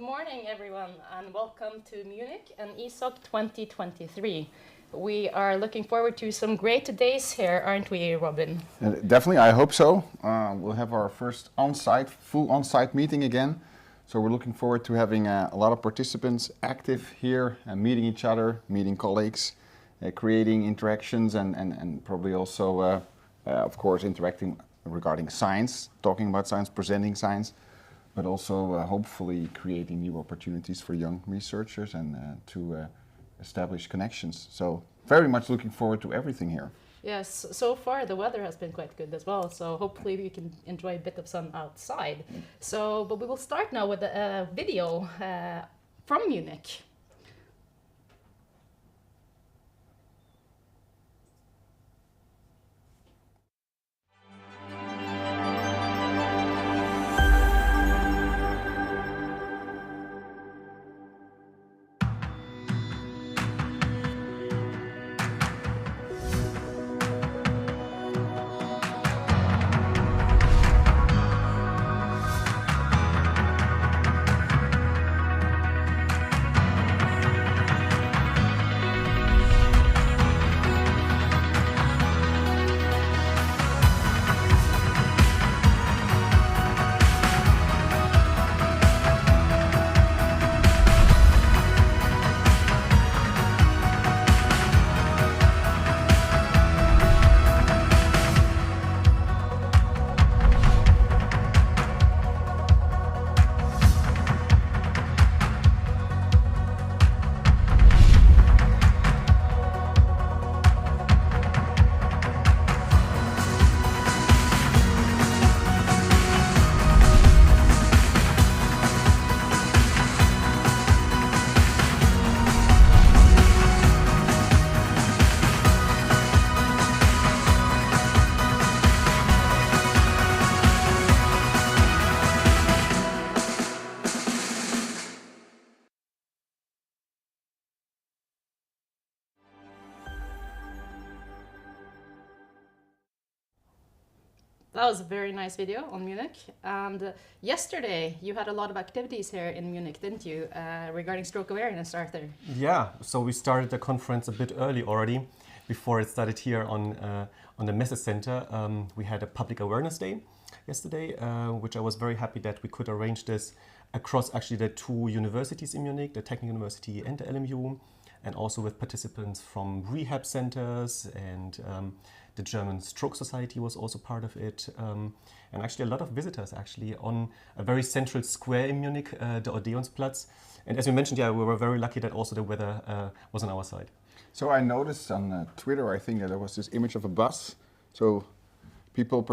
morning, everyone, and welcome to Munich and Esoc 2023. We are looking forward to some great days here, aren't we, Robin? Definitely, I hope so. We'll have our first full on-site meeting again. So we're looking forward to having a lot of participants active here, meeting each other, meeting colleagues, creating interactions and probably also, of course, interacting regarding science, talking about science, presenting science, but also hopefully creating new opportunities for young researchers and to establish connections. So very much looking forward to everything here. Yes, so far the weather has been quite good as well, so hopefully we can enjoy a bit of sun outside. But we will start now with a video from Munich. That was a very nice video on Munich. And yesterday you had a lot of activities here in Munich, didn't you, regarding stroke awareness, Arthur? Yeah, so we started the conference a bit early already, before it started here on the Messe Center. We had a public awareness day yesterday, which I was very happy that we could arrange this across actually the two universities in Munich, the Technical University and the LMU, and also with participants from rehab centers, and the German Stroke Society was also part of it, and actually a lot of visitors actually on a very central square in Munich, the Odeonsplatz. And as you mentioned, yeah, we were very lucky that also the weather was on our side. So I noticed on Twitter, I think that there was this image of a bus. So people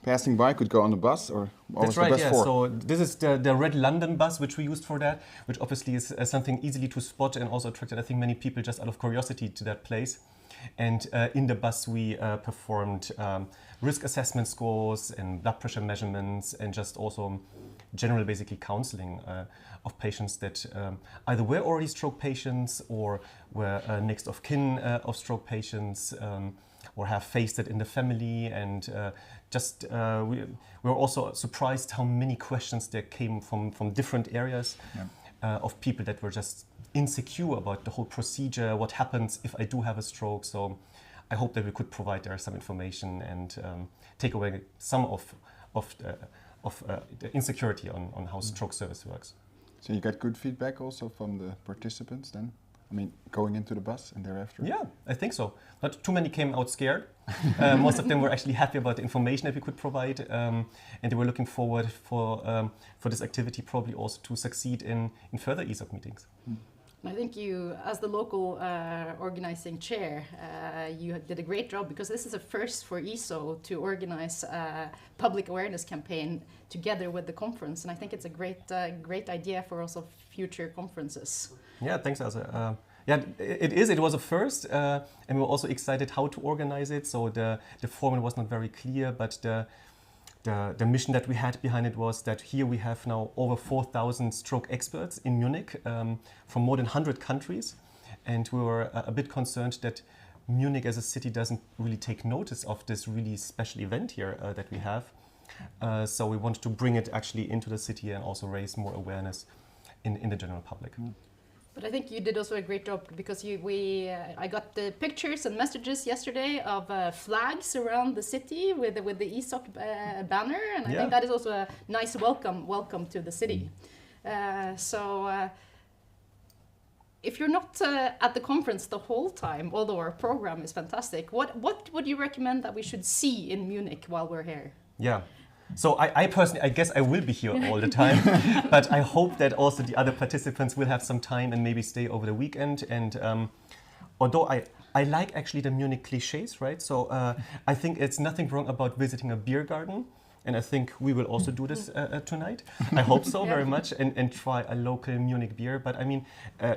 passing by could go on the bus, or what was the bus for? So this is the Red London bus, which we used for that, which obviously is something easily to spot and also attracted, I think, many people just out of curiosity to that place. And in the bus we performed risk assessment scores and blood pressure measurements, and just also general basically counseling of patients that either were already stroke patients or were next of kin of stroke patients, or have faced it in the family. And we were also surprised how many questions there came from different areas. Yeah. Of people that were just insecure about the whole procedure, what happens if I do have a stroke. So I hope that we could provide there some information and take away some of the insecurity on how stroke service works. So you got good feedback also from the participants then? I mean, going into the bus and thereafter? Yeah, I think so. Not too many came out scared. Most of them were actually happy about the information that we could provide, and they were looking forward for this activity probably also to succeed in further Esoc meetings. I think you, as the local organizing chair, you did a great job, because this is a first for ESO to organize a public awareness campaign together with the conference, and I think it's a great idea for also future conferences. Yeah, thanks, Asa. Yeah, it was a first, and we were also excited how to organize it. So the format was not very clear, but the mission that we had behind it was that here we have now over 4,000 stroke experts in Munich from more than 100 countries. And we were a bit concerned that Munich as a city doesn't really take notice of this really special event here that we have. So we wanted to bring it actually into the city and also raise more awareness. in the general public. But I think you did also a great job because I got the pictures and messages yesterday of flags around the city with the Esoc banner, and I think that is also a nice welcome to the city. If you're not at the conference the whole time, although our program is fantastic, what would you recommend that we should see in Munich while we're here? Yeah. So I personally, I guess I will be here all the time, but I hope that also the other participants will have some time and maybe stay over the weekend. And although I like actually the Munich cliches, right? So I think it's nothing wrong about visiting a beer garden. And I think we will also do this tonight. I hope so very much, and try a local Munich beer. But I mean,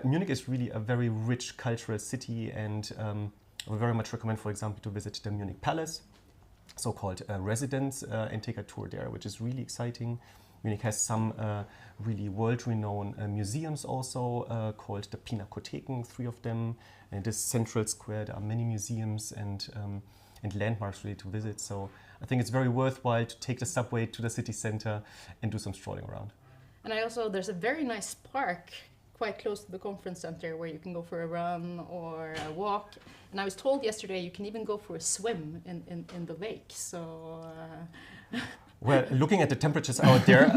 Munich is really a very rich cultural city, and I would very much recommend, for example, to visit the Munich Palace, so-called residence, and take a tour there, which is really exciting. Munich has some really world-renowned museums also, called the Pinakotheken, 3 of them. And this central square, there are many museums and landmarks really to visit. So I think it's very worthwhile to take the subway to the city center and do some strolling around. And there's a very nice park quite close to the conference center where you can go for a run or a walk. And I was told yesterday you can even go for a swim in the lake. So. Well, looking at the temperatures out there,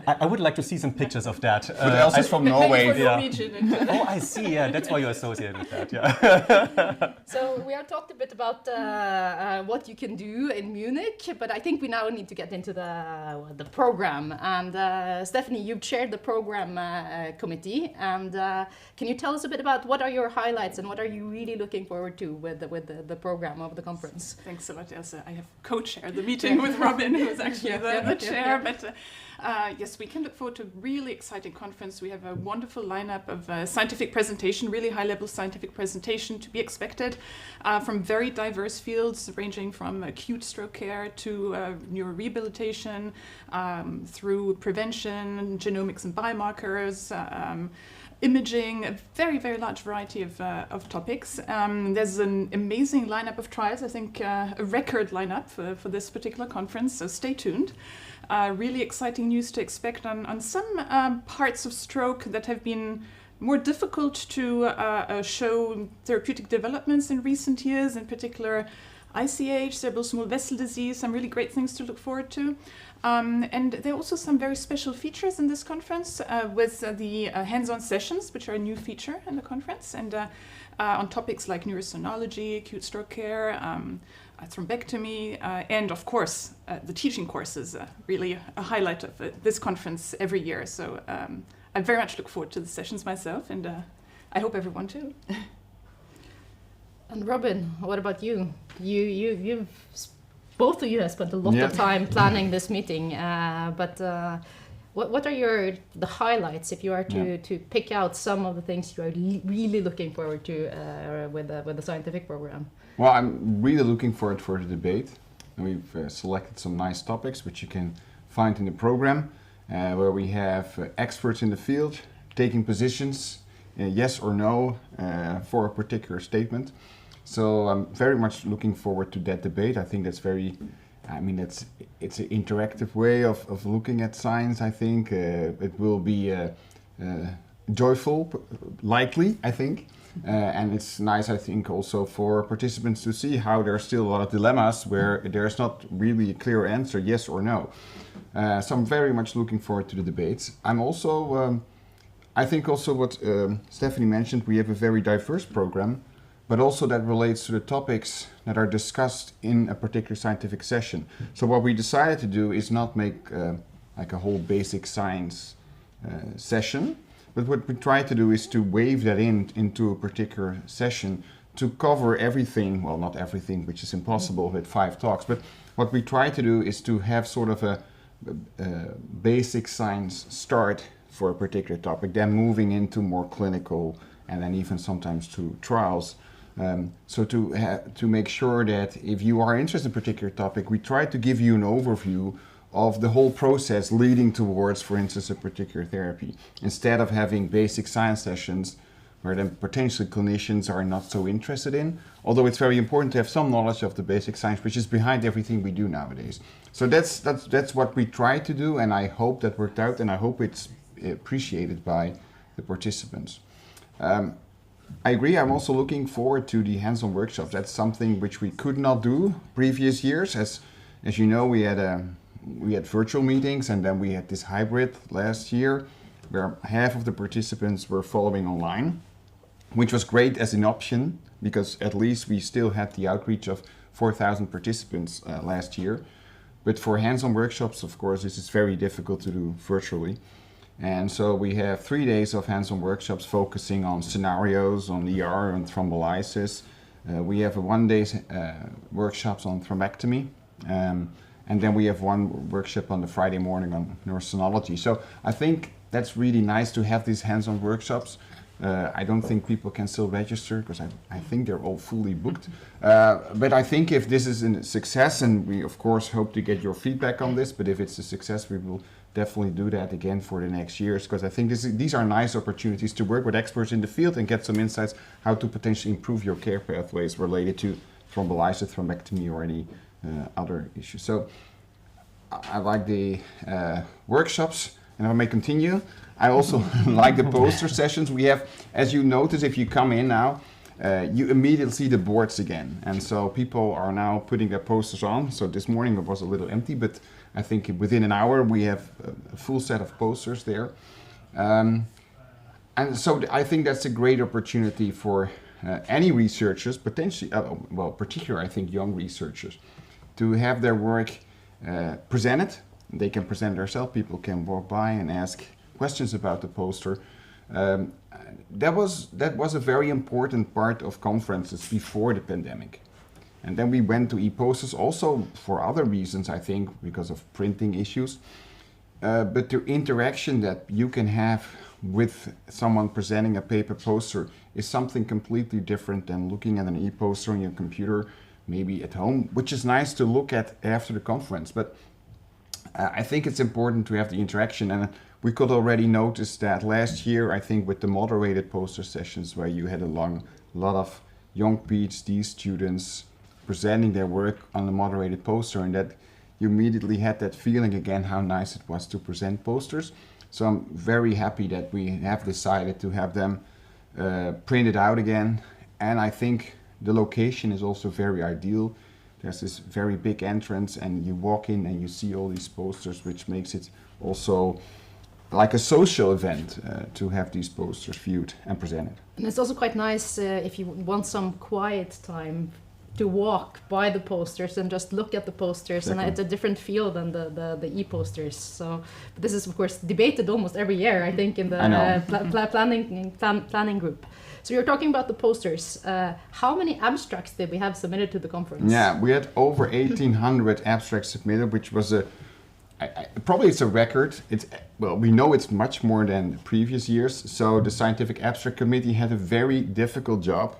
I would like to see some pictures of that. But else is from Norway. Oh, I see. Yeah, that's why you're associated with that. Yeah. So we have talked a bit about what you can do in Munich, but I think we now need to get into the program. And Stephanie, you've chaired the program committee, and can you tell us a bit about what are your highlights and what are you really looking forward to with the program of the conference? Thanks so much, Elsa. I have co-chaired the meeting with Robin, who is actually the chair. But yes, we can look forward to a really exciting conference. We have a wonderful lineup of scientific presentation, really high-level scientific presentation to be expected from very diverse fields, ranging from acute stroke care to neurorehabilitation, through prevention, genomics and biomarkers, imaging, a very, very large variety of topics. There's an amazing lineup of trials, I think a record lineup for this particular conference, so stay tuned. Really exciting news to expect on some parts of stroke that have been more difficult to show therapeutic developments in recent years, in particular ICH, cerebral small vessel disease, some really great things to look forward to. And there are also some very special features in this conference with the hands-on sessions, which are a new feature in the conference, and on topics like neurosonology, acute stroke care, thrombectomy, and of course the teaching courses, really a highlight of this conference every year. So I very much look forward to the sessions myself, and I hope everyone too. And Robin, what about you? You've both of you have spent a lot of time planning this meeting, but what are the highlights if you are to pick out some of the things you are really looking forward to with the scientific program? Well, I'm really looking forward for the debate. We've selected some nice topics which you can find in the program, where we have experts in the field taking positions, yes or no, for a particular statement. So I'm very much looking forward to that debate. I think that's it's an interactive way of looking at science. I think it will be joyful, likely, I think. And it's nice, I think, also for participants to see how there are still a lot of dilemmas where there's not really a clear answer, yes or no. So I'm very much looking forward to the debates. I'm also, I think also what Stephanie mentioned, we have a very diverse program, but also that relates to the topics that are discussed in a particular scientific session. So what we decided to do is not make like a whole basic science session, but what we try to do is to wave that into a particular session to cover everything, well, not everything, which is impossible with 5 talks, but what we try to do is to have sort of a basic science start for a particular topic, then moving into more clinical and then even sometimes to trials. So to make sure that if you are interested in a particular topic, we try to give you an overview of the whole process leading towards, for instance, a particular therapy, instead of having basic science sessions where then potentially clinicians are not so interested in, although it's very important to have some knowledge of the basic science, which is behind everything we do nowadays. So that's what we try to do, and I hope that worked out, and I hope it's appreciated by the participants. I agree. I'm also looking forward to the hands-on workshops. That's something which we could not do previous years. As you know, we had virtual meetings, and then we had this hybrid last year, where half of the participants were following online, which was great as an option because at least we still had the outreach of 4,000 participants last year. But for hands-on workshops, of course, this is very difficult to do virtually. And so we have 3 days of hands-on workshops focusing on scenarios, on ER and thrombolysis. We have a 1-day workshops on thrombectomy. And then we have one workshop on the Friday morning on neurosonology. So I think that's really nice to have these hands-on workshops. I don't think people can still register because I think they're all fully booked. But I think if this is a success, and we of course hope to get your feedback on this, but if it's a success, we will definitely do that again for the next years, because I think these are nice opportunities to work with experts in the field and get some insights how to potentially improve your care pathways related to thrombolysis, thrombectomy, or any other issues. So I like the workshops, and if I may continue, I also like the poster sessions. We have, as you notice, if you come in now, you immediately see the boards again. And so people are now putting their posters on. So this morning it was a little empty, but I think within an hour we have a full set of posters there. And so I think that's a great opportunity for any researchers, potentially, well, particularly I think young researchers, to have their work presented. They can present themselves, people can walk by and ask questions about the poster. That was a very important part of conferences before the pandemic. And then we went to e-posters also for other reasons, I think, because of printing issues. But the interaction that you can have with someone presenting a paper poster is something completely different than looking at an e-poster on your computer, maybe at home, which is nice to look at after the conference. But I think it's important to have the interaction, and we could already notice that last year, I think with the moderated poster sessions where you had a lot of young PhD students presenting their work on a moderated poster, and that you immediately had that feeling again how nice it was to present posters. So I'm very happy that we have decided to have them printed out again, and I think the location is also very ideal. There's this very big entrance and you walk in and you see all these posters, which makes it also like a social event to have these posters viewed and presented. And it's also quite nice if you want some quiet time to walk by the posters and just look at the posters. Exactly. And it's a different feel than the e-posters. So but this is of course debated almost every year, I think, in the planning group. So you're talking about the posters. How many abstracts did we have submitted to the conference? Yeah, we had over 1,800 abstracts submitted, which was probably it's a record. Well, we know it's much more than previous years. So the Scientific Abstract Committee had a very difficult job.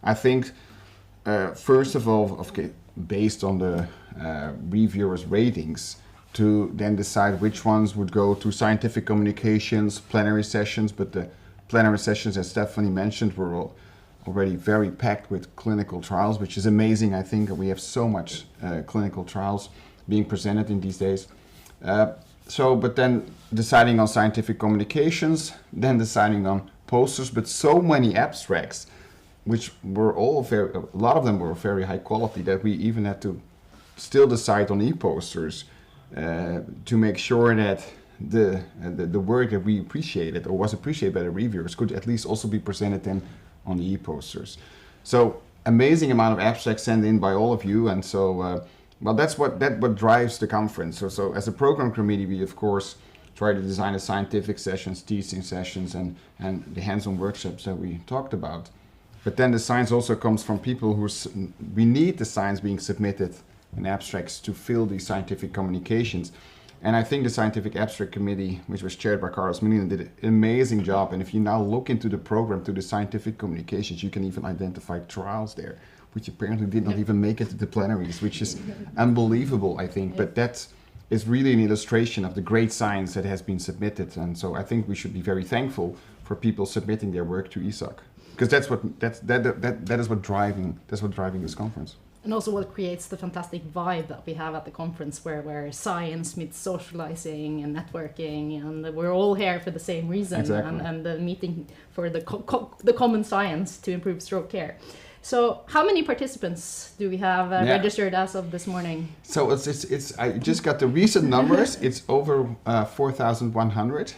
I think, first of all, based on the reviewers' ratings, to then decide which ones would go to scientific communications, plenary sessions, but the plenary sessions, as Stephanie mentioned, were already very packed with clinical trials, which is amazing. I think we have so much clinical trials being presented in these days. But then deciding on scientific communications, then deciding on posters, but so many abstracts, which were all a lot of them were very high quality, that we even had to still decide on e-posters to make sure that the work that we appreciated or was appreciated by the reviewers could at least also be presented then on the e-posters. So amazing amount of abstracts sent in by all of you, and so well, that's what drives the conference. So as a program committee, we of course try to design the scientific sessions, teaching sessions, and the hands-on workshops that we talked about. But then the science also comes from people we need the science being submitted in abstracts to fill these scientific communications. And I think the Scientific Abstract Committee, which was chaired by Carlos Molina, did an amazing job. And if you now look into the program, to the scientific communications, you can even identify trials there, which apparently did not even make it to the plenaries, which is unbelievable, I think. But that is really an illustration of the great science that has been submitted. And so I think we should be very thankful for people submitting their work to Esoc, because that is what driving this conference. And also what creates the fantastic vibe that we have at the conference where science meets socializing and networking, and we're all here for the same reason. Exactly. And the meeting for the common science to improve stroke care. So how many participants do we have registered as of this morning? So it's I just got the recent numbers. It's over 4,100.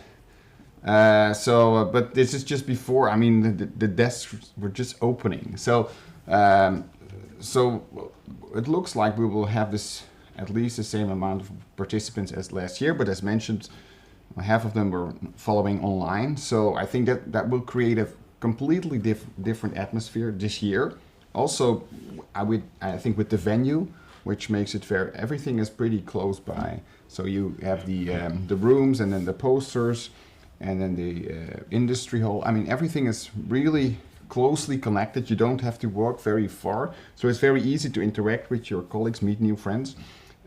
But this is just before. I mean, the desks were just opening. So it looks like we will have this at least the same amount of participants as last year. But as mentioned, half of them were following online. So I think that will create a completely different atmosphere this year. Also, I think with the venue, which makes it fair, everything is pretty close by. So you have the rooms and then the posters and then the industry hall. I mean, everything is really closely connected. You don't have to walk very far. So it's very easy to interact with your colleagues, meet new friends.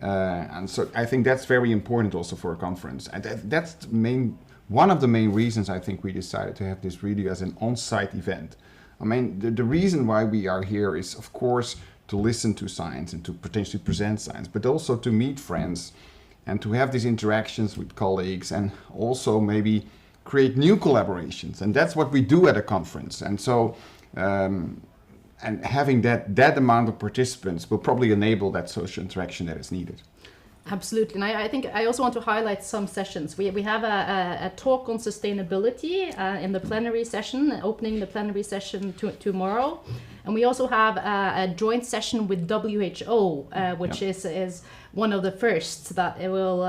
And so I think that's very important also for a conference. And that's one of the main reasons I think we decided to have this really as an on-site event. I mean, the reason why we are here is, of course, to listen to science and to potentially present science, but also to meet friends and to have these interactions with colleagues and also maybe create new collaborations. And that's what we do at a conference. And so, and having that amount of participants will probably enable that social interaction that is needed. Absolutely, and I think I also want to highlight some sessions. We have a talk on sustainability in the plenary session, opening the plenary session tomorrow, and we also have a joint session with WHO, which is one of the first that it will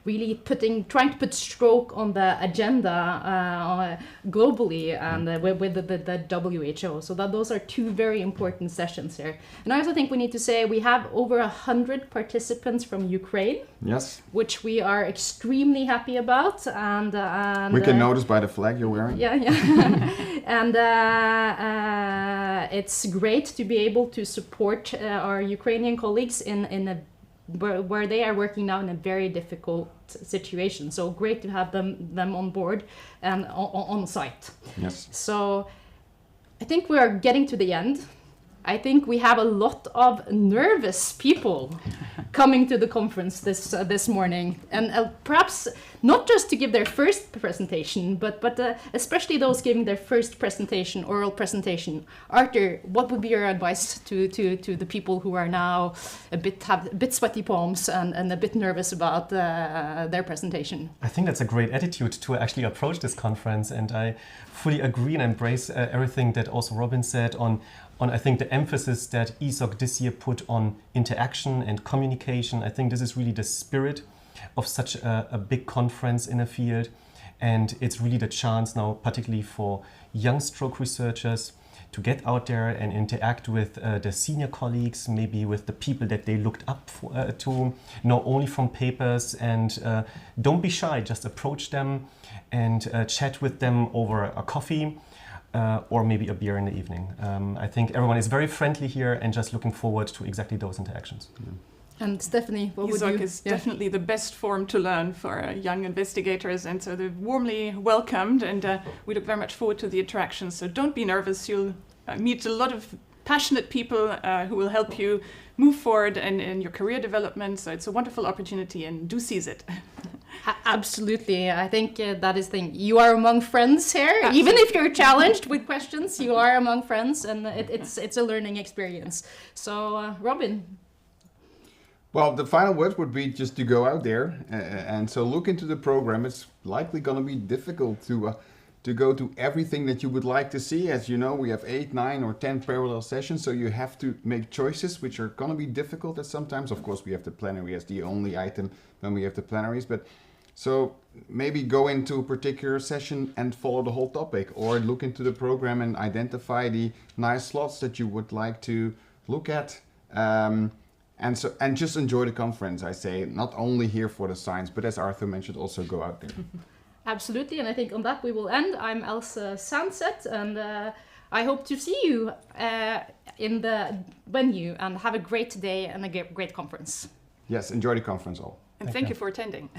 really trying to put stroke on the agenda globally and with the WHO. So those are two very important sessions here. And I also think we need to say we have over 100 participants from Ukraine. Yes. Which we are extremely happy about. And we can notice by the flag you're wearing. Yeah. And it's great to be able to support our Ukrainian colleagues in a where they are working now in a very difficult situation. So great to have them on board and on site. Yes. So I think we are getting to the end. I think we have a lot of nervous people coming to the conference this morning, and perhaps not just to give their first presentation, but especially those giving their first presentation, oral presentation. Arthur, what would be your advice to the people who are now have a bit sweaty palms and a bit nervous about their presentation? I think that's a great attitude to actually approach this conference, and I fully agree and embrace everything that also Robin said on I think the emphasis that Esoc this year put on interaction and communication. I think this is really the spirit of such a big conference in a field, and it's really the chance now, particularly for young stroke researchers, to get out there and interact with the senior colleagues, maybe with the people that they looked up to, not only from papers, and don't be shy, just approach them and chat with them over a coffee. Or maybe a beer in the evening. I think everyone is very friendly here and just looking forward to exactly those interactions. Yeah. And Stephanie, what would you? Esoc is definitely the best forum to learn for young investigators, and so they're warmly welcomed, and we look very much forward to the interactions. So don't be nervous, you'll meet a lot of passionate people who will help you move forward in your career development. So it's a wonderful opportunity, and do seize it. Absolutely. I think that is the thing. You are among friends here. Absolutely. Even if you're challenged with questions, you are among friends, and it's a learning experience. So, Robin. Well, the final words would be just to go out there and so look into the program. It's likely going to be difficult to go to everything that you would like to see. As you know, we have 8, 9 or 10 parallel sessions, so you have to make choices which are going to be difficult at sometimes. Of course, we have the plenary as the only item when we have the plenaries, but so maybe go into a particular session and follow the whole topic, or look into the program and identify the nice slots that you would like to look at. And just enjoy the conference, I say, not only here for the science, but as Arthur mentioned, also go out there. Absolutely, and I think on that we will end. I'm Elsa Sandset, and I hope to see you in the venue, and have a great day and a great conference. Yes, enjoy the conference all. And thank you for attending.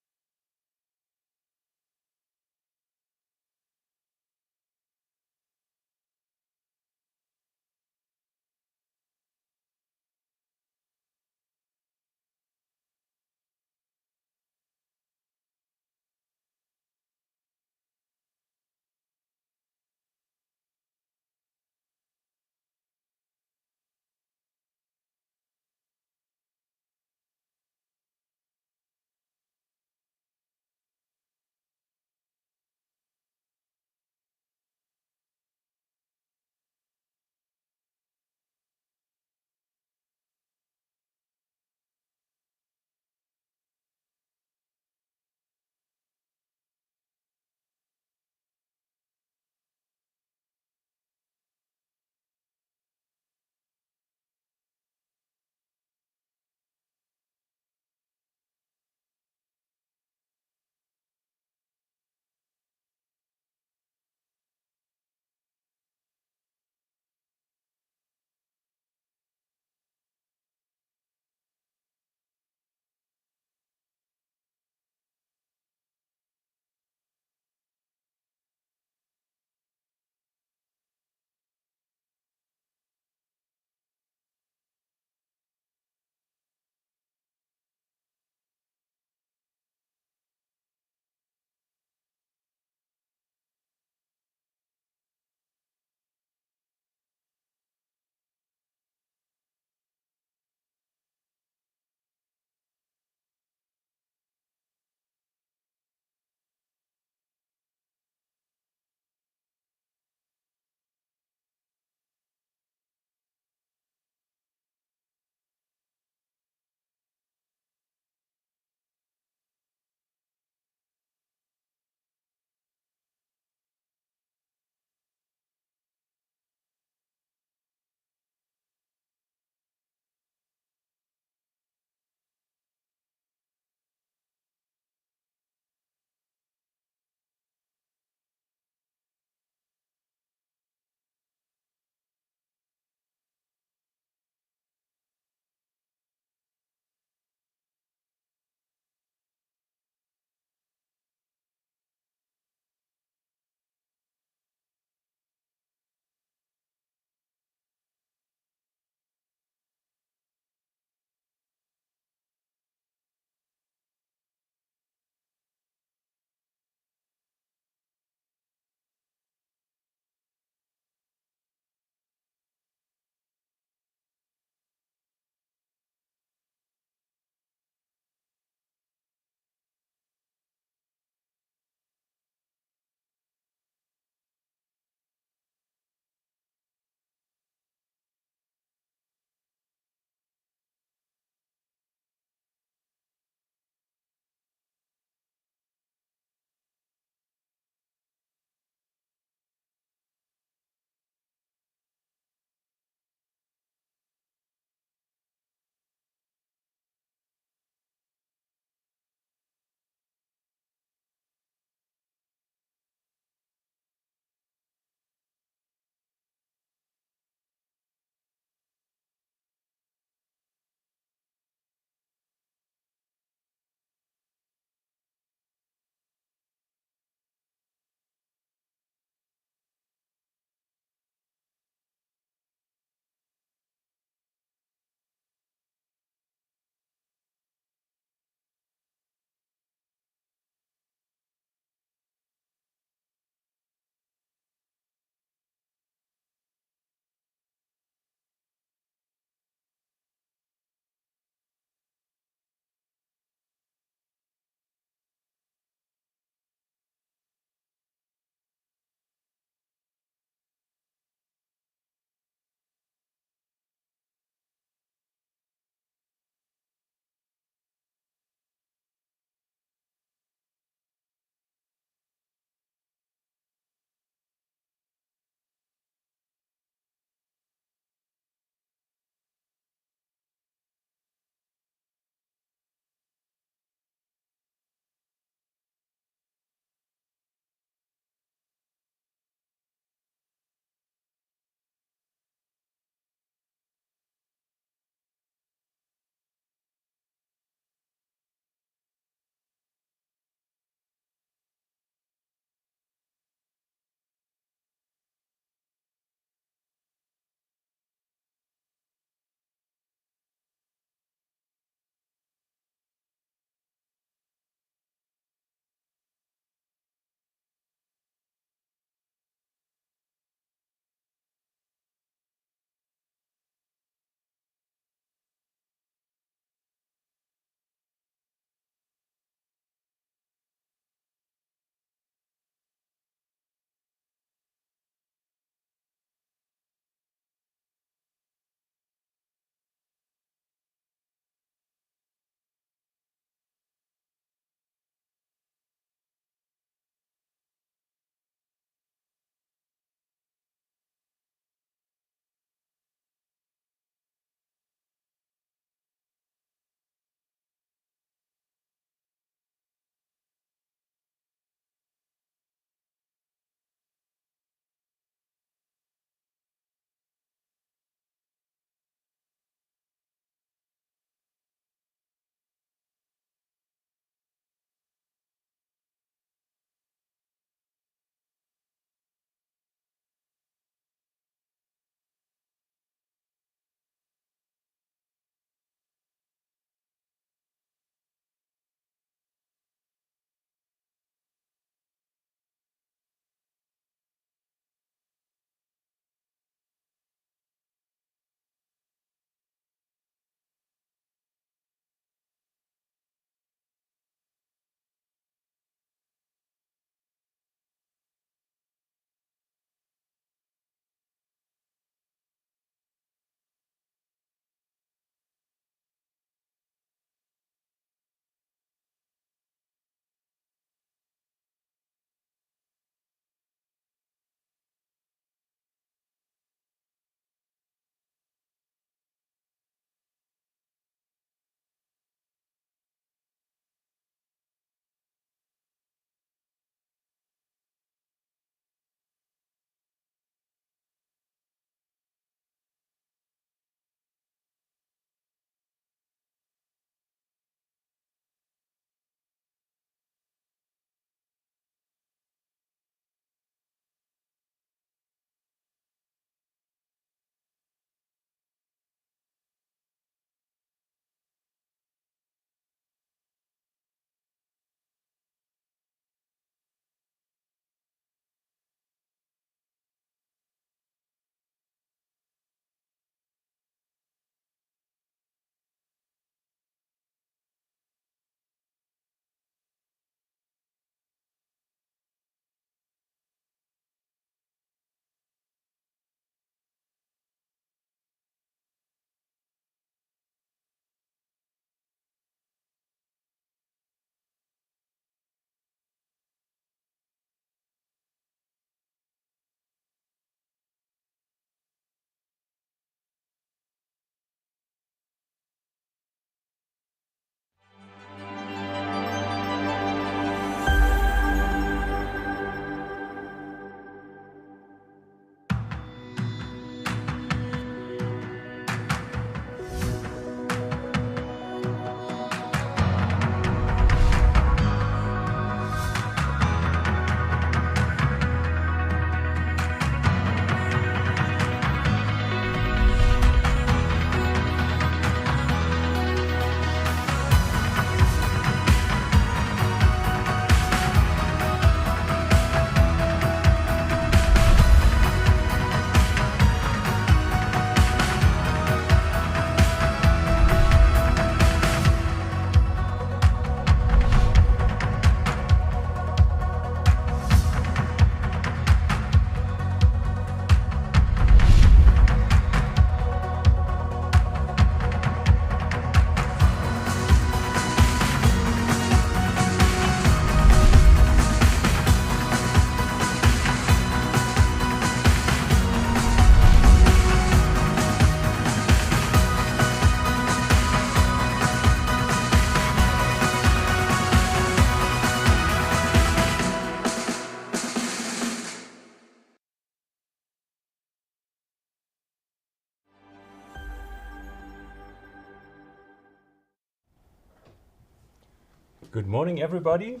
Good morning, everybody.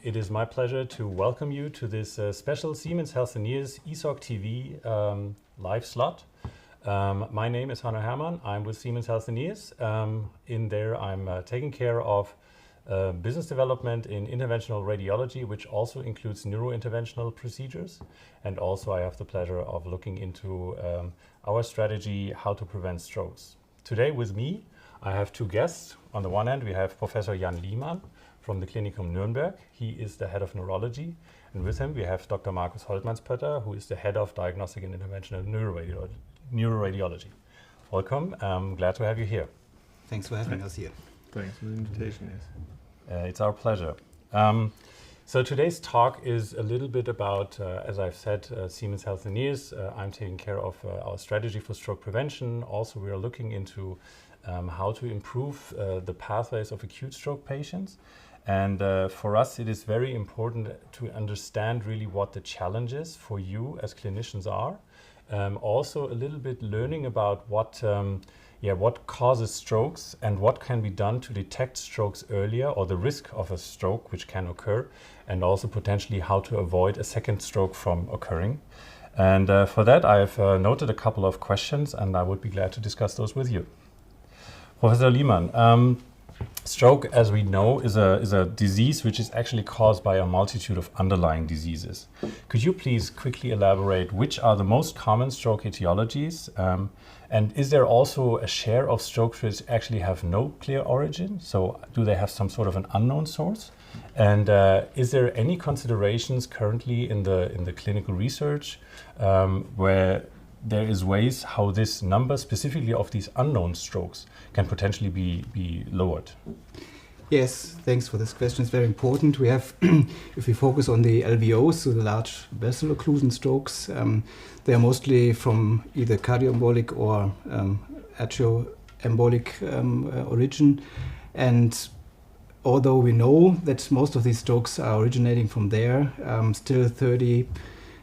It is my pleasure to welcome you to this special Siemens Healthineers Esoc TV live slot. My name is Hanno Hermann. I'm with Siemens Healthineers. In there, I'm taking care of business development in interventional radiology, which also includes neurointerventional procedures. And also, I have the pleasure of looking into our strategy, how to prevent strokes. Today with me, I have two guests. On the one hand, we have Professor Jan Liemann from the Klinikum Nürnberg. He is the head of neurology. And with him, we have Dr. Markus Holtmannspoetter, who is the head of diagnostic and interventional neuroradiology. Welcome. I'm glad to have you here. Thanks for having us here. Thanks for the invitation. It's our pleasure. So today's talk is a little bit about, as I've said, Siemens Healthineers. I'm taking care of our strategy for stroke prevention. Also, we are looking into how to improve the pathways of acute stroke patients. And for us, it is very important to understand really what the challenges for you as clinicians are. Also, a little bit learning about what causes strokes and what can be done to detect strokes earlier, or the risk of a stroke which can occur, and also potentially how to avoid a second stroke from occurring. And for that, I've noted a couple of questions, and I would be glad to discuss those with you. Professor Liemann, stroke, as we know, is a disease which is actually caused by a multitude of underlying diseases. Could you please quickly elaborate which are the most common stroke etiologies? And is there also a share of strokes which actually have no clear origin? So do they have some sort of an unknown source? And is there any considerations currently in the clinical research where there is ways how this number specifically of these unknown strokes can potentially be lowered? Yes, thanks for this question. It's very important. We have, if we focus on the LVOs, so the large vessel occlusion strokes, they are mostly from either cardioembolic or atrioembolic origin. And although we know that most of these strokes are originating from there, still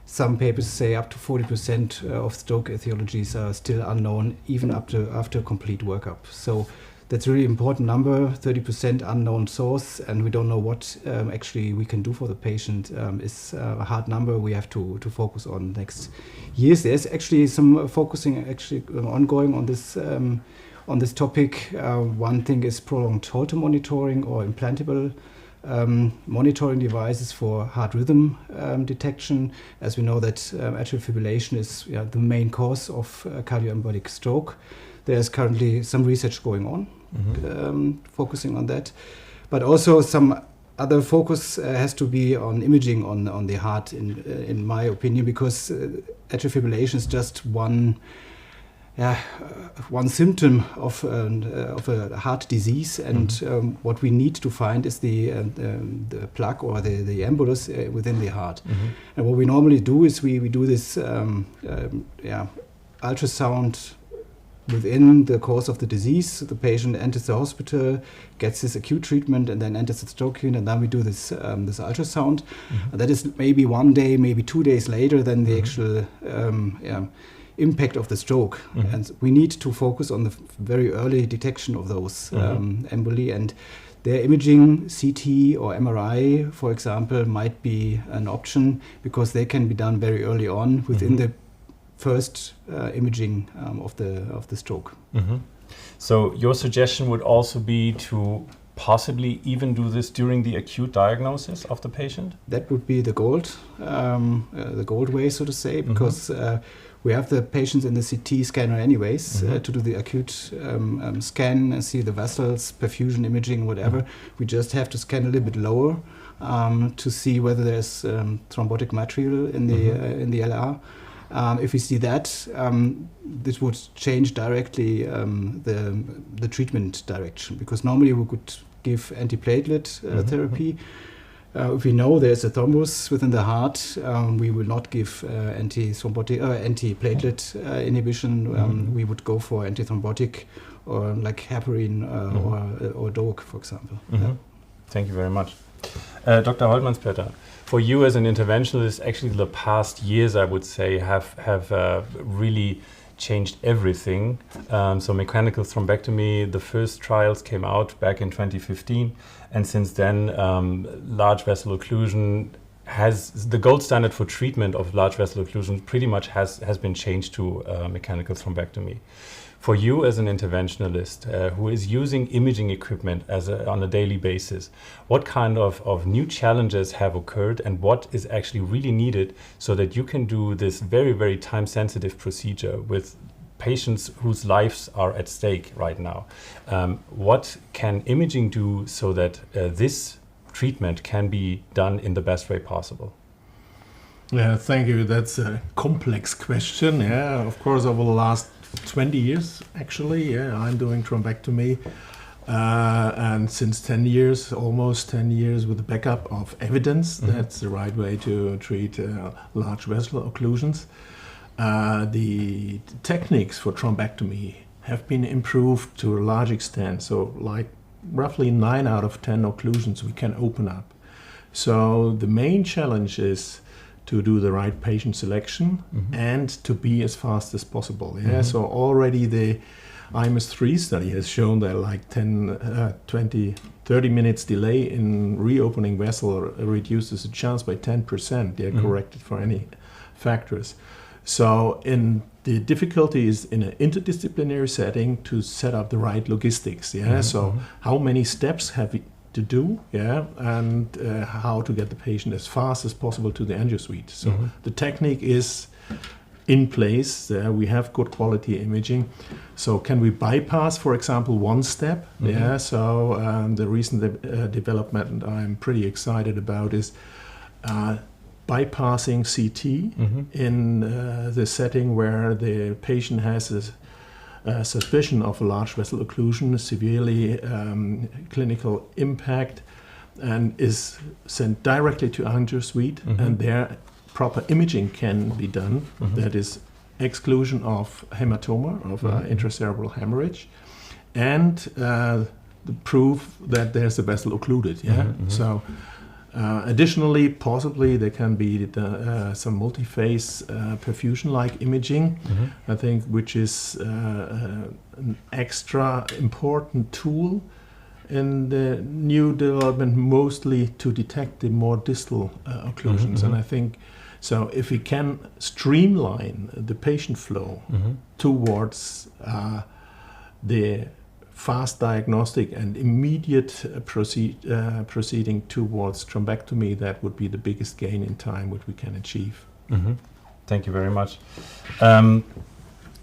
some papers say up to 40% of stroke etiologies are still unknown, even after complete workup. So that's a really important number, 30% unknown source, and we don't know what actually we can do for the patient. Is a hard number we have to focus on next years. There's actually some focusing ongoing on this topic. One thing is prolonged Holter monitoring or implantable monitoring devices for heart rhythm detection, as we know that atrial fibrillation is the main cause of cardioembolic stroke. There's currently some research going on focusing on that, but also some other focus has to be on imaging on the heart, in my opinion, because atrial fibrillation is just one symptom of a heart disease, and what we need to find is the plaque or the embolus within the heart. And what we normally do is we do this ultrasound within the course of the disease. The patient enters the hospital, gets this acute treatment, and then enters the stroke unit, and then we do this ultrasound. And that is maybe 1 day, maybe 2 days later than the actual impact of the stroke. And we need to focus on the very early detection of those emboli, and their imaging, CT or MRI, for example, might be an option, because they can be done very early on within the first imaging of the stroke. So your suggestion would also be to possibly even do this during the acute diagnosis of the patient? That would be the gold way, so to say, because we have the patients in the CT scanner anyways to do the acute scan and see the vessels, perfusion imaging, whatever. We just have to scan a little bit lower to see whether there's thrombotic material in the LR. If we see that, this would change directly the treatment direction, because normally we could give antiplatelet therapy. If we know there's a thrombus within the heart, we will not give antiplatelet inhibition. We would go for antithrombotic, or like heparin or DOAC, for example. Thank you very much. Dr. Holtmannspoetter, for you as an interventionalist, actually the past years, I would say, have really changed everything. So mechanical thrombectomy, the first trials came out back in 2015, and since then large vessel occlusion has the gold standard for treatment of large vessel occlusion pretty much has been changed to mechanical thrombectomy. For you as an interventionalist who is using imaging equipment on a daily basis, what kind of new challenges have occurred and what is actually really needed so that you can do this very, very time-sensitive procedure with patients whose lives are at stake right now? What can imaging do so that this treatment can be done in the best way possible? Yeah, thank you. That's a complex question. Yeah, of course, over the last 20 years, actually, yeah, I'm doing thrombectomy, and since 10 years, almost 10 years, with the backup of evidence, that's the right way to treat large vessel occlusions. The techniques for thrombectomy have been improved to a large extent, so like roughly 9 out of 10 occlusions we can open up. So the main challenge is to do the right patient selection and to be as fast as possible. Yeah, so already the IMS-3 study has shown that like 10, 20, 30 minutes delay in reopening vessel reduces the chance by 10%. They're corrected for any factors. So the difficulty is in an interdisciplinary setting to set up the right logistics. Yeah, so how many steps have we to do, yeah, and how to get the patient as fast as possible to the angio suite. So the technique is in place. We have good quality imaging. So can we bypass, for example, one step? Yeah. So the recent development I'm pretty excited about is bypassing CT in the setting where the patient has a suspicion of a large vessel occlusion, severely clinical impact, and is sent directly to angio suite, and there proper imaging can be done. That is exclusion of hematoma, of intracerebral hemorrhage, and the proof that there's a vessel occluded. Yeah. So additionally, possibly there can be some multi-phase perfusion-like imaging, I think, which is an extra important tool in the new development, mostly to detect the more distal occlusions. And I think, so if we can streamline the patient flow towards the fast diagnostic and immediate proceeding towards thrombectomy, that would be the biggest gain in time which we can achieve. Thank you very much.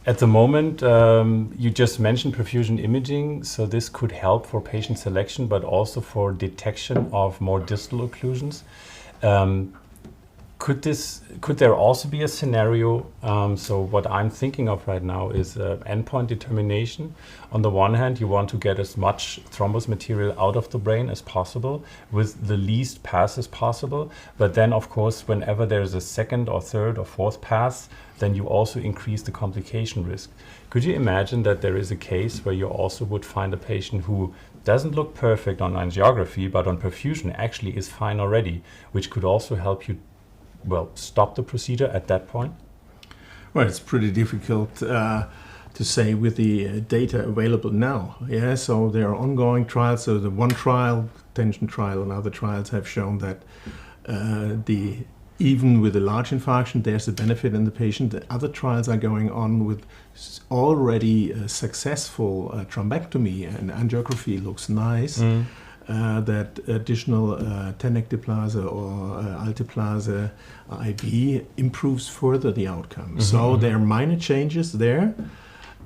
At the moment, you just mentioned perfusion imaging, so this could help for patient selection, but also for detection of more distal occlusions. Could there also be a scenario? So what I'm thinking of right now is endpoint determination. On the one hand, you want to get as much thrombus material out of the brain as possible with the least pass as possible. But then, of course, whenever there's a second or third or fourth pass, then you also increase the complication risk. Could you imagine that there is a case where you also would find a patient who doesn't look perfect on angiography, but on perfusion actually is fine already, which could also help you stop the procedure at that point? Well, it's pretty difficult to say with the data available now. Yeah, so there are ongoing trials. So the one trial, tension trial, and other trials have shown that even with a large infarction, there's a benefit in the patient. The other trials are going on with already successful thrombectomy, and angiography looks nice. That additional tenecteplase or alteplase IV improves further the outcome. So there are minor changes there,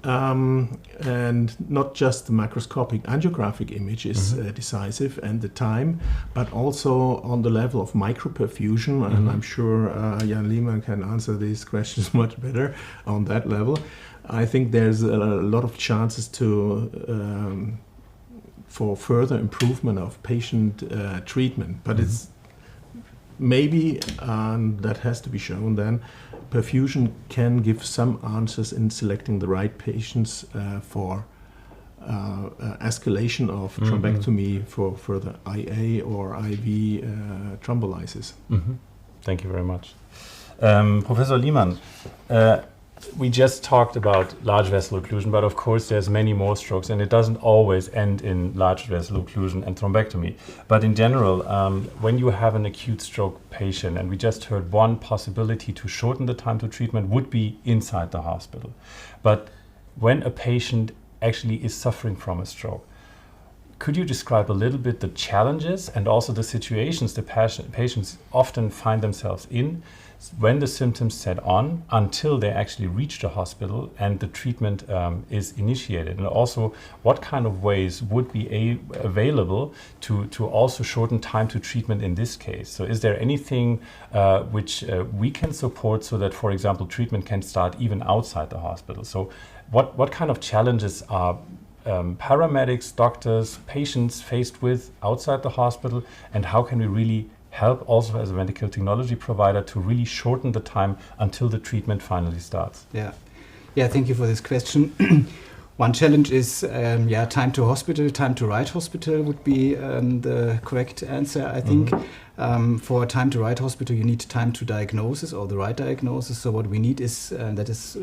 and not just the macroscopic angiographic image is decisive and the time, but also on the level of microperfusion, and I'm sure Jan Lehmann can answer these questions much better on that level. I think there's a lot of chances to for further improvement of patient treatment. But it's maybe, that has to be shown then, perfusion can give some answers in selecting the right patients for escalation of thrombectomy for further IA or IV thrombolysis. Thank you very much. Professor Lehmann, we just talked about large vessel occlusion, but of course there's many more strokes, and it doesn't always end in large vessel occlusion and thrombectomy. But in general, when you have an acute stroke patient, and we just heard one possibility to shorten the time to treatment would be inside the hospital. But when a patient actually is suffering from a stroke, could you describe a little bit the challenges and also the situations the patients often find themselves in when the symptoms set on until they actually reach the hospital and the treatment is initiated? And also, what kind of ways would be available to also shorten time to treatment in this case? So is there anything which we can support so that, for example, treatment can start even outside the hospital? So what kind of challenges are paramedics, doctors, patients faced with outside the hospital, and how can we really help also as a medical technology provider to really shorten the time until the treatment finally starts? Yeah, thank you for this question. One challenge is time to hospital, time to right hospital would be the correct answer, I think. For time to right hospital, you need time to diagnosis or the right diagnosis. So what we need is, that is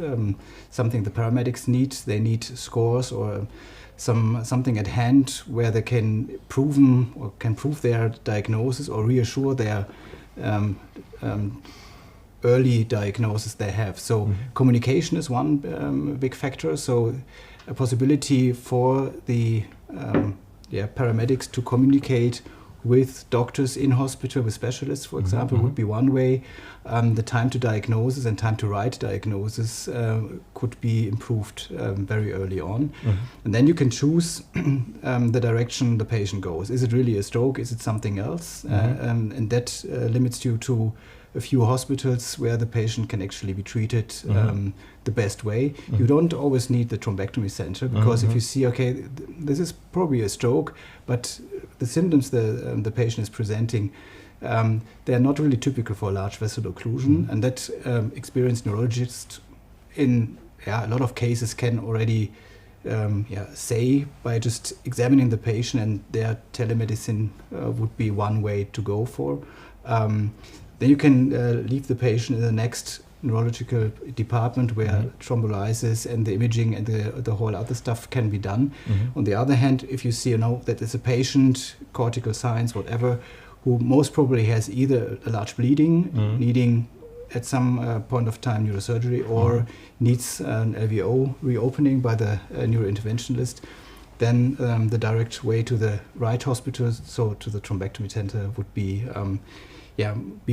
something the paramedics need. They need scores or something at hand where they can prove their diagnosis or reassure their early diagnosis they have. So communication is one big factor. So a possibility for the paramedics to communicate with doctors in hospital, with specialists, for example, would be one way. The time to diagnosis and time to right diagnosis could be improved very early on. And then you can choose the direction the patient goes. Is it really a stroke? Is it something else? And that limits you to a few hospitals where the patient can actually be treated the best way. You don't always need the thrombectomy center, because if you see, okay, this is probably a stroke, but the symptoms the patient is presenting, they're not really typical for large vessel occlusion, and that experienced neurologists in a lot of cases can already say by just examining the patient, and their telemedicine would be one way to go for. Then you can leave the patient in the next neurological department where thrombolysis and the imaging and the whole other stuff can be done. On the other hand, if you see that there's a patient, cortical signs, whatever, who most probably has either a large bleeding, needing at some point of time neurosurgery, or needs an LVO reopening by the neurointerventionalist, then the direct way to the right hospital, so to the thrombectomy center, would be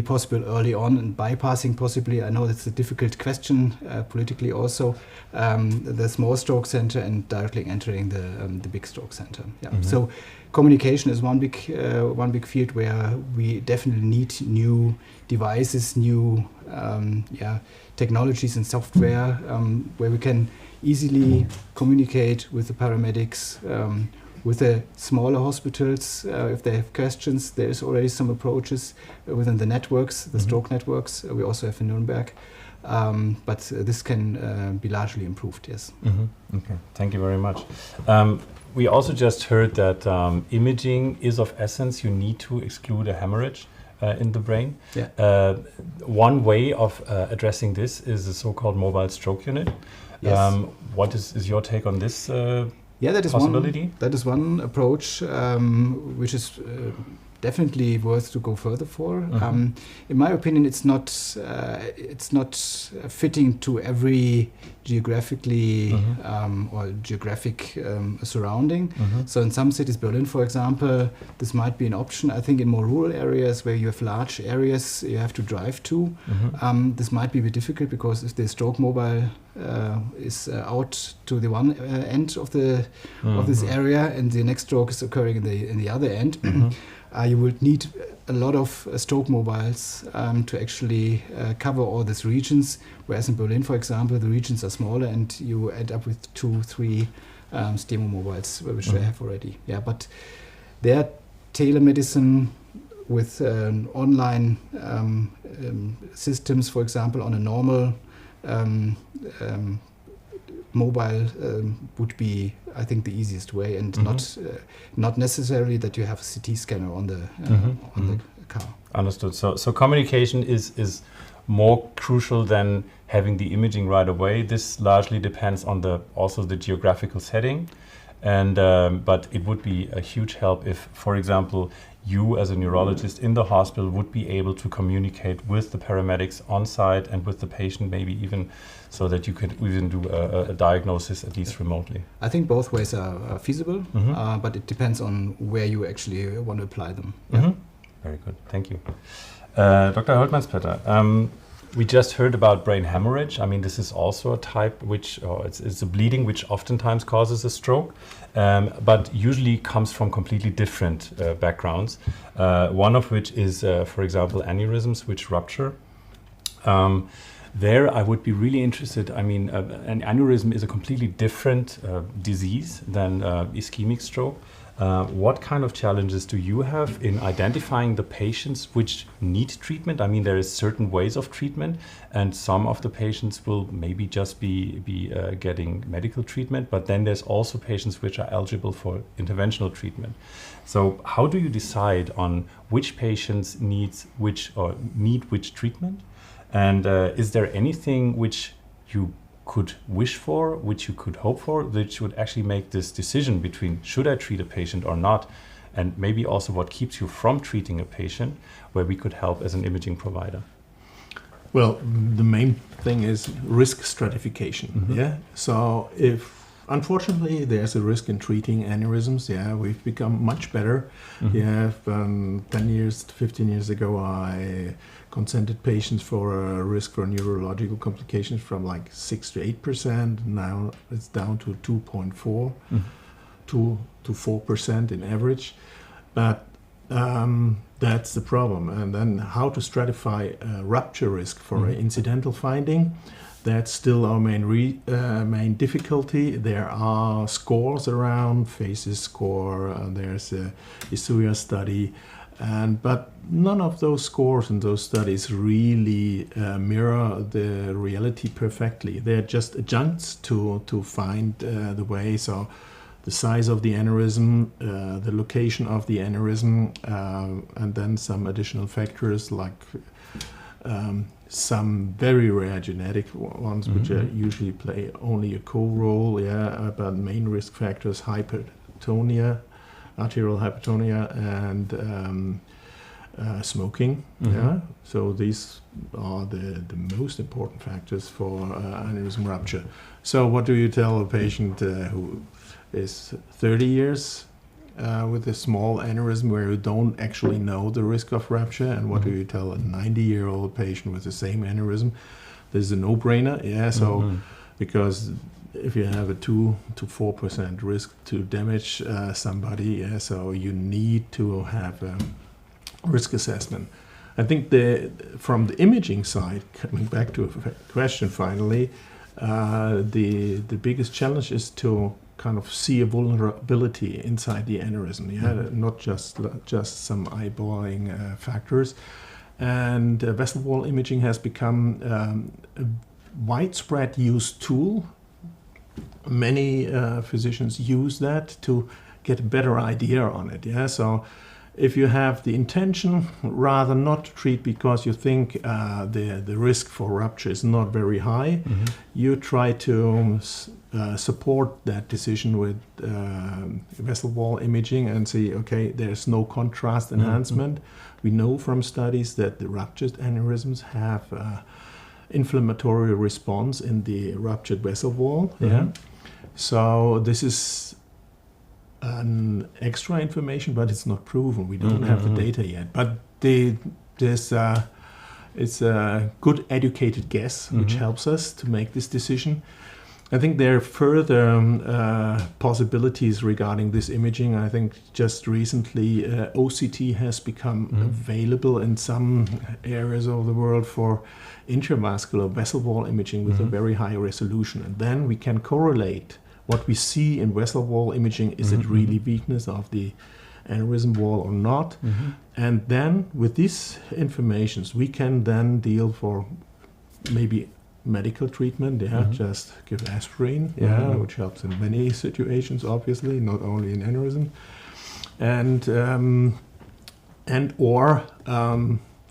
possible early on, and bypassing possibly, I know that's a difficult question politically also, the small stroke center and directly entering the big stroke center. So communication is one big field where we definitely need new devices, new technologies and software where we can easily communicate with the paramedics. With the smaller hospitals, if they have questions, there's already some approaches within the networks, the stroke networks. We also have in Nuremberg, but this can be largely improved, yes. Okay, thank you very much. We also just heard that imaging is of essence. You need to exclude a hemorrhage in the brain. One way of addressing this is the so-called mobile stroke unit. What is your take on this possibility? That is one approach which is definitely worth to go further for. In my opinion, it's not fitting to every geographically or geographic surrounding. So in some cities, Berlin, for example, this might be an option. I think in more rural areas where you have large areas you have to drive to, this might be a bit difficult, because if the stroke mobile is out to the one end of this area and the next stroke is occurring in the other end, you would need a lot of stroke mobiles to actually cover all these regions, whereas in Berlin, for example, the regions are smaller and you end up with 2-3 STEMO mobiles, which they have already. But their telemedicine with online systems, for example, on a normal mobile would be, I think, the easiest way, and not necessarily that you have a CT scanner on the car. Understood. So communication is more crucial than having the imaging right away. This largely depends on also the geographical setting. And but it would be a huge help if, for example, you as a neurologist in the hospital would be able to communicate with the paramedics on site and with the patient, maybe even so that you could even do a diagnosis at least remotely. I think both ways are feasible, but it depends on where you actually want to apply them. Very good, thank you. Dr. Holtmannspetter, we just heard about brain hemorrhage. I mean, this is also a type which, it's a bleeding which oftentimes causes a stroke, but usually comes from completely different backgrounds. One of which is, for example, aneurysms which rupture. There I would be really interested, I mean, an aneurysm is a completely different disease than ischemic stroke. What kind of challenges do you have in identifying the patients which need treatment? I mean, there is certain ways of treatment, and some of the patients will maybe just be getting medical treatment, but then there's also patients which are eligible for interventional treatment. So how do you decide on which patients need which treatment? And is there anything which you could wish for, which you could hope for, that would actually make this decision between should I treat a patient or not, and maybe also what keeps you from treating a patient, where we could help as an imaging provider? Well, the main thing is risk stratification. Yeah. So if unfortunately there's a risk in treating aneurysms, we've become much better. 10 years, 15 years ago, I consented patients for a risk for neurological complications from like 6 to 8%. Now it's down to 2.4, 2 to 4% in average. But that's the problem. And then how to stratify rupture risk for an incidental finding. That's still our main difficulty. There are scores around, FACES score, there's a Esoc study, but none of those scores and those studies really mirror the reality perfectly. They're just adjuncts to find the way. So the size of the aneurysm, the location of the aneurysm, and then some additional factors like some very rare genetic ones, which usually play only a co-role, but main risk factors, hypertonia, arterial hypertonia, and smoking. So these are the most important factors for aneurysm rupture. So what do you tell a patient who is 30 years with a small aneurysm where you don't actually know the risk of rupture, and what do you tell a 90-year-old patient with the same aneurysm? This is a no-brainer, because if you have a 2 to 4% risk to damage somebody, so you need to have a risk assessment. I think from the imaging side, coming back to a question finally, the biggest challenge is to kind of see a vulnerability inside the aneurysm, not just some eyeballing factors. And vessel wall imaging has become a widespread used tool. Many physicians use that to get a better idea on it. So if you have the intention rather not to treat because you think the risk for rupture is not very high, you try to support that decision with vessel wall imaging and see, okay, there's no contrast enhancement. We know from studies that the ruptured aneurysms have inflammatory response in the ruptured vessel wall. So this is an extra information, but it's not proven. We don't have the data yet. But it's a good educated guess, which helps us to make this decision. I think there are further possibilities regarding this imaging. I think just recently OCT has become available in some areas of the world for intravascular vessel wall imaging with a very high resolution. And then we can correlate what we see in vessel wall imaging. Is it really weakness of the aneurysm wall or not? And then with these informations, we can then deal for maybe medical treatment, just give aspirin, which helps in many situations, obviously, not only in aneurysm, and or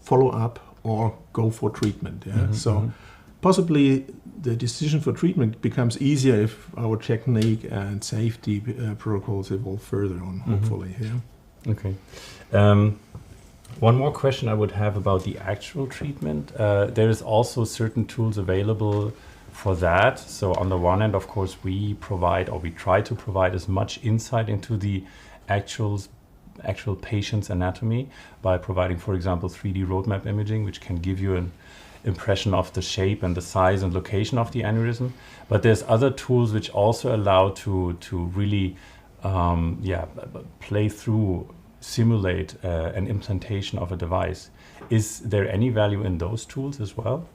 follow up or go for treatment. Yeah? So possibly the decision for treatment becomes easier if our technique and safety protocols evolve further on, hopefully. Yeah. Okay. One more question I would have about the actual treatment. There is also certain tools available for that. So on the one hand, of course, we provide, or we try to provide, as much insight into the actual patient's anatomy by providing, for example, 3D roadmap imaging, which can give you an impression of the shape and the size and location of the aneurysm. But there's other tools which also allow to really play through, simulate an implantation of a device. Is there any value in those tools as well?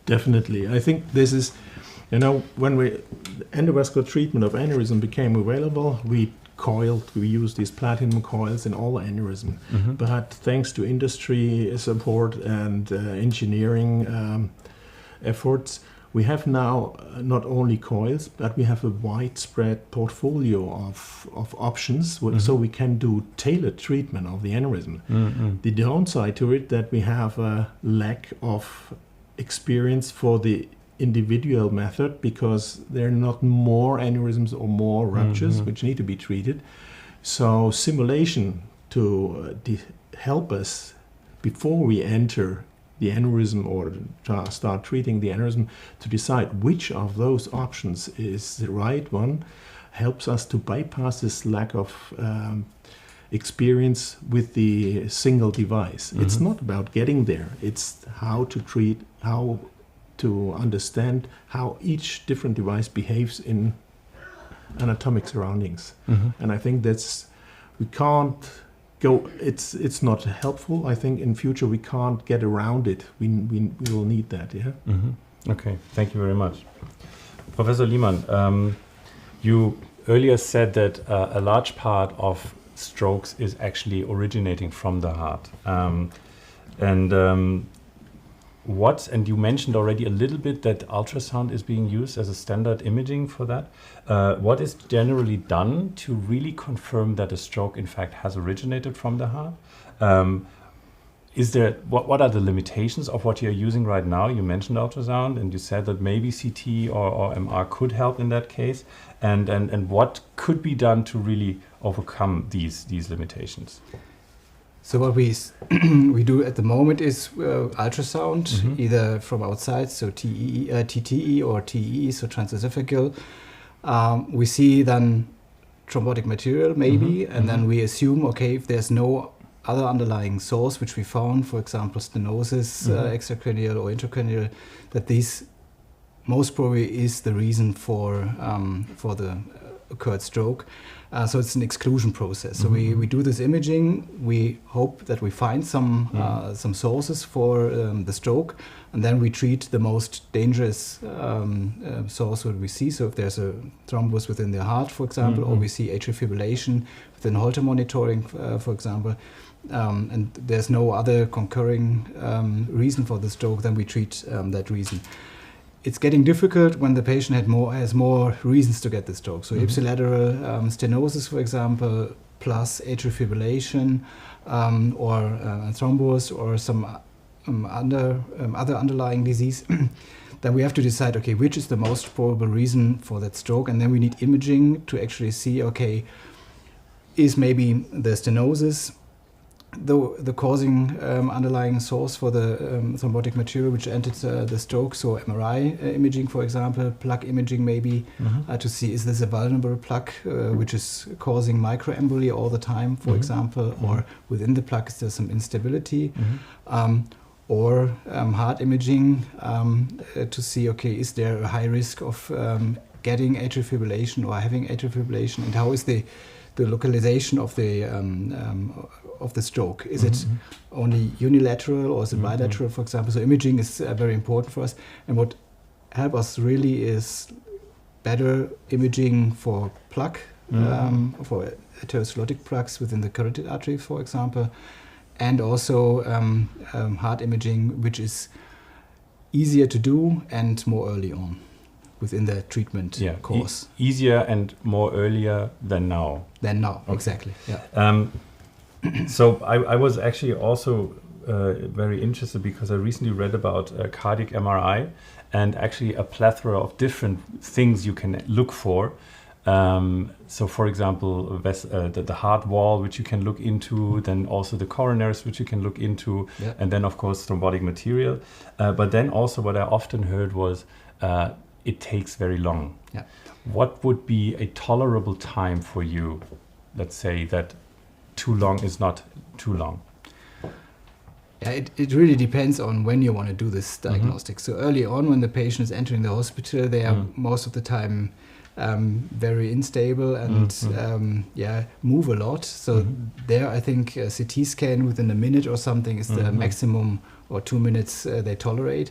Definitely. I think this is, when endovascular treatment of aneurysm became available, we used these platinum coils in all aneurysm. But thanks to industry support and engineering efforts, we have now not only coils, but we have a widespread portfolio of options, so we can do tailored treatment of the aneurysm. The downside to it that we have a lack of experience for the individual method, because there are not more aneurysms or more ruptures which need to be treated. So simulation to help us before we enter the aneurysm or start treating the aneurysm to decide which of those options is the right one helps us to bypass this lack of experience with the single device. It's not about getting there, it's how to treat, how to understand how each different device behaves in anatomic surroundings. And I think we can't go, it's not helpful. I think in future we can't get around it. We will need that, yeah? Okay, thank you very much. Professor Liemann, you earlier said that a large part of strokes is actually originating from the heart. And you mentioned already a little bit that ultrasound is being used as a standard imaging for that. What is generally done to really confirm that a stroke in fact has originated from the heart? What are the limitations of what you're using right now? You mentioned ultrasound, and you said that maybe CT or MR could help in that case. And what could be done to really overcome these limitations? So what we do at the moment is ultrasound, either from outside, so TTE or TEE, so transesophageal. We see then thrombotic material maybe, and then we assume, okay, if there's no other underlying source which we found, for example, stenosis, extracranial or intracranial, that this most probably is the reason for the occurred stroke. So it's an exclusion process. So we do this imaging. We hope that we find some sources for the stroke, and then we treat the most dangerous source that we see. So if there's a thrombus within the heart, for example, or we see atrial fibrillation within Holter monitoring, for example, and there's no other concurring reason for the stroke, then we treat that reason. It's getting difficult when the patient has more reasons to get the stroke. So ipsilateral stenosis, for example, plus atrial fibrillation or thrombus or some other underlying disease. Then we have to decide, okay, which is the most probable reason for that stroke, and then we need imaging to actually see, okay, is maybe the stenosis the causing underlying source for the thrombotic material which entered the stroke. So MRI imaging, for example, plug imaging maybe, to see is this a vulnerable plug which is causing microemboli all the time, for example, or within the plug is there some instability, or heart imaging to see, okay, is there a high risk of getting atrial fibrillation or having atrial fibrillation, and how is the localization of the stroke. Is it only unilateral or is it bilateral, for example? So imaging is very important for us. And what helps us really is better imaging for plug, for atherosclerotic plugs within the carotid artery, for example, and also heart imaging, which is easier to do and more early on within the treatment course. Easier and more earlier than now. Okay. Exactly. Yeah. So I was actually also very interested because I recently read about cardiac MRI and actually a plethora of different things you can look for. So, for example, the heart wall, which you can look into, then also the coronaries, which you can look into, and then, of course, thrombotic material. But then also what I often heard was it takes very long. Yeah. What would be a tolerable time for you? Let's say that too long is not too long. Yeah, it really depends on when you want to do this diagnostic. So early on, when the patient is entering the hospital, they are most of the time very unstable and move a lot. So there, I think a CT scan within a minute or something is the maximum, or 2 minutes they tolerate.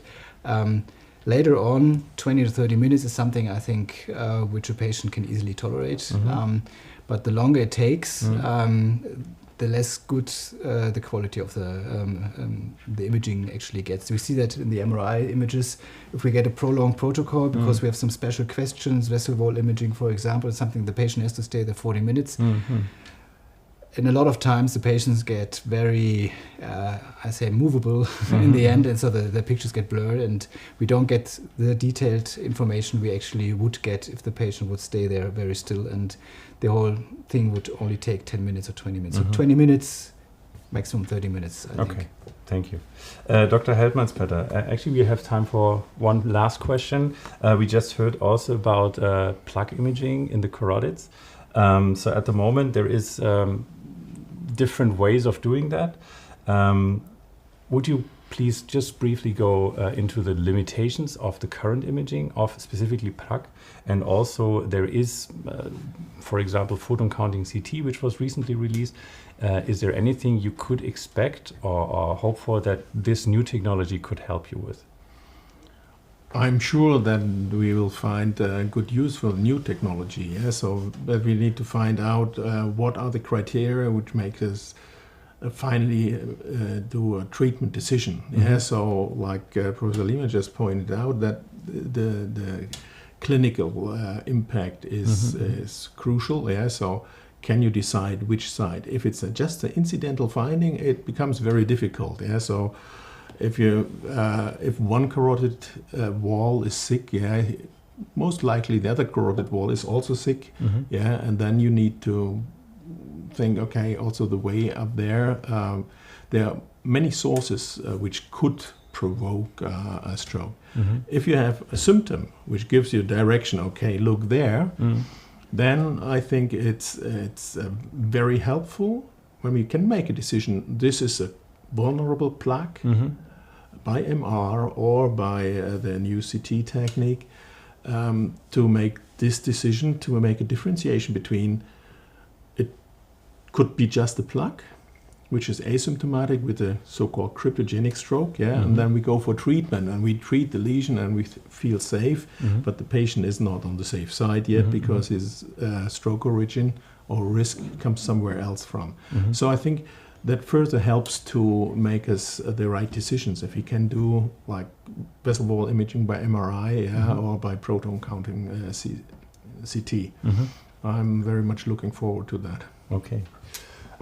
Later on, 20 to 30 minutes is something I think which a patient can easily tolerate. But the longer it takes, the less good the quality of the imaging actually gets. We see that in the MRI images. If we get a prolonged protocol, because we have some special questions, vessel wall imaging, for example, something the patient has to stay there 40 minutes. And a lot of times the patients get very, movable in the end, and so the pictures get blurred, and we don't get the detailed information we actually would get if the patient would stay there very still, and the whole thing would only take 10 minutes or 20 minutes. So 20 minutes, maximum 30 minutes, I think. Thank you. Dr. Heldmanspetter, actually we have time for one last question. We just heard also about plaque imaging in the carotids. So at the moment there is different ways of doing that. Would you please just briefly go into the limitations of the current imaging of specifically plaque? And also there is, for example, photon counting CT, which was recently released. Is there anything you could expect or hope for that this new technology could help you with? I'm sure that we will find good use for new technology. Yeah? So, but we need to find out what are the criteria which make us finally do a treatment decision. Yeah? So, like Professor Lima just pointed out, that the clinical impact is crucial. Yeah? So, can you decide which side? If it's just an incidental finding, it becomes very difficult. Yeah? So, if one carotid wall is sick, most likely the other carotid wall is also sick, and then you need to think, okay, also the way up there, there are many sources which could provoke a stroke. If you have a symptom which gives you direction, okay, look there, then I think it's very helpful when we can make a decision. This is a vulnerable plaque by MR or by the new CT technique, to make this decision, to make a differentiation between it could be just a plaque, which is asymptomatic with a so-called cryptogenic stroke, and then we go for treatment and we treat the lesion and we feel safe, but the patient is not on the safe side yet because his stroke origin or risk comes somewhere else from. So I think that further helps to make us the right decisions. If we can do like vessel wall imaging by MRI or by proton counting CT. I'm very much looking forward to that. Okay.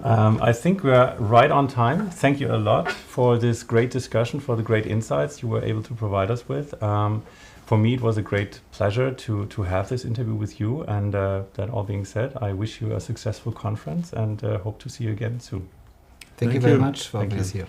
I think we're right on time. Thank you a lot for this great discussion, for the great insights you were able to provide us with. For me, it was a great pleasure to have this interview with you. And that all being said, I wish you a successful conference and hope to see you again soon. Thank you very much for having us here.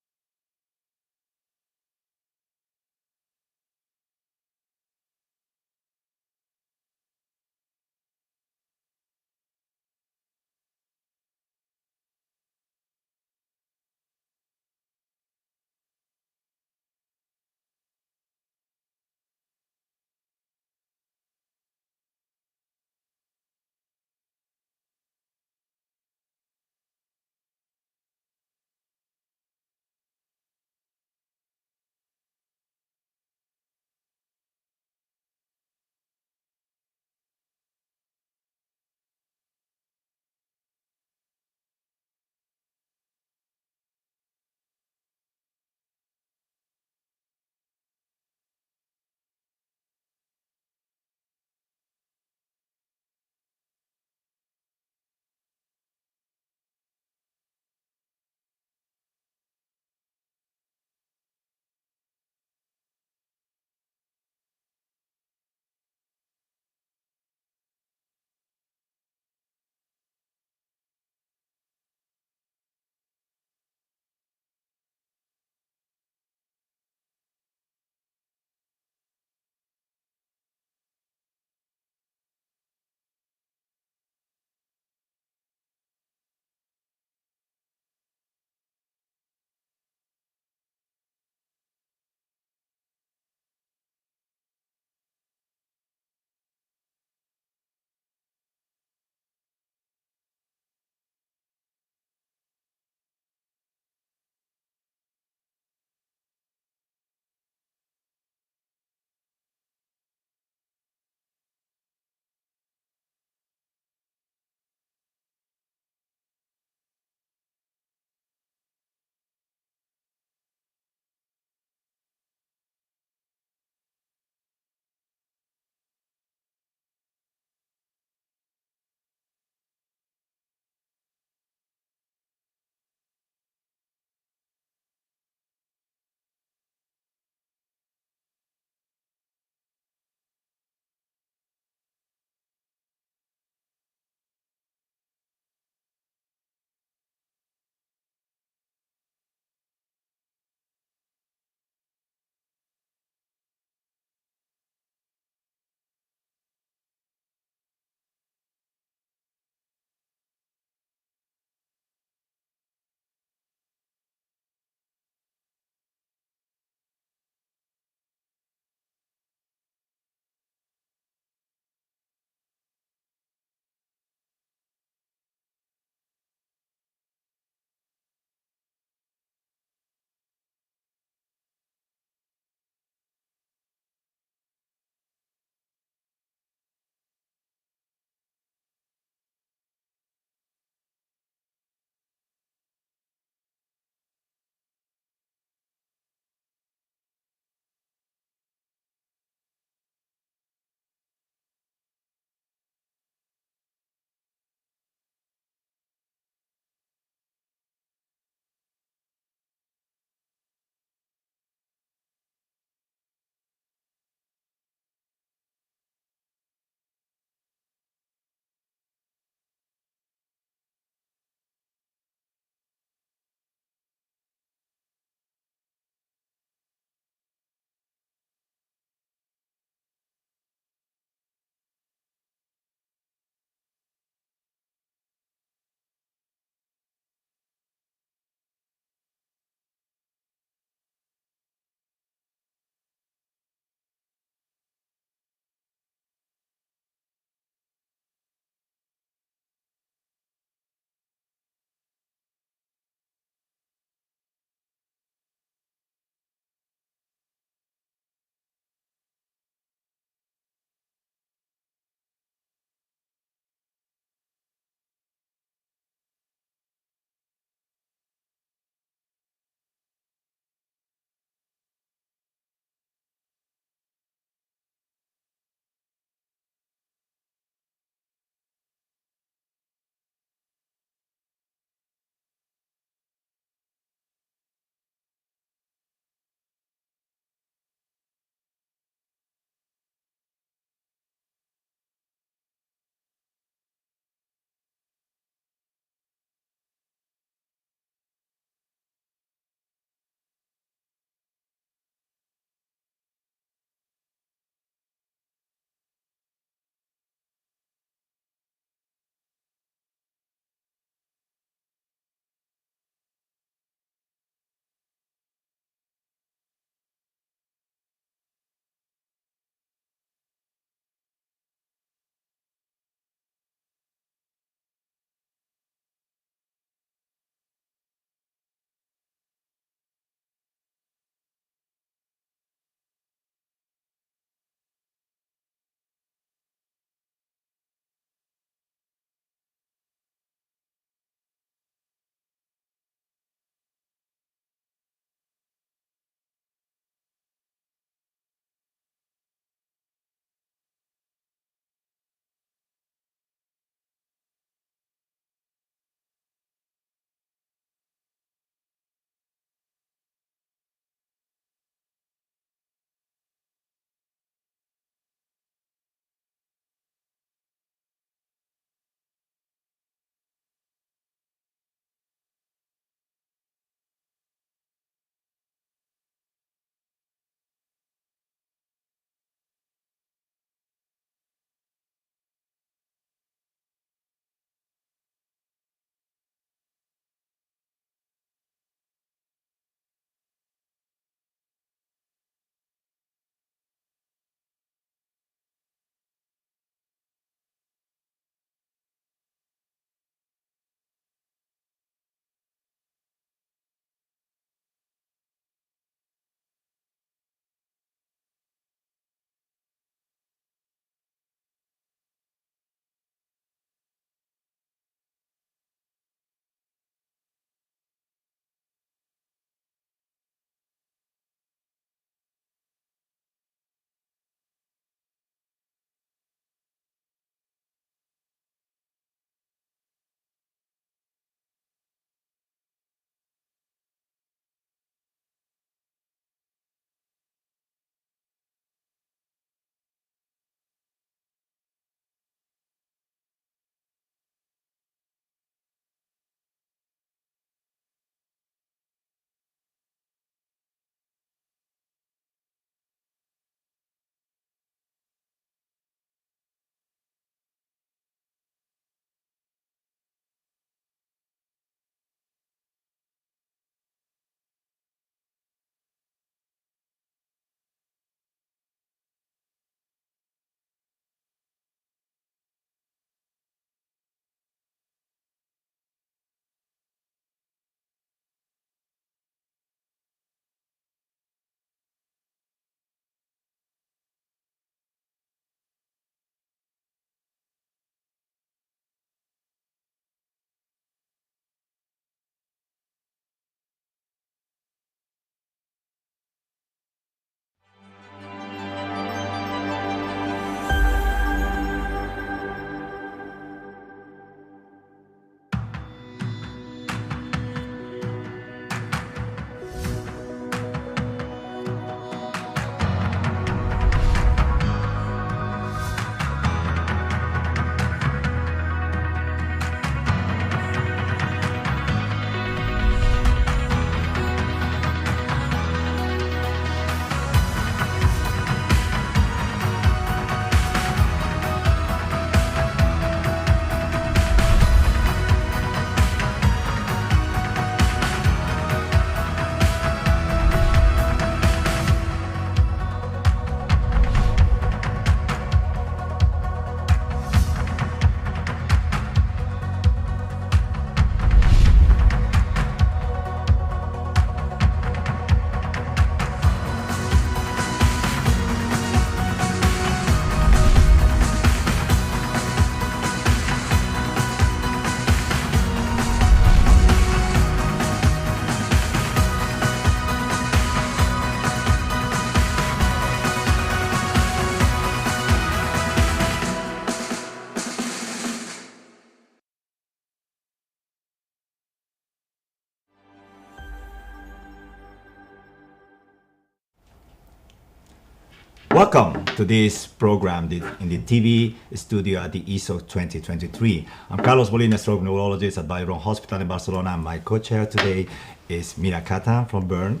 Welcome to this program in the TV studio at the Esoc 2023. I'm Carlos Molina, stroke neurologist at Vall d'Hebron Hospital in Barcelona. And my co-chair today is Mira Kata from Bern.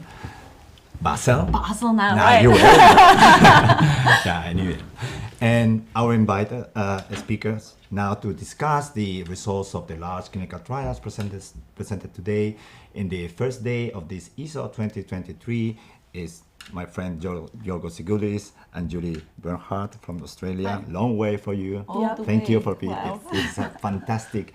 Basel now, right? You yeah, I knew it. And our invited speakers now to discuss the results of the large clinical trials presented today in the first day of this Esoc 2023 is my friend Yorgos Sigoulis and Julie Bernhardt from Australia. Hi. Long way for you. Thank you for being here. It's a fantastic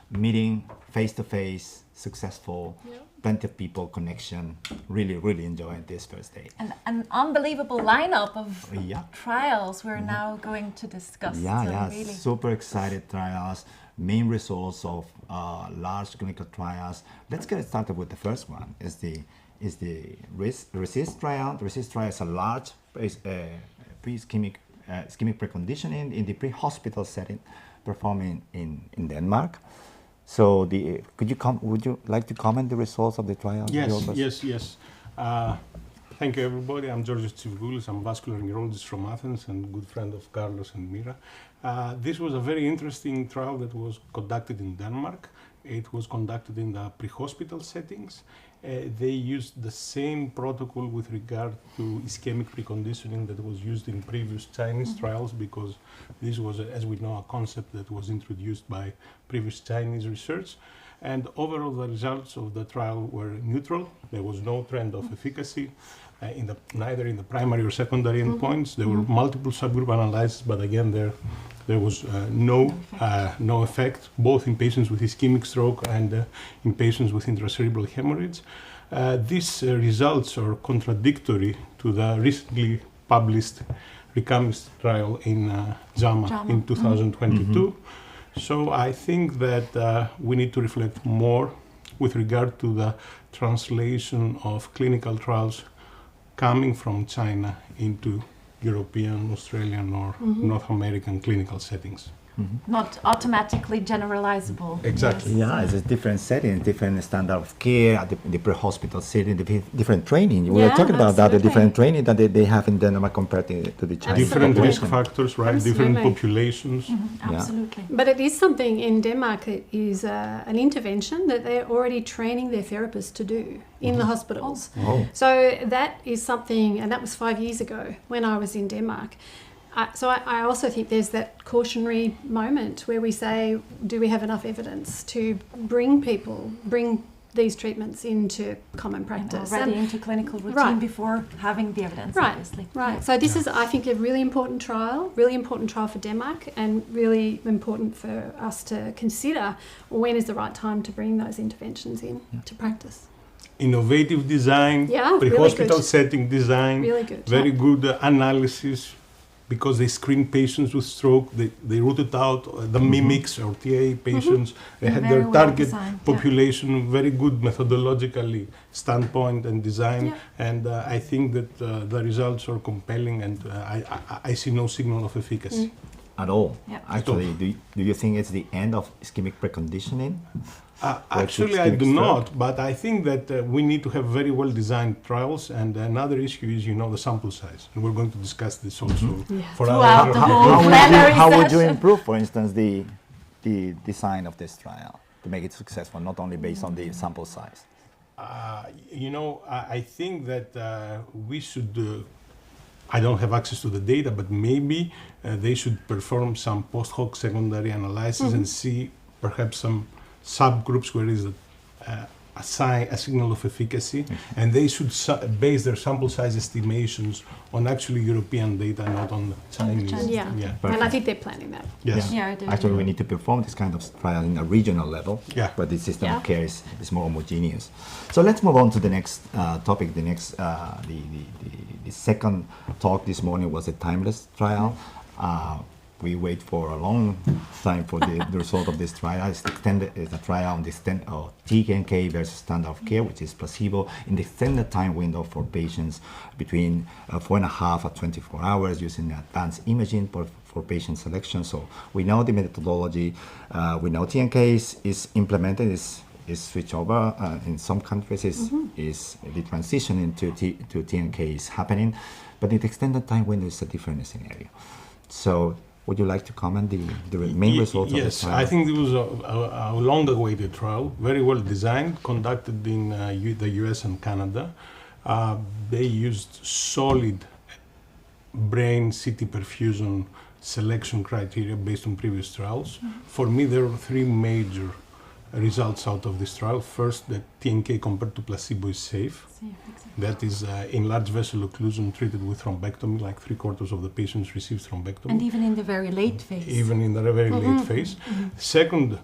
meeting, face-to-face, successful. Plenty of people, connection. Really, really enjoying this first day. And an unbelievable lineup of trials we're now going to discuss. Really. Super excited trials, main results of large clinical trials. Let's get started with the first one. Is the RESIST trial. The RESIST trial is a large pre-ischemic preconditioning in the pre-hospital setting, performing in Denmark. So, would you like to comment the results of the trial? Yes. Thank you, everybody. I'm Georgios Tsivoulis. I'm a vascular neurologist from Athens and good friend of Carlos and Mira. This was a very interesting trial that was conducted in Denmark. It was conducted in the pre-hospital settings. They used the same protocol with regard to ischemic preconditioning that was used in previous Chinese trials, because this was, as we know, a concept that was introduced by previous Chinese research. And overall, the results of the trial were neutral. There was no trend of efficacy, neither in the primary or secondary endpoints. There were multiple subgroup analyses, but again, there was no effect, both in patients with ischemic stroke and in patients with intracerebral hemorrhage. These results are contradictory to the recently published Recamist trial in JAMA in 2022. So I think that we need to reflect more with regard to the translation of clinical trials coming from China into European, Australian, or North American clinical settings. Not automatically generalizable. Exactly. Yeah, it's a different setting, different standard of care, the pre-hospital setting, different training. We were talking about that, the different training that they have in Denmark compared to the Chinese different population. risk factors, right? Different populations. Absolutely. But it is something in Denmark, it is an intervention that they're already training their therapists to do in the hospitals. So that is something, and that was 5 years ago when I was in Denmark. So I also think there's that cautionary moment where we say, do we have enough evidence to bring these treatments into common practice? Already into clinical routine before having the evidence, obviously. Right. So this is, I think, a really important trial for Denmark, and really important for us to consider when is the right time to bring those interventions in to practice. Innovative design, pre-hospital really setting design, really good. Very good analysis, because they screened patients with stroke, they rooted out the mimics or TA patients, they had their target population, very good methodologically standpoint and design, and I think that the results are compelling, and I see no signal of efficacy. At all? Actually, do you think it's the end of ischemic preconditioning? Actually, I do not, but I think that we need to have very well-designed trials, and another issue is, the sample size. And we're going to discuss this also. For how would you improve, for instance, the design of this trial to make it successful, not only based on the sample size? I think that we should... I don't have access to the data, but maybe they should perform some post-hoc secondary analysis and see perhaps some subgroups where is a signal of efficacy, and they should base their sample size estimations on actually European data, not on Chinese. And I think they're planning that. Yes. Actually, we need to perform this kind of trial in a regional level, but the system of care is more homogeneous. So let's move on to the next topic. The next, the second talk this morning was a timeless trial. We wait for a long time for the result of this trial. It's a trial on the extent of TKNK versus standard of care, which is placebo, in the extended time window for patients between 4.5 and 24 hours using advanced imaging for patient selection. So we know the methodology. We know TNK is implemented, is switched over. In some countries, is the transition into to TNK is happening, but in the extended time window is a different scenario. So, would you like to comment the main results of the trial? Yes, I think it was a long-awaited trial, very well designed, conducted in the US and Canada. They used solid brain CT perfusion selection criteria based on previous trials. For me, there are three major results out of this trial. First, that TNK compared to placebo is safe. Exactly. That is in large vessel occlusion treated with thrombectomy, like 3/4 of the patients received thrombectomy. And even in the very late phase. Even in the very late phase. Second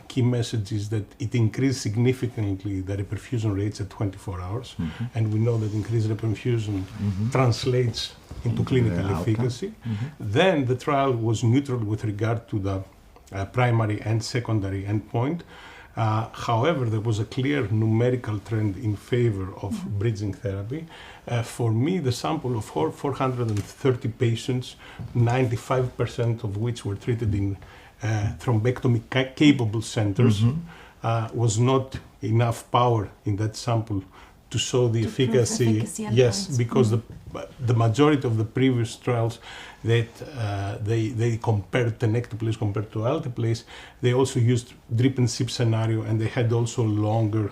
key message is that it increased significantly the reperfusion rates at 24 hours. And we know that increased reperfusion translates into clinical efficacy. Then the trial was neutral with regard to the primary and secondary endpoint. However, there was a clear numerical trend in favor of bridging therapy. For me, the sample of 430 patients, 95% of which were treated in thrombectomy capable centers, was not enough power in that sample to show the efficacy. Yes, because the majority of the previous trials that they compared tenecteplase compared to alteplase, they also used drip and sip scenario, and they had also longer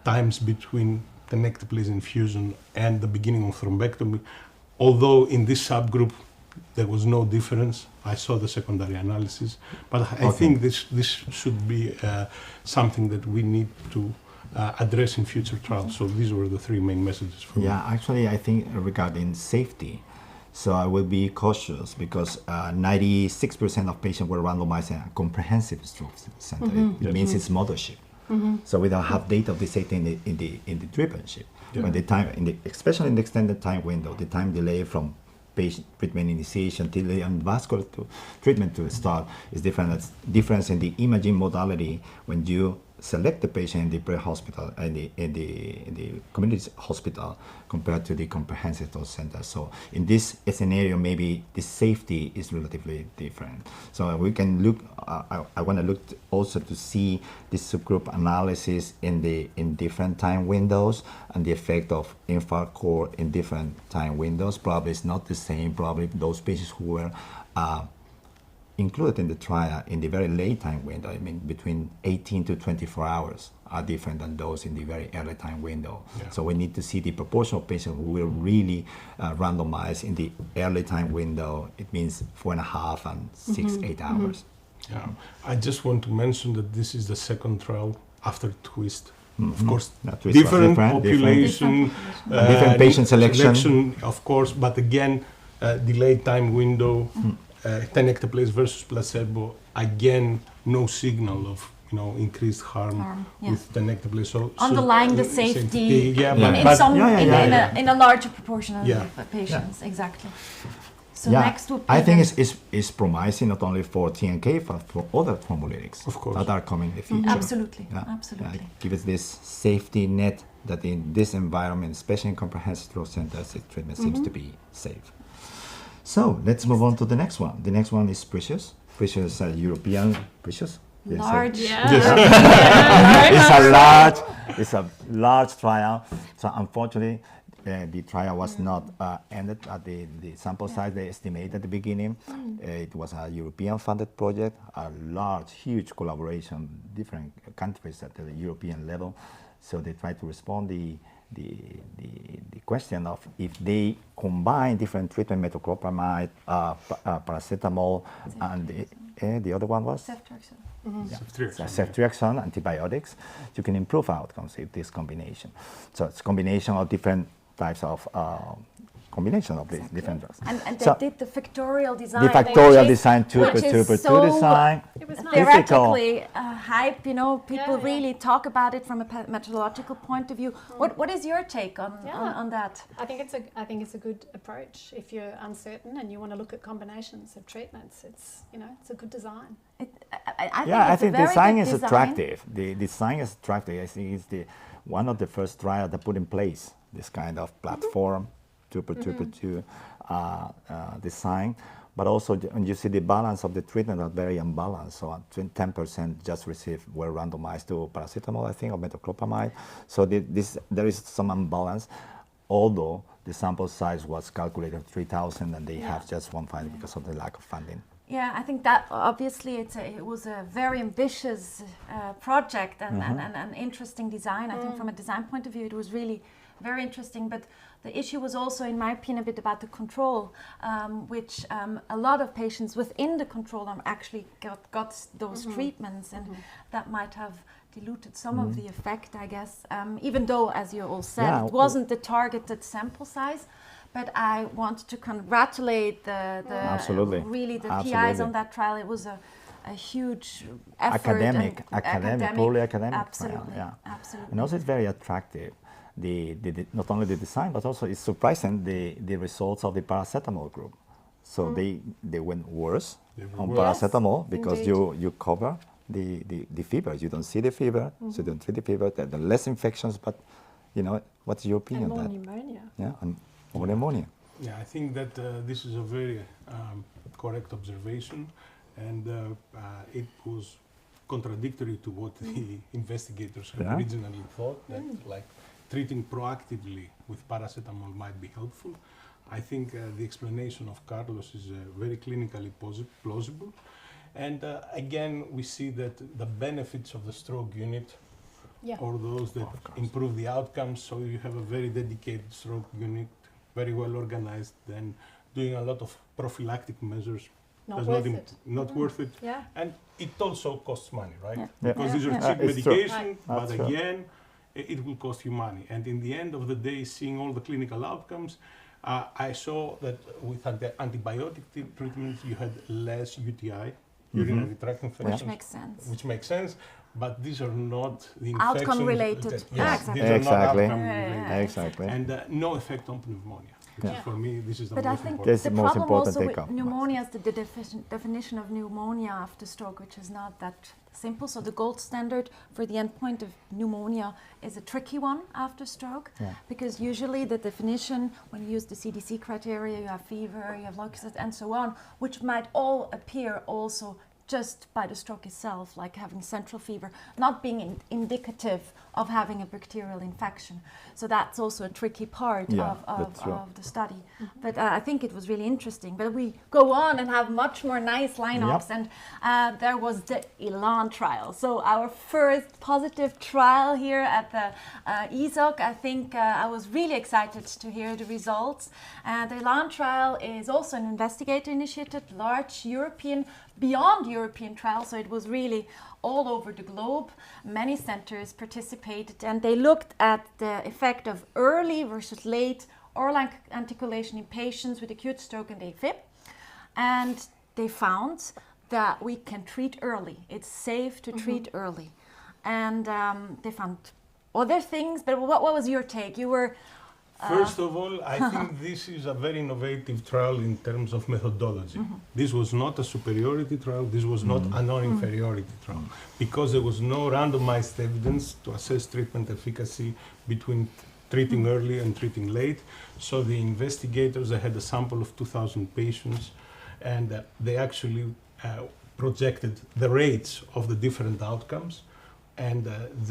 times between tenecteplase infusion and the beginning of thrombectomy. Although in this subgroup there was no difference, I saw the secondary analysis, but I think this should be something that we need to address in future trials. So these were the three main messages for me. Yeah, actually, I think regarding safety, so I will be cautious because 96% of patients were randomized in a comprehensive stroke center. It means it's mothership. So we don't have data of the safety in the treatmentship. When the time, especially in the extended time window, the time delay from patient treatment initiation till the vascular treatment to start is different. That's difference in the imaging modality when you select the patient in the pre-hospital and in the community hospital compared to the comprehensive health center. So in this scenario, maybe the safety is relatively different. So we can look. I want to look also to see the subgroup analysis in different time windows and the effect of infarct core in different time windows. Probably it's not the same. Probably those patients who were included in the trial in the very late time window, I mean between 18 to 24 hours, are different than those in the very early time window. So we need to see the proportion of patients who will really randomize in the early time window. It means 4.5 and 6-8 hours. Yeah, I just want to mention that this is the second trial after twist. Of course, different population, different patient selection, of course, but again, delayed time window. Tenecteplase versus placebo, again, no signal of increased harm with tenecteplase. So underlying the safety in a larger proportion of patients, exactly. So next would be I think it's promising not only for TNK but for other thrombolytics that are coming in the future. Absolutely, absolutely. Give us this safety net that in this environment, especially in comprehensive stroke centers, the treatment seems to be safe. So let's move on to the next one. The next one is Precious. Precious, European Precious. Large. It's a large trial. So unfortunately, the trial was not ended at the sample size they estimated at the beginning. It was a European-funded project, a large, huge collaboration, different countries at the European level. So they tried to respond the question of if they combine different treatment, metoclopramide, paracetamol, and the other one was? Ceftriaxone, antibiotics, you can improve outcomes with this combination. So it's a combination of different types of combination of these different drugs. And they did the factorial design. The factorial design, 2x2x2 design. It was theoretically hype, people really talk about it from a methodological point of view. What is your take on that? I think it's a good approach. If you're uncertain and you want to look at combinations of treatments, it's a good design. I think the design is attractive. The design is attractive. I think it's one of the first trials that put in place this kind of platform, 2x2x2 design. but also when you see the balance of the treatment are very unbalanced. So 10% just were randomized to paracetamol, I think, or metoclopramide. So there is some imbalance, although the sample size was calculated 3,000 and they have just one finding because of the lack of funding. Yeah, I think that obviously it was a very ambitious project and an interesting design. I think from a design point of view, it was really very interesting. But the issue was also, in my opinion, a bit about the control, which a lot of patients within the control arm actually got those treatments, and that might have diluted some of the effect, I guess, even though, as you all said, it wasn't the targeted sample size. But I want to congratulate the PIs on that trial. It was a huge effort. Academic, purely academic absolutely, trial. Yeah. Absolutely. And also it's very attractive. Not only the design, but also it's surprising the results of the paracetamol group. So they went worse on paracetamol because you cover the fever. You don't see the fever, so you don't treat the fever. There are less infections, but what's your opinion on that? And more pneumonia. Yeah, and more pneumonia. Yeah, I think that this is a very correct observation, and it was contradictory to what the investigators had originally thought, that like treating proactively with paracetamol might be helpful. I think the explanation of Carlos is very clinically plausible. And again, we see that the benefits of the stroke unit or those that improve the outcomes. So you have a very dedicated stroke unit, very well organized, then doing a lot of prophylactic measures. Not worth it. Yeah. And it also costs money, right? Yeah. Because these are cheap medication, but That's again, it will cost you money. And in the end of the day, seeing all the clinical outcomes, I saw that with the antibiotic treatments, you had less UTI, urinary tract infections. Which makes sense. But these are not the infections. Outcome related. Exactly. These are not outcome related. Exactly. And no effect on pneumonia. For me, this is the but most I think important. the problem also with pneumonia is the definition of pneumonia after stroke, which is not that simple. So the gold standard for the endpoint of pneumonia is a tricky one after stroke, because usually the definition, when you use the CDC criteria, you have fever, you have leukocytes, and so on, which might all appear also just by the stroke itself, like having central fever, not being indicative of having a bacterial infection. So that's also a tricky part of the study. But I think it was really interesting. But we go on and have much more nice lineups. And there was the Elan trial. So our first positive trial here at the Esoc. I think I was really excited to hear the results. The Elan trial is also an investigator-initiated, large European, beyond European trial, so it was really all over the globe. Many centers participated, and they looked at the effect of early versus late oral anticoagulation in patients with acute stroke and AFib. And they found that we can treat early. It's safe to treat early. And they found other things, but what was your take? You were... First of all, I think this is a very innovative trial in terms of methodology. This was not a superiority trial, this was not a non-inferiority trial, because there was no randomized evidence to assess treatment efficacy between treating early and treating late. So the investigators, they had a sample of 2,000 patients, and they actually projected the rates of the different outcomes, and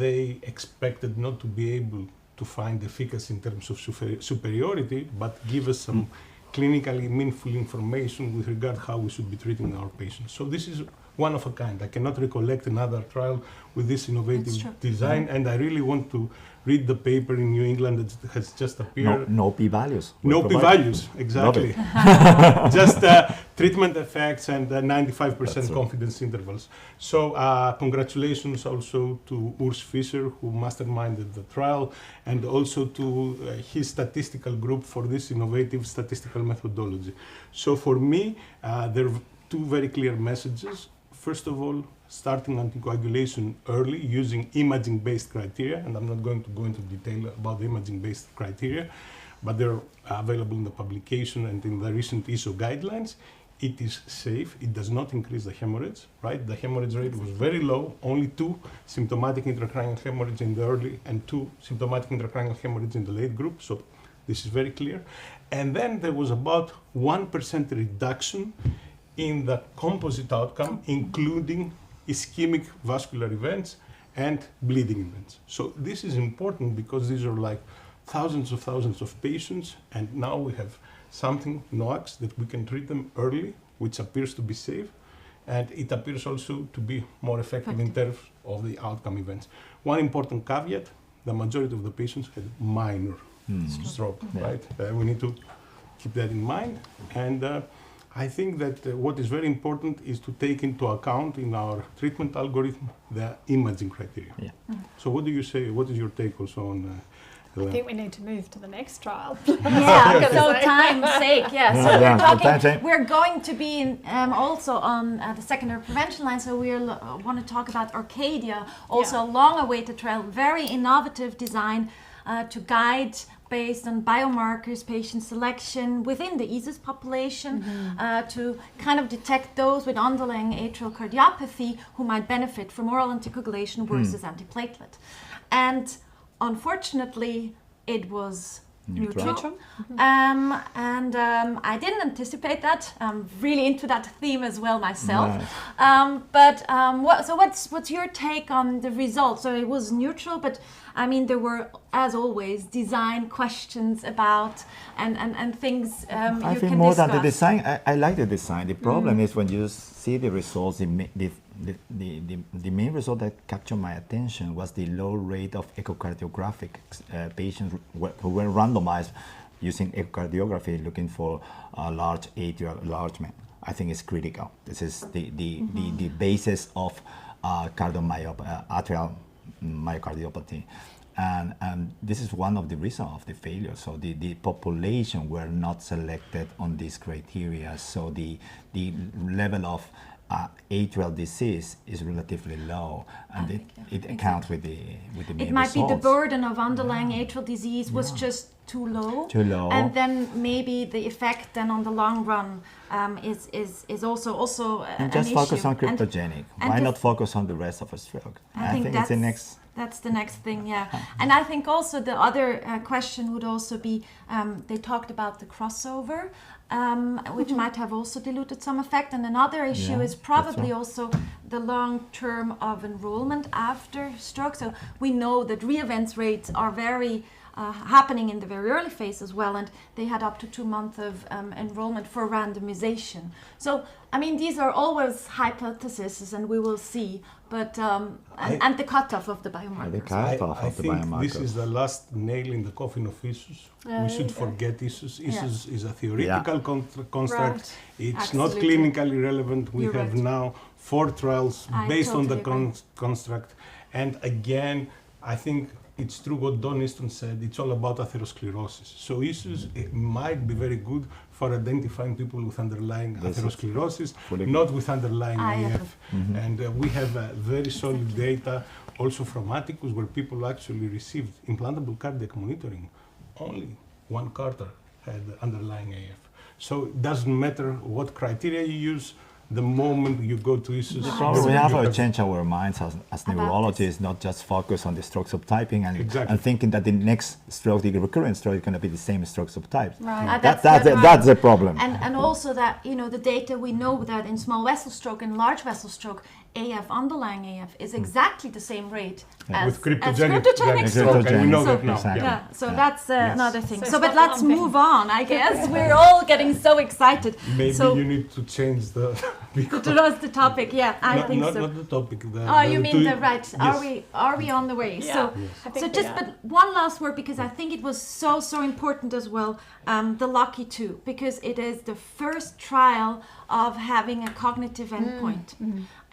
they expected not to be able to find efficacy in terms of superiority, but give us some clinically meaningful information with regard how we should be treating our patients. So this is one of a kind. I cannot recollect another trial with this innovative design, and I really want to read the paper in New England that has just appeared. No p-values. No p-values, exactly. Just treatment effects and 95% confidence intervals. So congratulations also to Urs Fischer, who masterminded the trial, and also to his statistical group for this innovative statistical methodology. So for me, there are two very clear messages. First of all, starting anticoagulation early using imaging-based criteria, and I'm not going to go into detail about the imaging-based criteria, but they're available in the publication and in the recent Esoc guidelines. It is safe, it does not increase the hemorrhage, right? The hemorrhage rate was very low, only 2 symptomatic intracranial hemorrhage in the early and 2 symptomatic intracranial hemorrhage in the late group, so This is very clear. And then there was about 1% reduction in the composite outcome, including ischemic vascular events and bleeding events. So this is important because these are like thousands of patients, and now we have something, NOACs, that we can treat them early, which appears to be safe, and it appears also to be more effective in terms of the outcome events. One important caveat, the majority of the patients had minor stroke, right? We need to keep that in mind. And I think that what is very important is to take into account in our treatment algorithm the imaging criteria. Yeah. So what do you say? What is your take also on I think we need to move to the next trial. Yeah, so time's sake, yeah. So Yeah, we're for time's talking, sake. we're going to be in, also on the secondary prevention line. So we want to talk about Arcadia, also a long-awaited trial, very innovative design to guide based on biomarkers, patient selection within the ESUS population to kind of detect those with underlying atrial cardiopathy who might benefit from oral anticoagulation versus antiplatelet. And unfortunately, it was neutral. I didn't anticipate that. I'm really into that theme as well myself. Nice. What's your take on the results? So it was neutral, but I mean there were, as always, design questions about and things I you think can more discuss. than the design, I like the design. The problem is when you see the results, the main result that captured my attention was the low rate of echocardiographic patients who were randomized using echocardiography looking for a large atrial enlargement. I think it's critical. This is the basis of atrial myocardiopathy. And this is one of the reasons of the failure. So the population were not selected on these criteria. So the level of atrial disease is relatively low, and it accounts with the main It might results. be the burden of underlying atrial disease was just too low. Too low. And then maybe the effect then on the long run is also And just an focus issue. on cryptogenic. and Why to- not focus on the rest of a stroke? I think it's the next. That's the next thing, yeah. And I think also the other question would also be, they talked about the crossover, which might have also diluted some effect. And another issue is probably also the long term of enrollment after stroke. So we know that re-events rates are very happening in the very early phase as well, and they had up to 2 months of enrollment for randomization. So, I mean, these are always hypotheses, and we will see, but and the cutoff of the biomarkers. The cutoff I of the think biomarkers. this is the last nail in the coffin of ISUS. We should forget ISUS. ISUS is a theoretical construct. Right. It's Absolutely. not clinically relevant. We You're have right. now 4 trials I based on the totally agree. construct. And again, I think it's true what Don Easton said. It's all about atherosclerosis. So ISUS it might be very good for identifying people with underlying atherosclerosis, not with underlying AF. And we have very solid data also from Atticus where people actually received implantable cardiac monitoring. Only 1 quarter had underlying AF. So it doesn't matter what criteria you use, the moment you go to ISUS. So we have to change our minds as neurologists, not just focus on the stroke subtyping and thinking that the next stroke, the recurrent stroke, is going to be the same stroke subtypes. Right. That's the problem. And also that, you know, the data we know that in small vessel stroke and large vessel stroke, AF, underlying AF, is exactly the same rate as with cryptogenic stroke. and we know that now. Exactly. Yeah, so that's another thing. So So, but stop let's lumping. move on, I guess. We're all getting so excited. Maybe so you need to change the to us the topic, yeah, I think not, so. not the topic. Oh, you mean the right? Yes. Are we on the way? Yeah. So, I think so we just are. but one last word because I think it was so important as well. The Lucky 2 because it is the first trial of having a cognitive endpoint,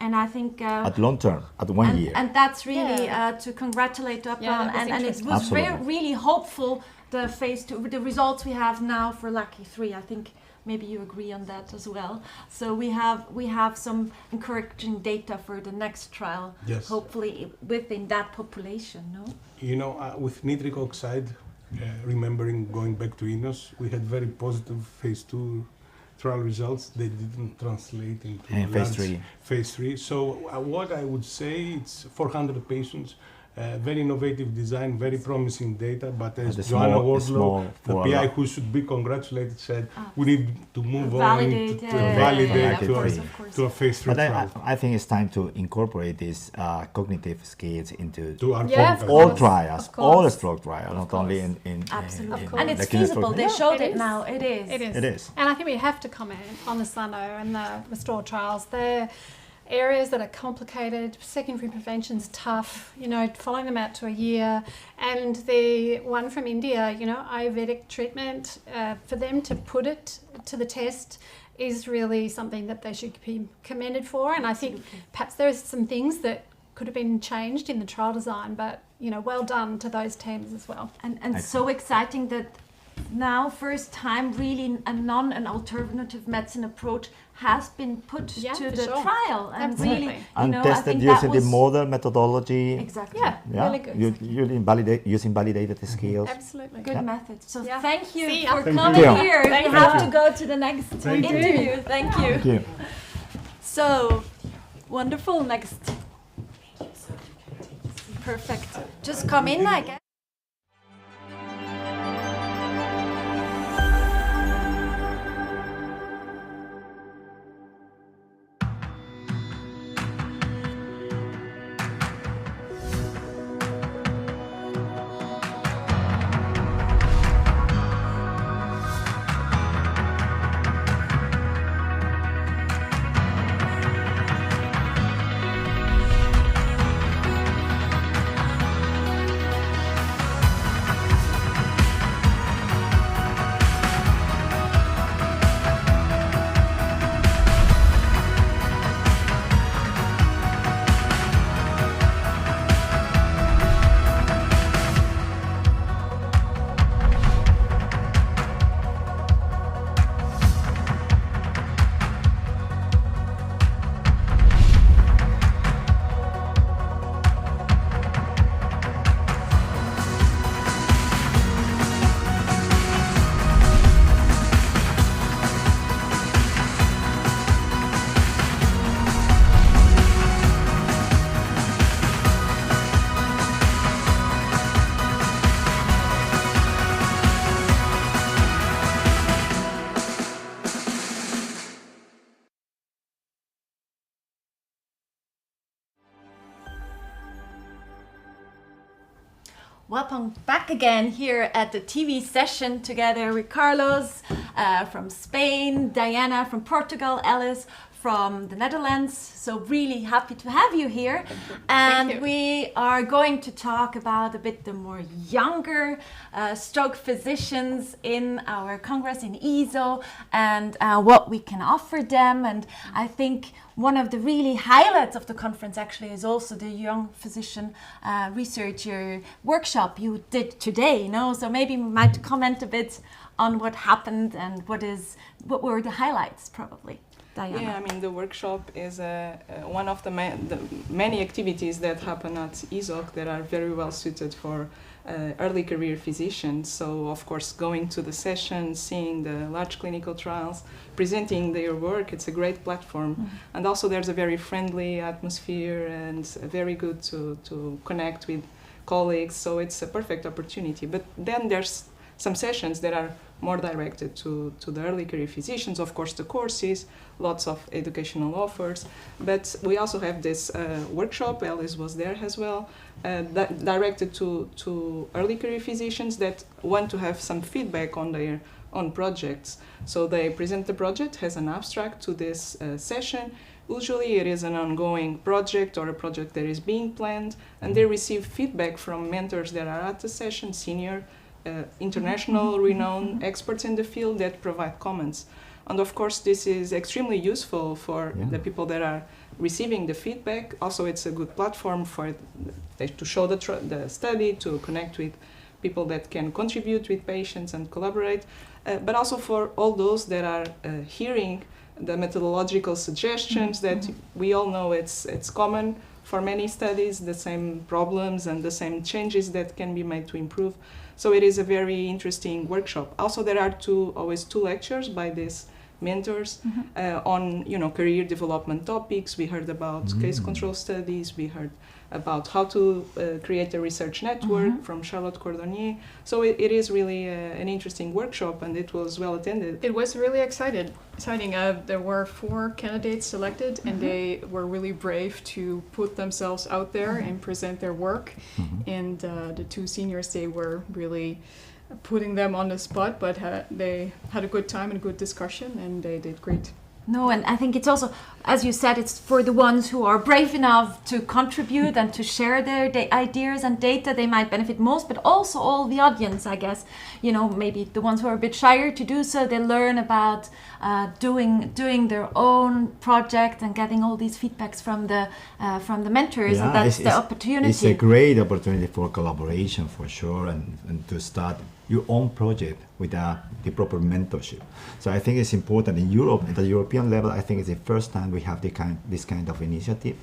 and I think At long term, at 1 year. and that's really to congratulate upon, that was and it interesting. was Absolutely. really hopeful. The phase 2, the results we have now for Lucky 3, I think. Maybe you agree on that as well. So we have some encouraging data for the next trial. Yes. Hopefully within that population. No. You know, with nitric oxide, remembering going back to INOS, we had very positive phase 2 trial results. They didn't translate into And phase 3. Phase 3. So what I would say, it's 400 patients, very innovative design, very promising data, but as The Joanna small Wardlow, the for PI a- who should be congratulated, said we need to move Validate, on yeah, to yeah, validate yeah, of to, course, a, of course. to a phase 3 But trial. I think it's time to incorporate these cognitive skills into To our Yeah, of program. all course, trials, of course. all the stroke trials, not only in Absolutely. Of course. And it's the clinical feasible. They trial. showed It it is. now. It is. It is. It is. And I think we have to comment on the SANO and the Restore trials. They're areas that are complicated. Secondary prevention's tough, following them out to a year. And the one from India, Ayurvedic treatment, for them to put it to the test is really something that they should be commended for. And I think perhaps there's some things that could have been changed in the trial design, but, well done to those teams as well. And so exciting that now, first time, really an alternative medicine approach has been put Yeah, to for the sure. trial. And Absolutely. really, And I tested think using that the was model methodology. exactly. Yeah, Yeah, really good. using validated skills. Absolutely. Good method. So Yeah. thank you See ya. for Thank coming you. here. Thank We you. have to go to the next Thank you. interview. Thank you. Thank you. So wonderful. Next. Perfect. Just come in, I guess. Welcome back again here at the TV session together with Carlos from Spain, Diana from Portugal, Alice from the Netherlands. So really happy to have you here. And Thank you. we are going to talk about a bit the more younger stroke physicians in our Congress in ESO and what we can offer them. And I think one of the really highlights of the conference actually is also the young physician researcher workshop you did today, So maybe we might comment a bit on what happened and what were the highlights probably. Diana. Yeah, I mean, the workshop is one of the many activities that happen at Esoc that are very well suited for early career physicians. So, of course, going to the sessions, seeing the large clinical trials, presenting their work, it's a great platform. Mm-hmm. And also there's a very friendly atmosphere and very good to connect with colleagues. So it's a perfect opportunity. But then there's some sessions that are more directed to the early career physicians, of course the courses, lots of educational offers, but we also have this workshop, Alice was there as well, directed to early career physicians that want to have some feedback on their own projects. So they present the project as an abstract to this session. Usually it is an ongoing project or a project that is being planned, and they receive feedback from mentors that are at the session, senior international renowned experts in the field that provide comments. And of course this is extremely useful for the people that are receiving the feedback. Also it's a good platform for to show the study, to connect with people that can contribute with patients and collaborate, but also for all those that are hearing the methodological suggestions that we all know it's common for many studies, the same problems and the same changes that can be made to improve. So it is a very interesting workshop. Also, there are always two lectures by this mentors on career development topics. We heard about case control studies. We heard about how to create a research network from Charlotte Cordonnier. So it is really an interesting workshop, and it was well attended. It was really exciting. There were 4 candidates selected, and they were really brave to put themselves out there and present their work. And the 2 seniors, they were really putting them on the spot, but they had a good time and good discussion, and they did great. No, and I think it's also, as you said, it's for the ones who are brave enough to contribute and to share their ideas and data. They might benefit most, but also all the audience, I guess. Maybe the ones who are a bit shyer to do so, they learn about doing their own project and getting all these feedbacks from the mentors, and that's the opportunity. It's a great opportunity for collaboration, for sure, and to start your own project with the proper mentorship. So I think it's important in Europe, at the European level. I think it's the first time we have this kind of initiative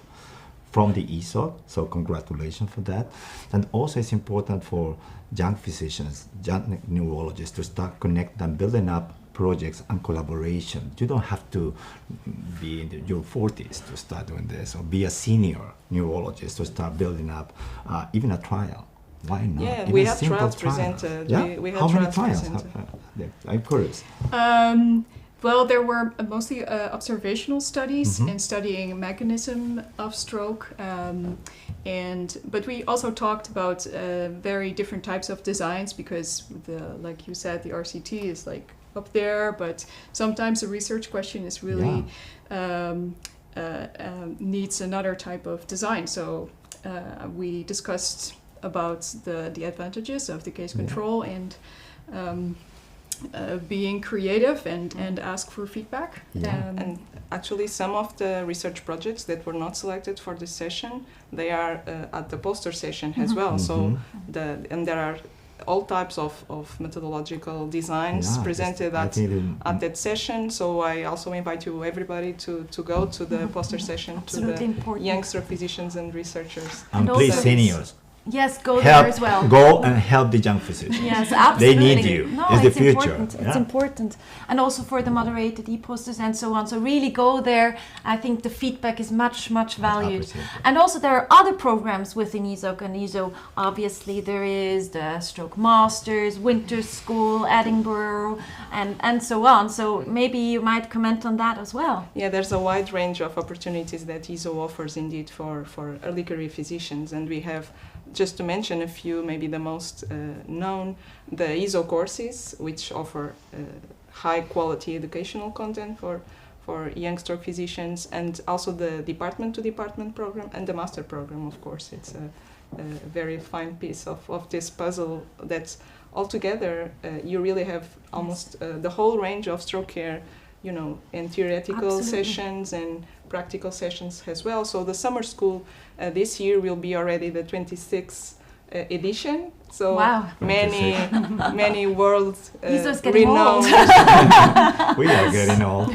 from the Esoc. So congratulations for that. And also it's important for young physicians, young neurologists to start connecting and building up projects and collaboration. You don't have to be in your 40s to start doing this, or be a senior neurologist to start building up even a trial. Why not? Yeah, Even we have simple trials presented. Yeah? We had How many trials trials? presented. I'm curious. Well, there were mostly observational studies and studying mechanism of stroke, but we also talked about very different types of designs, because like you said, the RCT is like up there, but sometimes the research question is really needs another type of design. So we discussed about the advantages of the case control and being creative and ask for feedback. And actually some of the research projects that were not selected for this session, they are at the poster session as well. So and there are all types of methodological designs presented at that session. So I also invite you, everybody, to go to the poster session, Absolutely to the important. youngster physicians and researchers. And please, seniors, yes, go there as well. Go and help the young physicians. Yes, absolutely. They need you. No, it's the future. Important. It's important. And also for the moderated e-posters and so on. So really go there. I think the feedback is much, much valued. And also there are other programs within Esoc and ESO. Obviously there is the Stroke Masters, Winter School, Edinburgh, and so on. So maybe you might comment on that as well. Yeah, there's a wide range of opportunities that ESO offers indeed for early career physicians. And we have, just to mention a few, maybe the most known, the ESO courses, which offer high quality educational content for young stroke physicians, and also the department-to-department program and the master program, of course. It's a very fine piece of this puzzle that's altogether, you really have almost the whole range of stroke care, in theoretical sessions and practical sessions as well. So the summer school this year will be already the 26th edition. So many world renowned. We are getting old.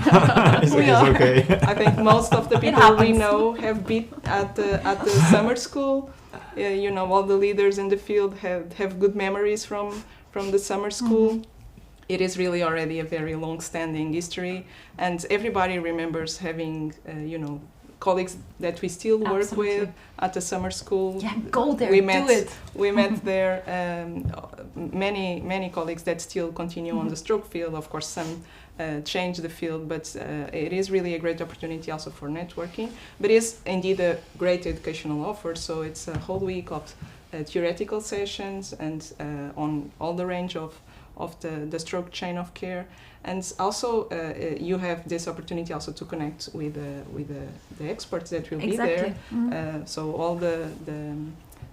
It's okay. I think most of the people we know have been at the summer school. All the leaders in the field have good memories from the summer school. It is really already a very long-standing history, and everybody remembers having, colleagues that we still work with at the summer school. Yeah, go there, do it. We met there many colleagues that still continue on the stroke field. Of course, some change the field, but it is really a great opportunity also for networking. But it is indeed a great educational offer. So it's a whole week of theoretical sessions and on all the range of the stroke chain of care, and also you have this opportunity also to connect with the experts that will be there. So all the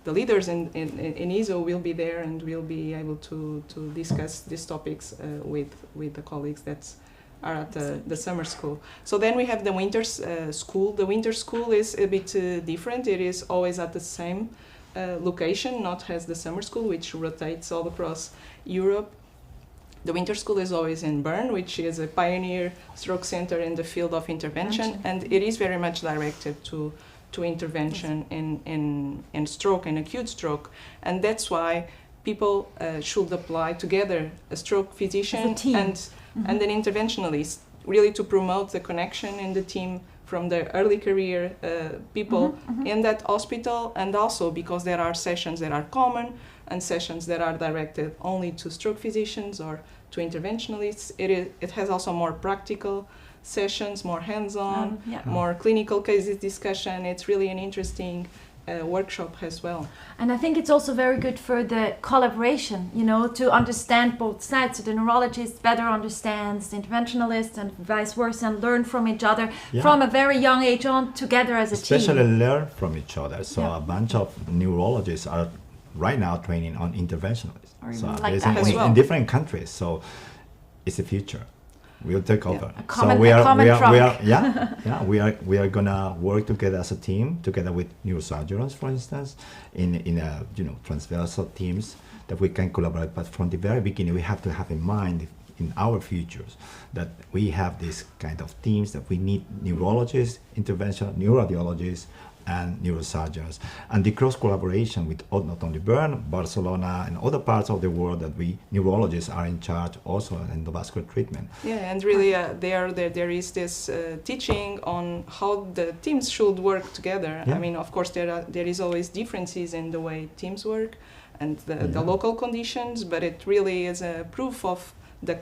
leaders in ESO will be there, and will be able to discuss these topics with the colleagues that are at the summer school. So then we have the winter school. The winter school is a bit different. It is always at the same location, not as the summer school, which rotates all across Europe. The winter school is always in Bern, which is a pioneer stroke center in the field of intervention, and it is very much directed to intervention in stroke and acute stroke, and that's why people should apply together, a stroke physician and an interventionalist, really to promote the connection in the team from the early career people in that hospital, and also because there are sessions that are common and sessions that are directed only to stroke physicians or to interventionalists. It has also more practical sessions, more hands-on, more clinical cases discussion. It's really an interesting workshop as well. And I think it's also very good for the collaboration, you know, to understand both sides. So the neurologist better understands the interventionalist and vice versa, and learn from each other from a very young age on, together as a team. Especially learn from each other. So a bunch of neurologists are right now training on interventionalists. Or So even like there's that as well. in different countries. So it's the future. We'll take over. A common, so we are trunk. we are gonna work together as a team, together with neurosurgeons, for instance, in transversal teams that we can collaborate. But from the very beginning, we have to have in mind in our futures that we have this kind of teams, that we need neurologists, interventional neuroradiologists, and neurosurgeons, and the cross collaboration with not only Bern, Barcelona, and other parts of the world, that we neurologists are in charge also in endovascular treatment. Yeah, and really there is this teaching on how the teams should work together. I mean, of course, there is always differences in the way teams work and the local conditions, but it really is a proof of the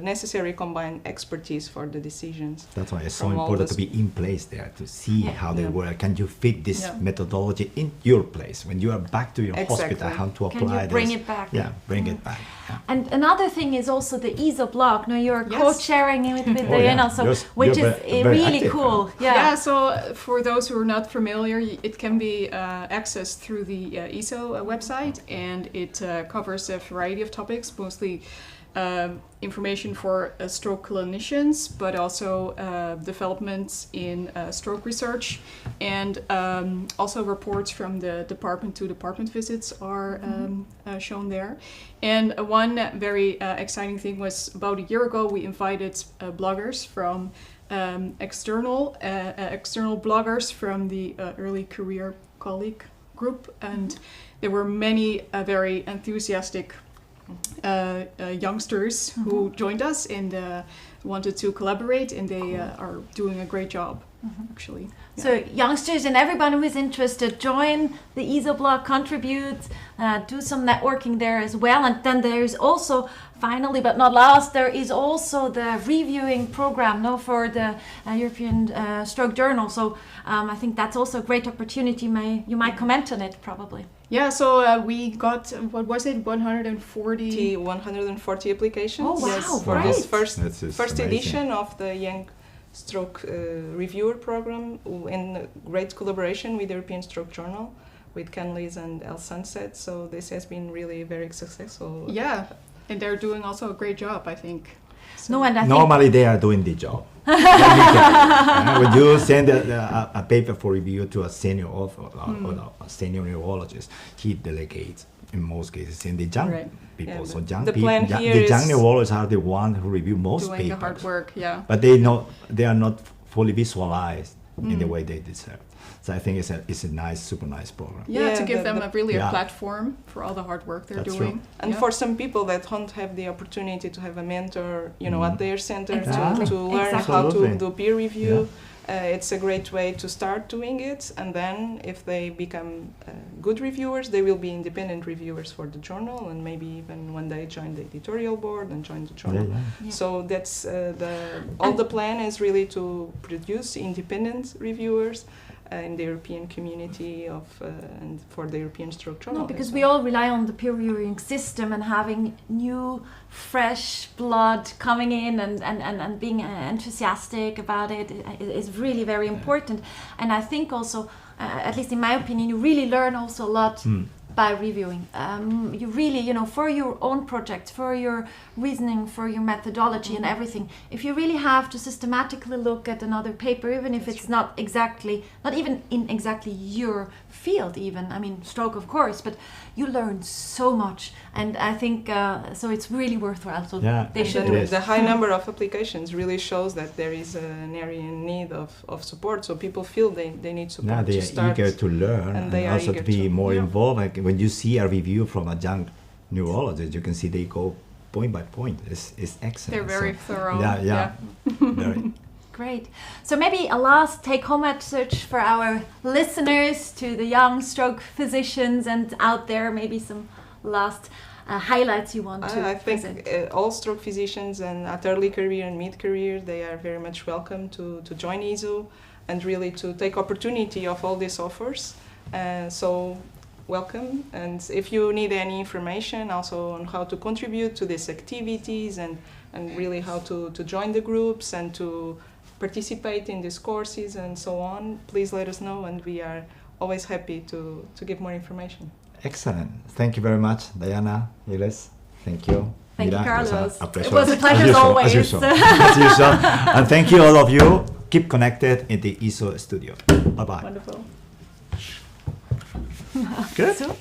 necessary combined expertise for the decisions. That's why it's so important to be in place there, to see how they work. Can you fit this methodology in your place when you are back to your hospital? How to apply this? Can you bring it back? Yeah, bring it back. Yeah. And another thing is also the Esoc blog. Now you're co-chairing it with the, which is really active, cool. Yeah, so for those who are not familiar, it can be accessed through the ESO website, and it covers a variety of topics, mostly information for stroke clinicians, but also developments in stroke research, and also reports from the department-to-department visits are shown there. And one very exciting thing was, about a year ago, we invited bloggers from external bloggers from the early career colleague group, and there were many very enthusiastic youngsters who joined us and wanted to collaborate, and they are doing a great job, actually. Yeah. So youngsters and everyone who is interested, join the Esoc blog, contribute, do some networking there as well. And then there's also, finally but not last, there is also the reviewing program for the European Stroke Journal. So I think that's also a great opportunity. You might comment on it, probably. Yeah, so we got, what was it, 140 applications. Oh, wow, for great. this first amazing. edition of the Young Stroke Reviewer program, in great collaboration with the European Stroke Journal, with Ken Lees and El Sunset. So this has been really very successful. Yeah, and they're doing also a great job, I think. So. No, and I Normally they are doing the job. When you send a paper for review to a senior author or a senior neurologist, he delegates in most cases in the young people. Yeah, so young the people, plan here the is young neurologists are the ones who review most doing papers. the hard work, yeah. But they are not fully visualized in the way they deserve. So I think it's a nice, super nice program. Yeah, to give them a platform for all the hard work they're doing. True. And for some people that don't have the opportunity to have a mentor, at their center to learn how to do peer review, it's a great way to start doing it. And then if they become good reviewers, they will be independent reviewers for the journal, and maybe even one day join the editorial board and join the journal. So that's the plan is really to produce independent reviewers in the European community and for the European Stroke Journal. No, because we all rely on the peer reviewing system, and having new, fresh blood coming in and being enthusiastic about it is really very important. And I think also, at least in my opinion, you really learn also a lot by reviewing. You really, for your own project, for your reasoning, for your methodology and everything, if you really have to systematically look at another paper, even if it's not even in exactly your field even, I mean, stroke of course, but you learn so much, and I think so it's really worthwhile. So they should do it. The high number of applications really shows that there is an area in need of support, so people feel they need support to start. They are eager to learn and they also to be more involved. Like when you see a review from a young neurologist, you can see they go point by point is excellent. They're very thorough. Yeah. Very. Great. So maybe a last take-home message for our listeners, to the young stroke physicians and out there, maybe some last highlights you want to I think present. all stroke physicians and at early career and mid-career, they are very much welcome to join ESO and really to take opportunity of all these offers. So welcome. And if you need any information also on how to contribute to these activities and really how to join the groups and to participate in these courses and so on, please let us know, and we are always happy to give more information. Excellent. Thank you very much, Diana, Iles. Thank you. Thank you, Mira, Carlos. a pleasure. It was a pleasure as always. As usual. As usual. And thank you all of you. Keep connected in the ESO studio. Bye-bye. Wonderful. Good. Super.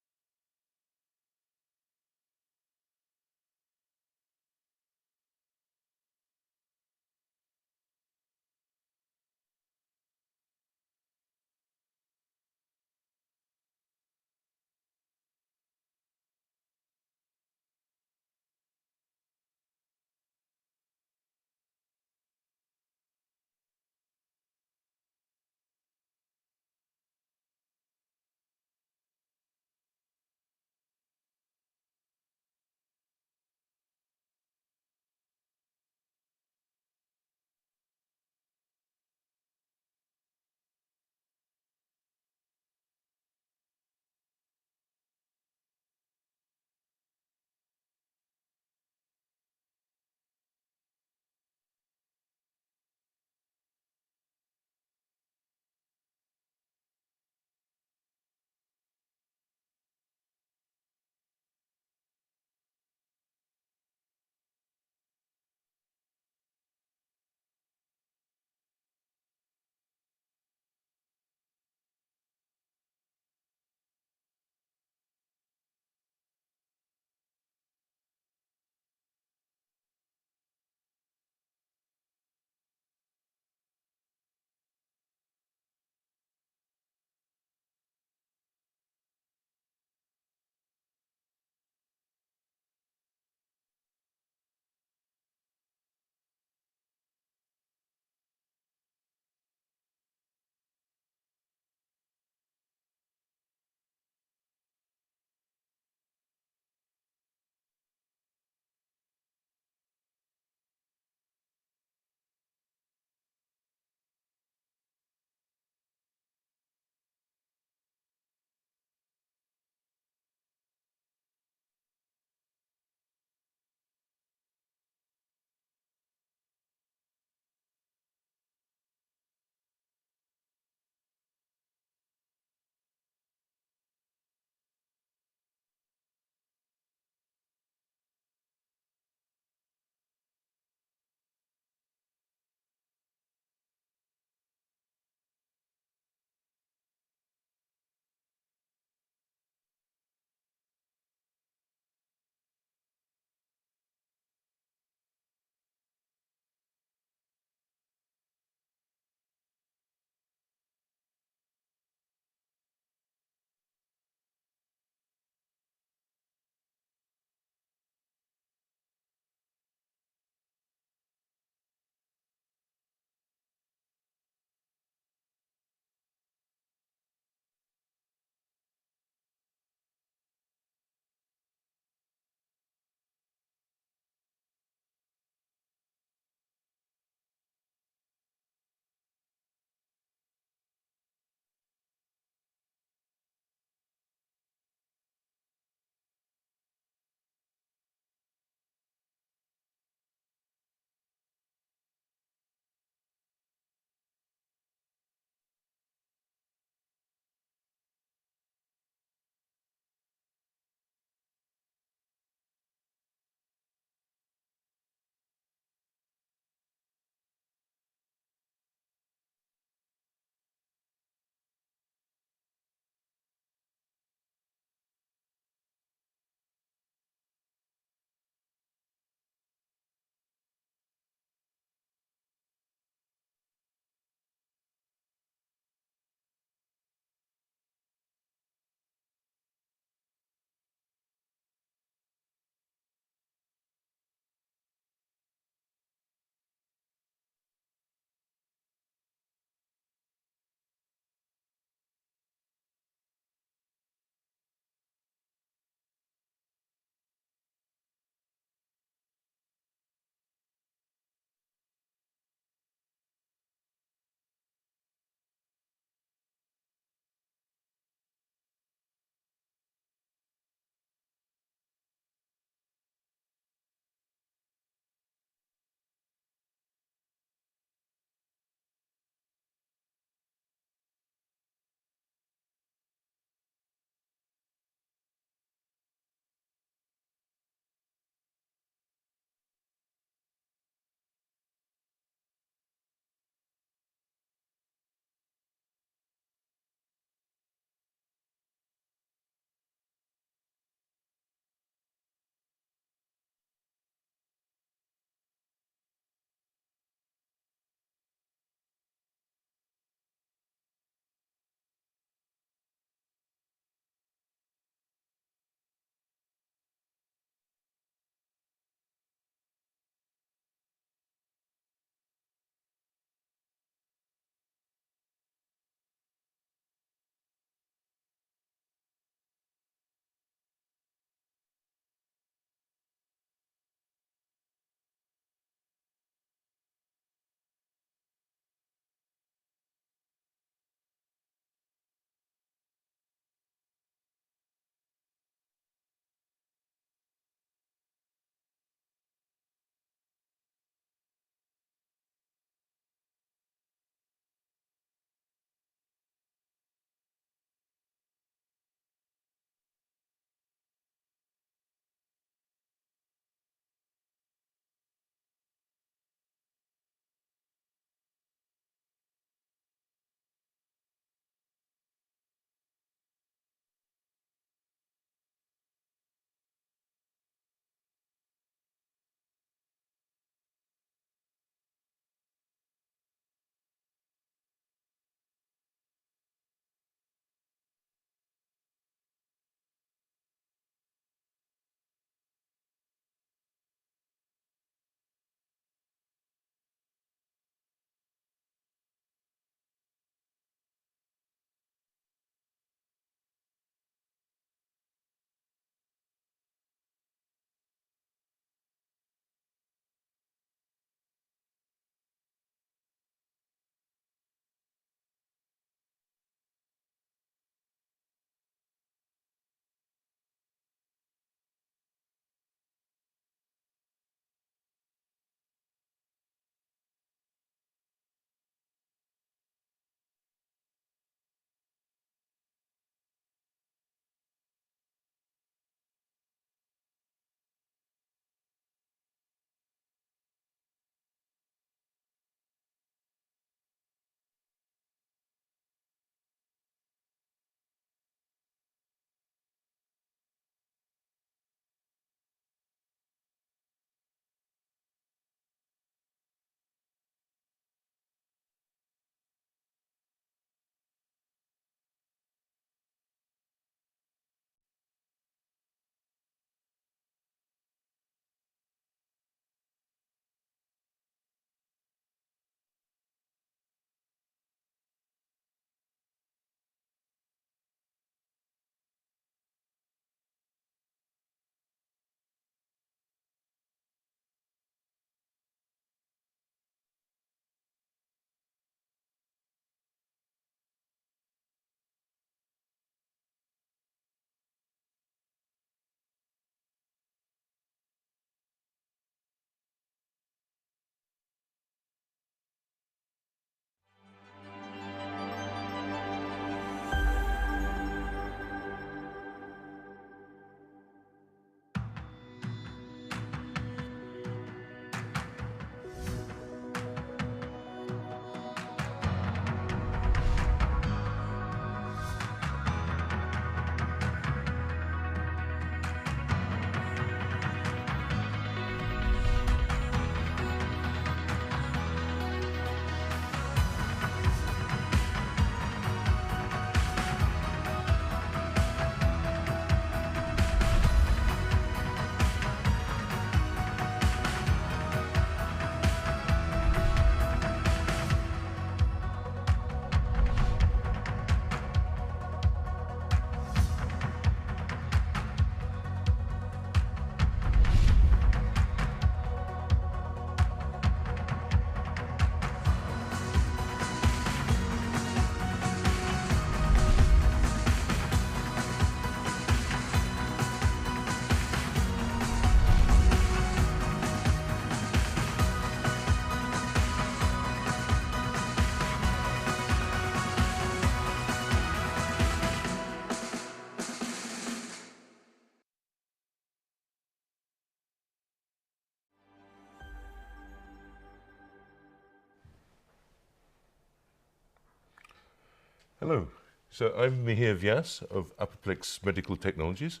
Hello. So I'm Mihir Vyas of Apoplex Medical Technologies.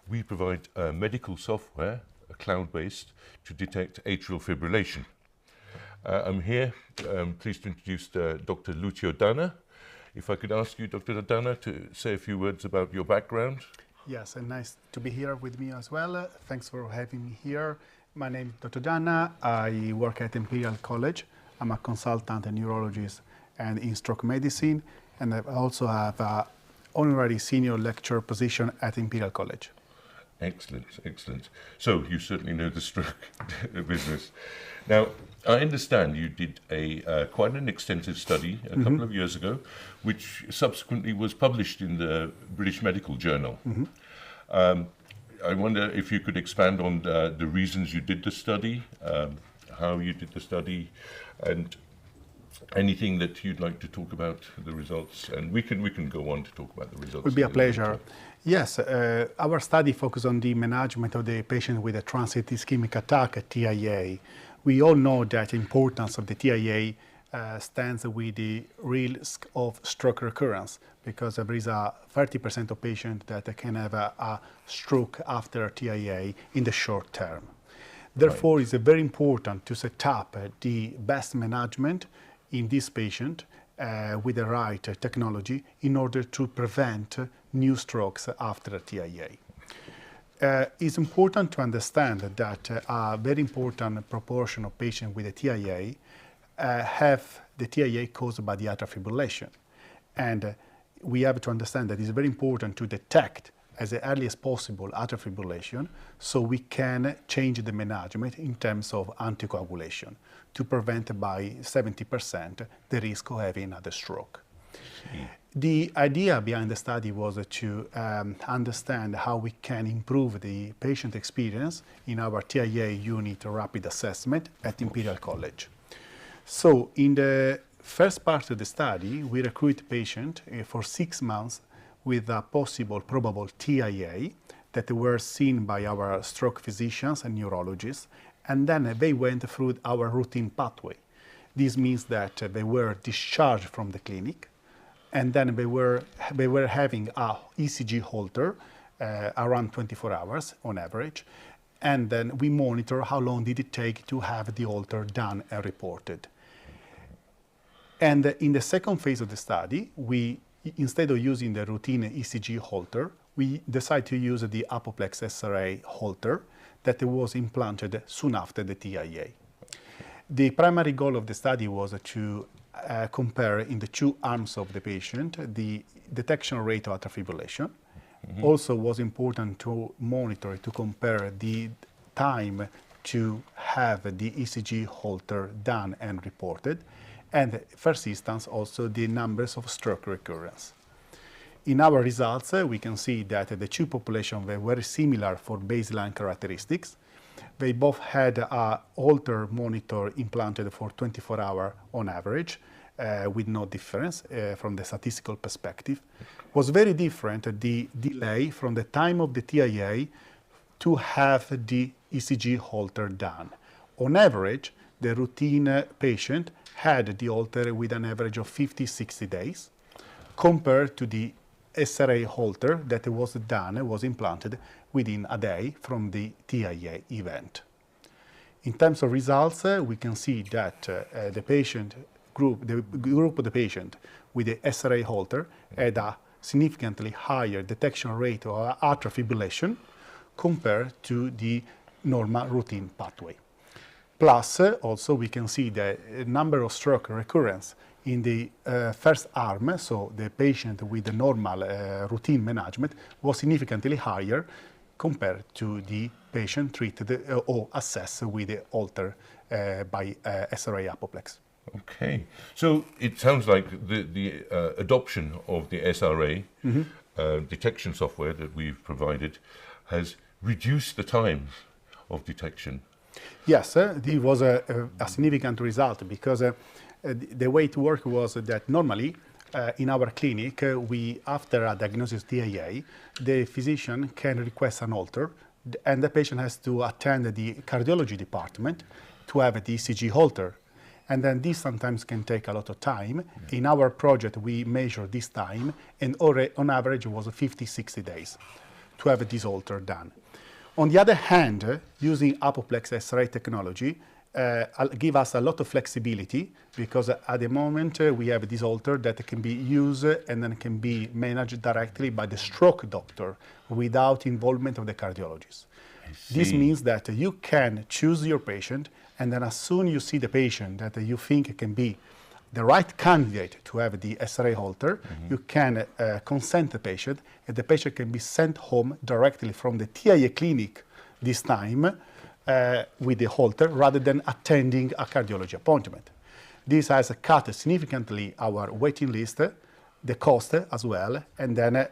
We provide medical software, cloud-based, to detect atrial fibrillation. I'm here, pleased to introduce Dr. Lucio Dana. If I could ask you, Dr. Dana, to say a few words about your background. Yes, and nice to be here with me as well. Thanks for having me here. My name is Dr. Dana. I work at Imperial College. I'm a consultant and neurologist and in stroke medicine, and I also have an honorary senior lecturer position at Imperial College. Excellent, excellent. So you certainly know the stroke business. Now, I understand you did quite an extensive study a couple of years ago, which subsequently was published in the British Medical Journal. I wonder if you could expand on the reasons you did the study, how you did the study, and anything that you'd like to talk about the results. And we can go on to talk about the results. It would be a pleasure. Yes, our study focused on the management of the patient with a transient ischemic attack, TIA. We all know that the importance of the TIA stands with the risk of stroke recurrence, because there is a 30% of patients that can have a stroke after TIA in the short term. Therefore, it's very important to set up the best management in this patient with the right technology in order to prevent new strokes after a TIA. It's important to understand that a very important proportion of patients with a TIA have the TIA caused by the atrial fibrillation. And we have to understand that it's very important to detect as early as possible atrial fibrillation, so we can change the management in terms of anticoagulation to prevent by 70% the risk of having another stroke. The idea behind the study was to understand how we can improve the patient experience in our TIA unit rapid assessment at Imperial College. So in the first part of the study, we recruit patients for 6 months with a possible probable TIA that were seen by our stroke physicians and neurologists, and then they went through our routine pathway. This means that they were discharged from the clinic, and then they were having a ECG Holter around 24 hours on average, and then we monitor how long did it take to have the Holter done and reported. And in the second phase of the study, we, instead of using the routine ECG Holter, we decided to use the Apoplex SRA Holter that was implanted soon after the TIA. The primary goal of the study was to compare in the two arms of the patient the detection rate of atrial fibrillation. Also was important to monitor, to compare the time to have the ECG Holter done and reported, and first instance also the numbers of stroke recurrence. In our results, we can see that the two populations were very similar for baseline characteristics. They both had a Holter monitor implanted for 24 hours on average, with no difference from the statistical perspective. Was very different the delay from the time of the TIA to have the ECG Holter done. On average, the routine patient had the Holter with an average of 50-60 days, compared to the SRA Holter that was implanted within a day from the TIA event. In terms of results, we can see that the group of the patient with the SRA Holter had a significantly higher detection rate of atrial fibrillation compared to the normal routine pathway. Plus, also we can see the number of stroke recurrence in the first arm, so the patient with the normal routine management, was significantly higher compared to the patient treated or assessed with the Holter by SRA Apoplex. Okay, so it sounds like the adoption of the SRA detection software that we've provided has reduced the time of detection. Yes, it was a significant result, because the way it worked was that normally in our clinic, after a diagnosis TIA, the physician can request an Holter, and the patient has to attend the cardiology department to have the ECG Holter. And then this sometimes can take a lot of time. In our project, we measure this time, and on average it was 50, 60 days to have this alter done. On the other hand, using apoplex X-ray technology give us a lot of flexibility, because at the moment we have this alter that can be used and then can be managed directly by the stroke doctor without involvement of the cardiologist. This means that you can choose your patient, and then as soon you see the patient that you think can be the right candidate to have the X-ray halter, you can consent the patient, and the patient can be sent home directly from the TIA clinic this time with the halter, rather than attending a cardiology appointment. This has cut significantly our waiting list, the cost as well, and then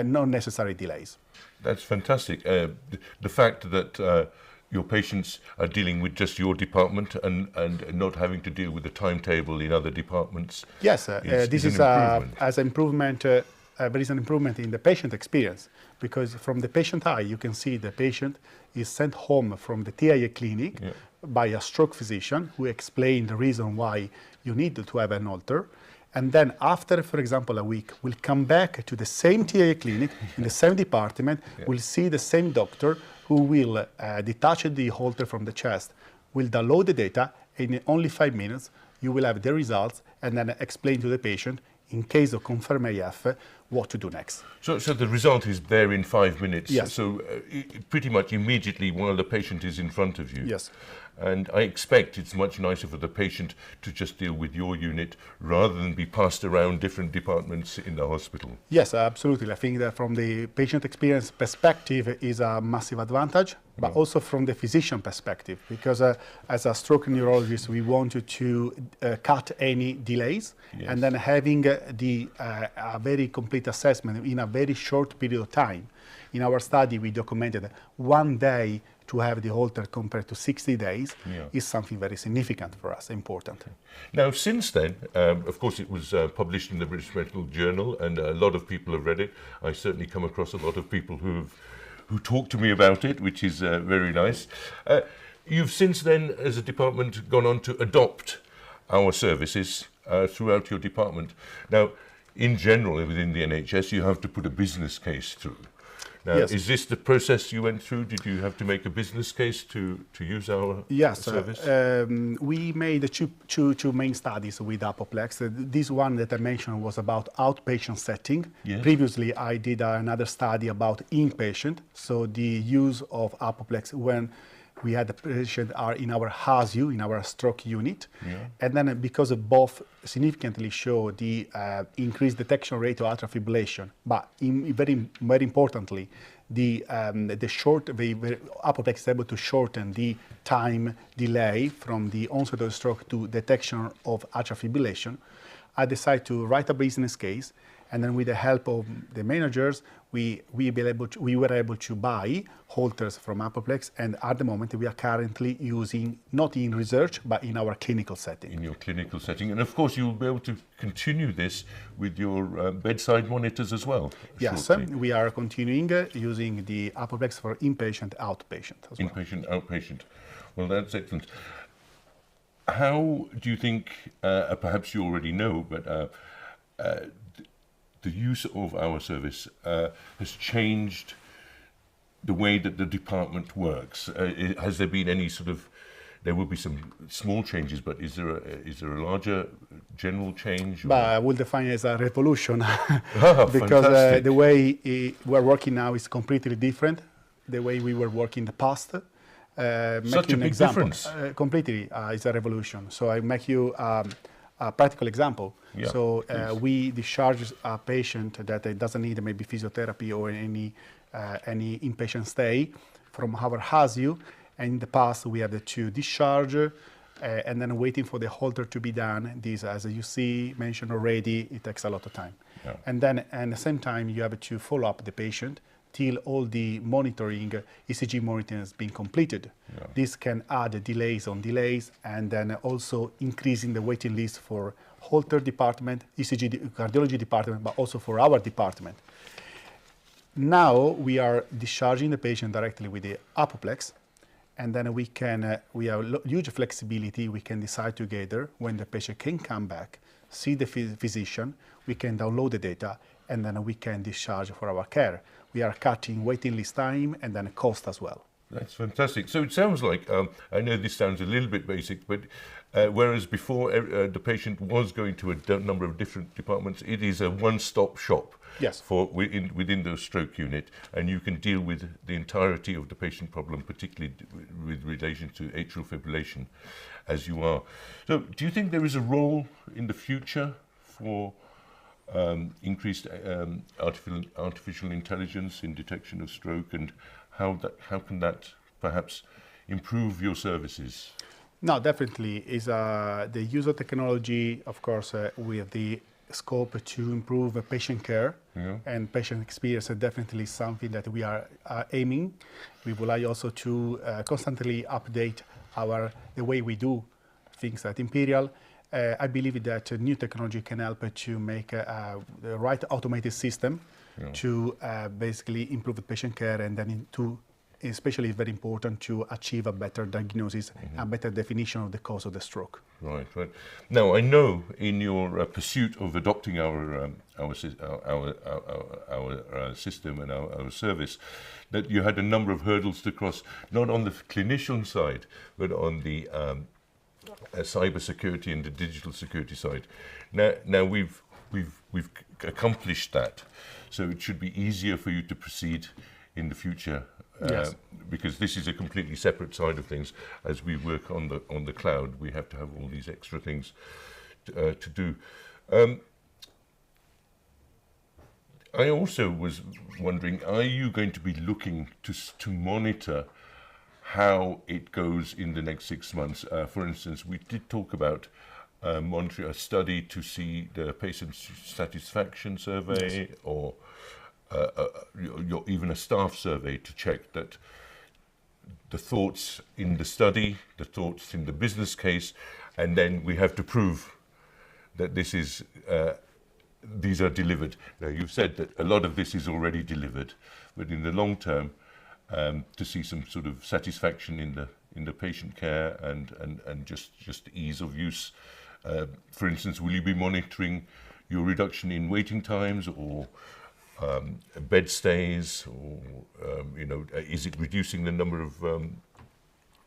no necessary delays. That's fantastic. The fact that your patients are dealing with just your department and not having to deal with the timetable in other departments. Yes, this is as improvement. There is an improvement in the patient experience, because from the patient eye, you can see the patient is sent home from the TIA clinic by a stroke physician who explained the reason why you need to have an alter. And then after, for example, a week, we'll come back to the same TIA clinic in the same department. We'll see the same doctor who will detach the halter from the chest, will download the data, and in only 5 minutes, you will have the results, and then explain to the patient, in case of confirmed AF, what to do next. So the result is there in 5 minutes. Yes. So pretty much immediately while the patient is in front of you. Yes. And I expect it's much nicer for the patient to just deal with your unit rather than be passed around different departments in the hospital. Yes, absolutely. I think that from the patient experience perspective is a massive advantage, but also from the physician perspective, because as a stroke neurologist, we wanted to cut any delays, and then having a very complete assessment in a very short period of time. In our study, we documented 1 day to have the halter compared to 60 days is something very significant for us, important. Now, since then, of course, it was published in the British Medical Journal, and a lot of people have read it. I certainly come across a lot of people who talk to me about it, which is very nice. You've since then, as a department, gone on to adopt our services throughout your department. Now, in general, within the NHS, you have to put a business case through. Now, is this the process you went through? Did you have to make a business case to use our service? We made two main studies with Apoplex. This one that I mentioned was about outpatient setting. Yes. Previously, I did another study about inpatient, so the use of Apoplex when we had the patient are in our HASU, in our stroke unit. And then because of both significantly show the increased detection rate of atrial fibrillation, but very importantly, the Apoplex is able to shorten the time delay from the onset of stroke to detection of atrial fibrillation. I decided to write a business case, and then with the help of the managers, we were able to buy halters from Apoplex, and at the moment we are currently using, not in research, but in our clinical setting. In your clinical setting. And of course you'll be able to continue this with your bedside monitors as well. Yes, we are continuing using the Apoplex for inpatient, outpatient as well. Inpatient, outpatient. Well, that's excellent. How do you think, perhaps you already know, but the use of our service has changed the way that the department works? Has there been any sort of, there will be some small changes, but is there a larger general change? But I will define it as a revolution because the way we're working now is completely different. The way we were working in the past. Such a big difference. Completely is a revolution. So I make you a practical example. So we discharge a patient that doesn't need maybe physiotherapy or any inpatient stay from our HASU, and in the past we have to discharge and then waiting for the halter to be done. This, as you see mentioned already, it takes a lot of time. And then at the same time you have to follow up the patient till all the monitoring, ECG monitoring has been completed. This can add delays on delays, and then also increasing the waiting list for halter department, ECG cardiology department, but also for our department. Now we are discharging the patient directly with the Apoplex, and then we have huge flexibility. We can decide together when the patient can come back, see the physician, we can download the data, and then we can discharge for our care. We are cutting waiting list time and then cost as well. That's fantastic. So it sounds like, I know this sounds a little bit basic, but whereas before the patient was going to a number of different departments, it is a one-stop shop. Yes. For within the stroke unit, and you can deal with the entirety of the patient problem, particularly with relation to atrial fibrillation, as you are. So, do you think there is a role in the future for increased artificial intelligence in detection of stroke, and how can that perhaps improve your services? No, definitely is the use of technology, of course, with the scope to improve patient care and patient experience is definitely something that we are aiming. We would like also to constantly update the way we do things at Imperial. I believe that new technology can help to make the right automated system to basically improve the patient care, and then especially very important to achieve a better diagnosis, a better definition of the cause of the stroke. Right. Now, I know in your pursuit of adopting our system and our service, that you had a number of hurdles to cross, not on the clinician side, but on the cyber security and the digital security side. Now we've accomplished that, so it should be easier for you to proceed in the future. Yes. Because this is a completely separate side of things. As we work on the cloud, we have to have all these extra things to do. I also was wondering, are you going to be looking to monitor how it goes in the next 6 months? For instance, we did talk about monitoring a study to see the patient satisfaction survey, yes, or even a staff survey to check that the thoughts in the study, the thoughts in the business case, and then we have to prove that these are delivered. Now, you've said that a lot of this is already delivered, but in the long term, to see some sort of satisfaction in the patient care and just ease of use. For instance, will you be monitoring your reduction in waiting times, or bed stays, or is it reducing the number of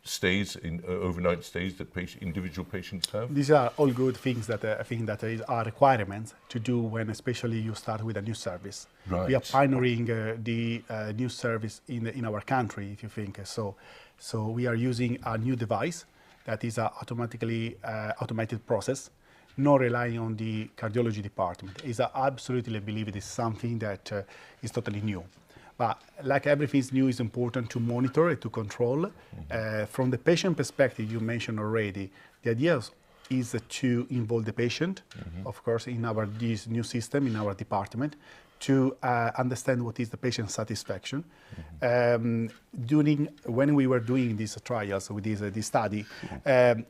stays in overnight stays that individual patients have? These are all good things that I think that are requirements to do when, especially, you start with a new service. Right. We are pioneering the new service in our country, if you think so. So we are using a new device that is a automated process, not relying on the cardiology department. I absolutely believe it is something that is totally new. But like everything is new, it's important to monitor it, to control. From the patient perspective, you mentioned already, the idea is to involve the patient, of course, in this new system, in our department, to understand what is the patient satisfaction. When we were doing these trials with this study,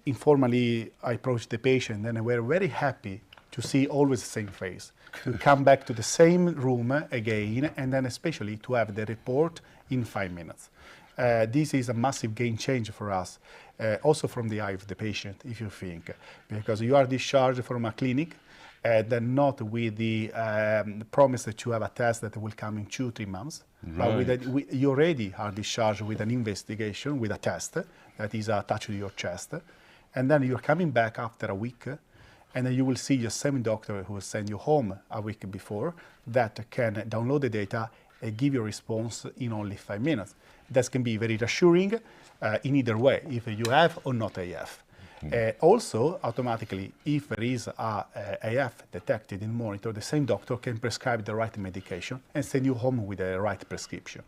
informally I approached the patient, and we were very happy to see always the same face, to come back to the same room again, and then especially to have the report in 5 minutes. This is a massive game changer for us, also from the eye of the patient, if you think, because you are discharged from a clinic, then not with the promise that you have a test that will come in 2-3 months. Right. But you already are discharged with an investigation, with a test that is attached to your chest. And then you're coming back after a week, and then you will see your same doctor who will send you home a week before, that can download the data and give you a response in only 5 minutes. That can be very reassuring in either way, if you have or not AF. Also, automatically, if there is a AF detected in monitor, the same doctor can prescribe the right medication and send you home with the right prescription.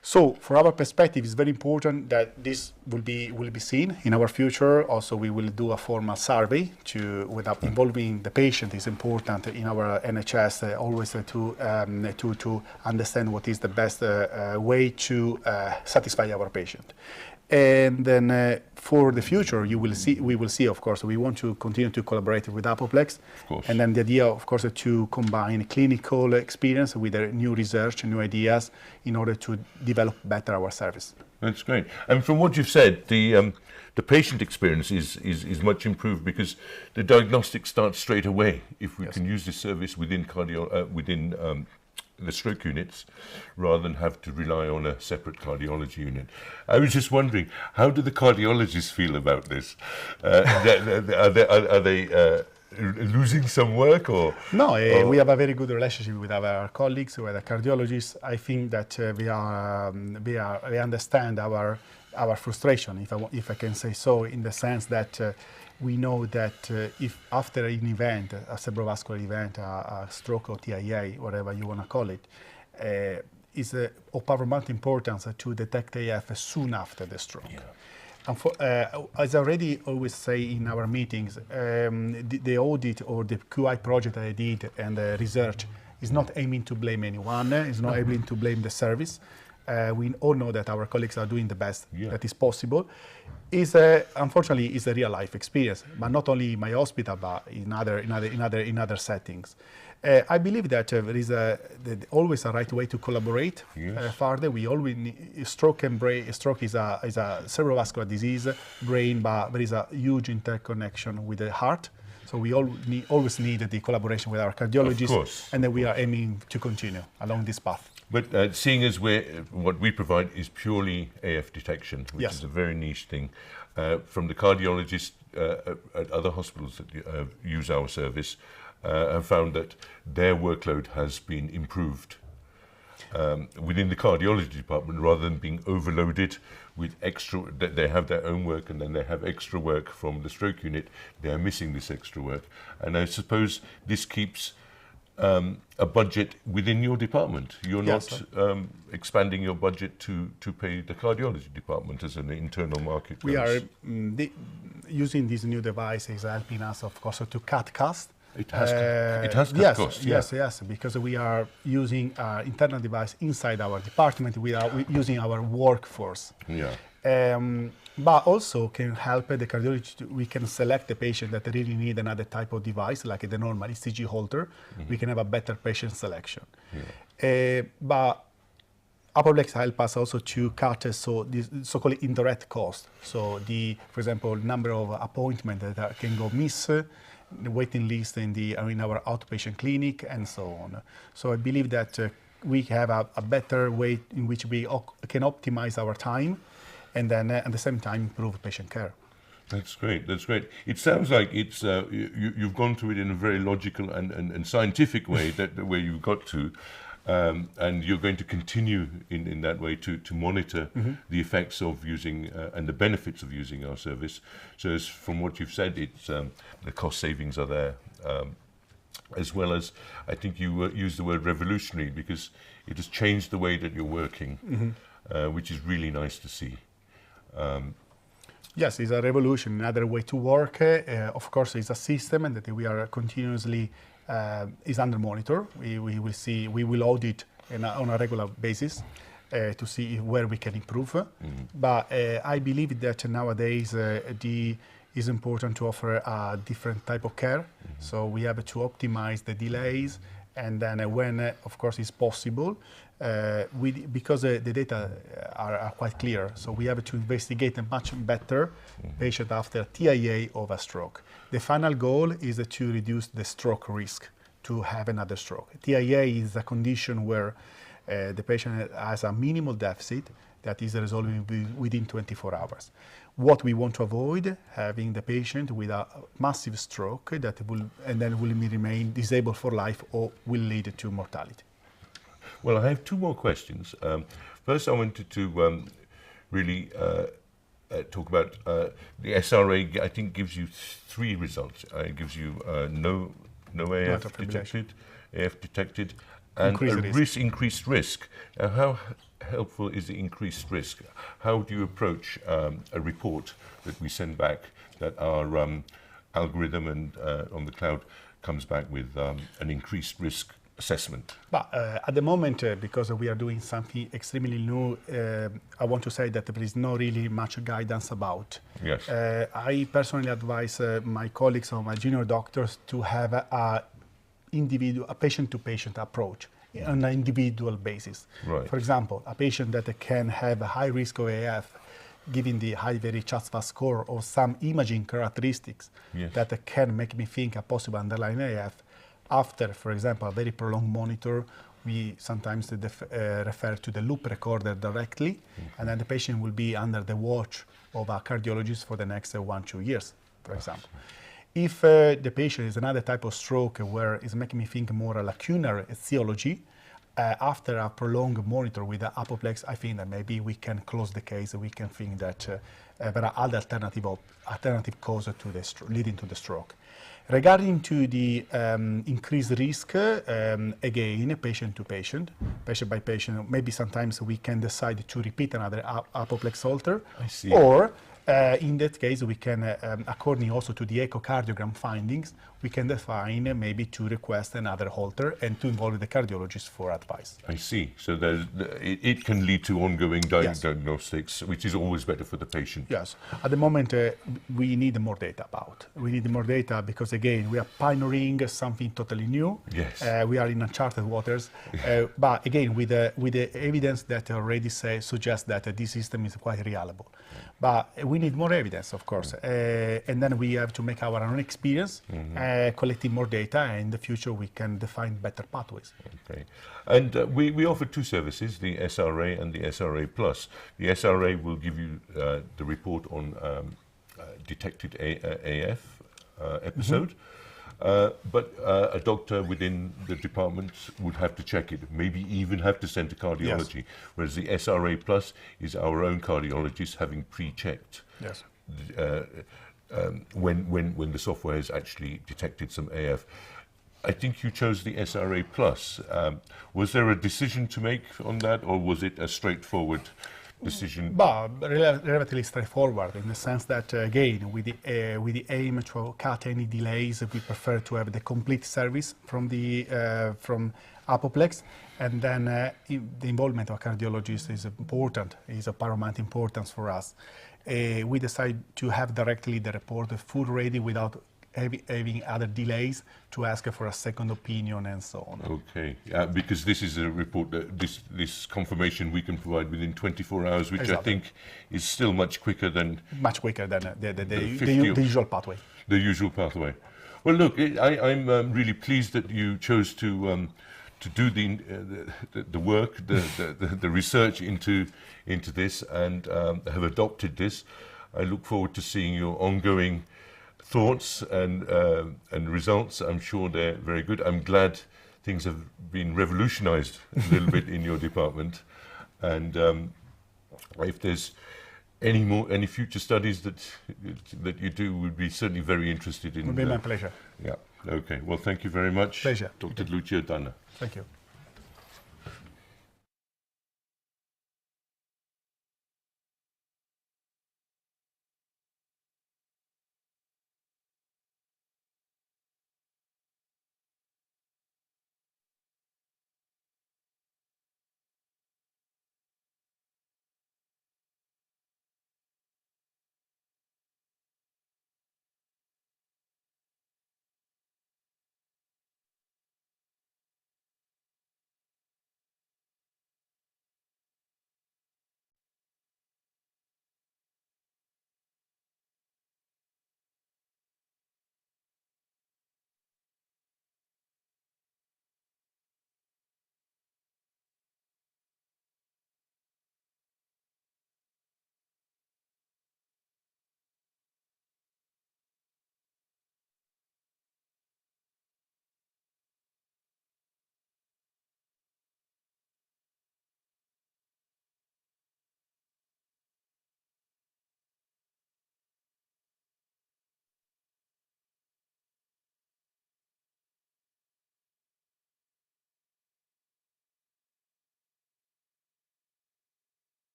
So, from our perspective, it's very important that this will be seen in our future. Also, we will do a formal survey without involving the patient. Is important in our NHS always to understand what is the best way to satisfy our patient. And then for the future, we will see, of course, we want to continue to collaborate with Apoplex. Of course. And then the idea, of course, to combine clinical experience with new research, new ideas, in order to develop better our service. That's great. And from what you've said, the patient experience is much improved because the diagnostic starts straight away if we can use this service within the stroke units rather than have to rely on a separate cardiology unit. I was just wondering, how do the cardiologists feel about this? Are they losing some work or? No, we have a very good relationship with our colleagues, with the cardiologists. I think that we understand our frustration, if I can say so, in the sense that we know that if after an event, a cerebrovascular event, a stroke or TIA, whatever you want to call it, is of paramount importance to detect AF soon after the stroke. Yeah. And as I already always say in our meetings, the audit or the QI project I did and the research is not aiming to blame anyone, is not aiming to blame the service. We all know that our colleagues are doing the best that is possible. Unfortunately, it's a real life experience, but not only in my hospital, but in other settings. I believe that there is always a right way to collaborate further. We always stroke is a cerebrovascular disease, brain, but there is a huge interconnection with the heart. So we always need the collaboration with our cardiologists, and then we are aiming to continue along this path. But seeing as what we provide is purely AF detection, which is a very niche thing, from the cardiologists at other hospitals that use our service, have found that their workload has been improved within the cardiology department rather than being overloaded with extra. They have their own work and then they have extra work from the stroke unit. They are missing this extra work, and I suppose this keeps a budget within your department. You're not expanding your budget to pay the cardiology department as an internal market. We are using this new device is helping us, of course, to cut costs. It has cut costs. Yes, because we are using our internal device inside our department. We are using our workforce. But also can help the cardiologist. We can select the patient that really need another type of device, like the normal ECG holder. We can have a better patient selection. But Apoplex help us also to cut this so-called indirect cost. So for example, number of appointments that can go miss, the waiting list in our outpatient clinic, and so on. So I believe that we have a better way in which we can optimize our time, and then at the same time improve patient care. That's great. That's great. It sounds like it's you've gone through it in a very logical and scientific way where you got to, and you're going to continue in that way to monitor the effects of using and the benefits of using our service. So from what you've said, it's the cost savings are there, as well as I think you used the word revolutionary because it has changed the way that you're working, which is really nice to see. Yes, it's a revolution, another way to work. Of course, it's a system and that we are continuously is under monitor. We will audit on a regular basis to see where we can improve. But I believe that nowadays it's important to offer a different type of care. So we have to optimize the delays, and then when, of course, it's possible, because the data are quite clear, so we have to investigate a much better patient after TIA of a stroke. The final goal is to reduce the stroke risk to have another stroke. TIA is a condition where the patient has a minimal deficit that is resolving within 24 hours. What we want to avoid, having the patient with a massive stroke that will remain disabled for life or will lead to mortality. Well, I have two more questions. First, I wanted to really talk about the SRA. I think gives you 3 results. It gives you no AF detected, and increased risk. How helpful is the increased risk? How do you approach a report that we send back that our algorithm and on the cloud comes back with an increased risk assessment? But at the moment, because we are doing something extremely new, I want to say that there is not really much guidance about. Yes. I personally advise my colleagues or my junior doctors to have a patient-to-patient approach on an individual basis. Right. For example, a patient that can have a high risk of AF, given the high very CHA2DS2-VASc score or some imaging characteristics that can make me think a possible underlying AF. After, for example, a very prolonged monitor, we sometimes refer to the loop recorder directly, and then the patient will be under the watch of a cardiologist for the next 1-2 years, for example. If the patient is another type of stroke where it's making me think more a lacunar etiology, after a prolonged monitor with the apoplex, I think that maybe we can close the case. We can think that there are other alternative causes to leading to the stroke. Regarding to the increased risk, again, patient to patient, patient by patient, maybe sometimes we can decide to repeat another apoplex halter. I see. Or in that case, we can, according also to the echocardiogram findings, we can define maybe to request another halter and to involve the cardiologist for advice. I see. So it can lead to ongoing diagnostics, which is always better for the patient. Yes. At the moment, we need more data about. We need more data because, again, we are pioneering something totally new. Yes. We are in uncharted waters. But, again, with the evidence that already suggests that this system is quite reliable. But we need more evidence, of course. And then we have to make our own experience, collecting more data, and in the future we can define better pathways. Okay. And we offer two services, the SRA and the SRA Plus. The SRA will give you the report on detected AF episode. But a doctor within the department would have to check it, maybe even have to send to cardiology, whereas the SRA Plus is our own cardiologist having pre-checked when the software has actually detected some AF. I think you chose the SRA Plus. Was there a decision to make on that, or was it a straightforward decision? But relatively straightforward in the sense that, again, with the aim to cut any delays, we prefer to have the complete service from Apoplex, and then the involvement of a cardiologist is important, is of paramount importance for us. We decide to have directly the report full ready without having other delays to ask for a second opinion and so on. Okay, because this is a report that this confirmation we can provide within 24 hours, which I think is still much quicker than the usual pathway. The usual pathway. Well, look, I'm really pleased that you chose to do the work, the research into this, and have adopted this. I look forward to seeing your ongoing thoughts and results. I'm sure they're very good. I'm glad things have been revolutionized a little bit in your department, and if there's any future studies that you do, we'd be certainly very interested in. It would be my pleasure. Yeah. Okay. Well, thank you very much. Pleasure. Dr. Lucio Danna. Thank you.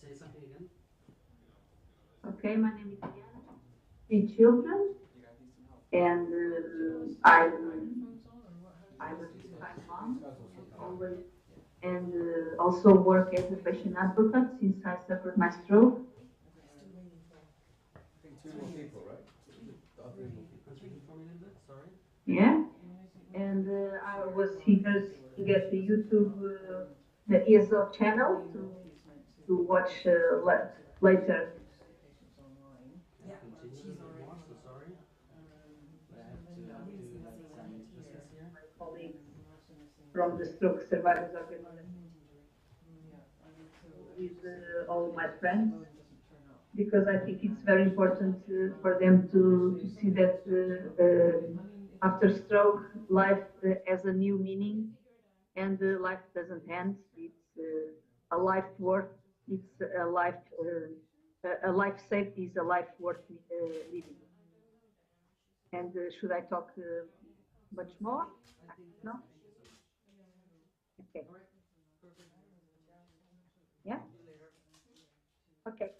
say something again. Okay, my name is Diana. 3 children, and I'm a full-time mom, always, and also work as a patient advocate since I suffered my stroke. I think 2 more people, right? The other 3 more people. Speaking for me a little bit, sorry. Yeah, and I was eager to get the YouTube, the Esoc channel to watch later. Yeah, she's already more, so sorry. But I have to do that business here. My colleagues from the Stroke Survivors Organization, with all my friends, because I think it's very important for them to see that after stroke, life has a new meaning, and life doesn't end. It's a life worth. It's a life saved is a life worth living. And should I talk much more? No. Okay. Yeah. Okay.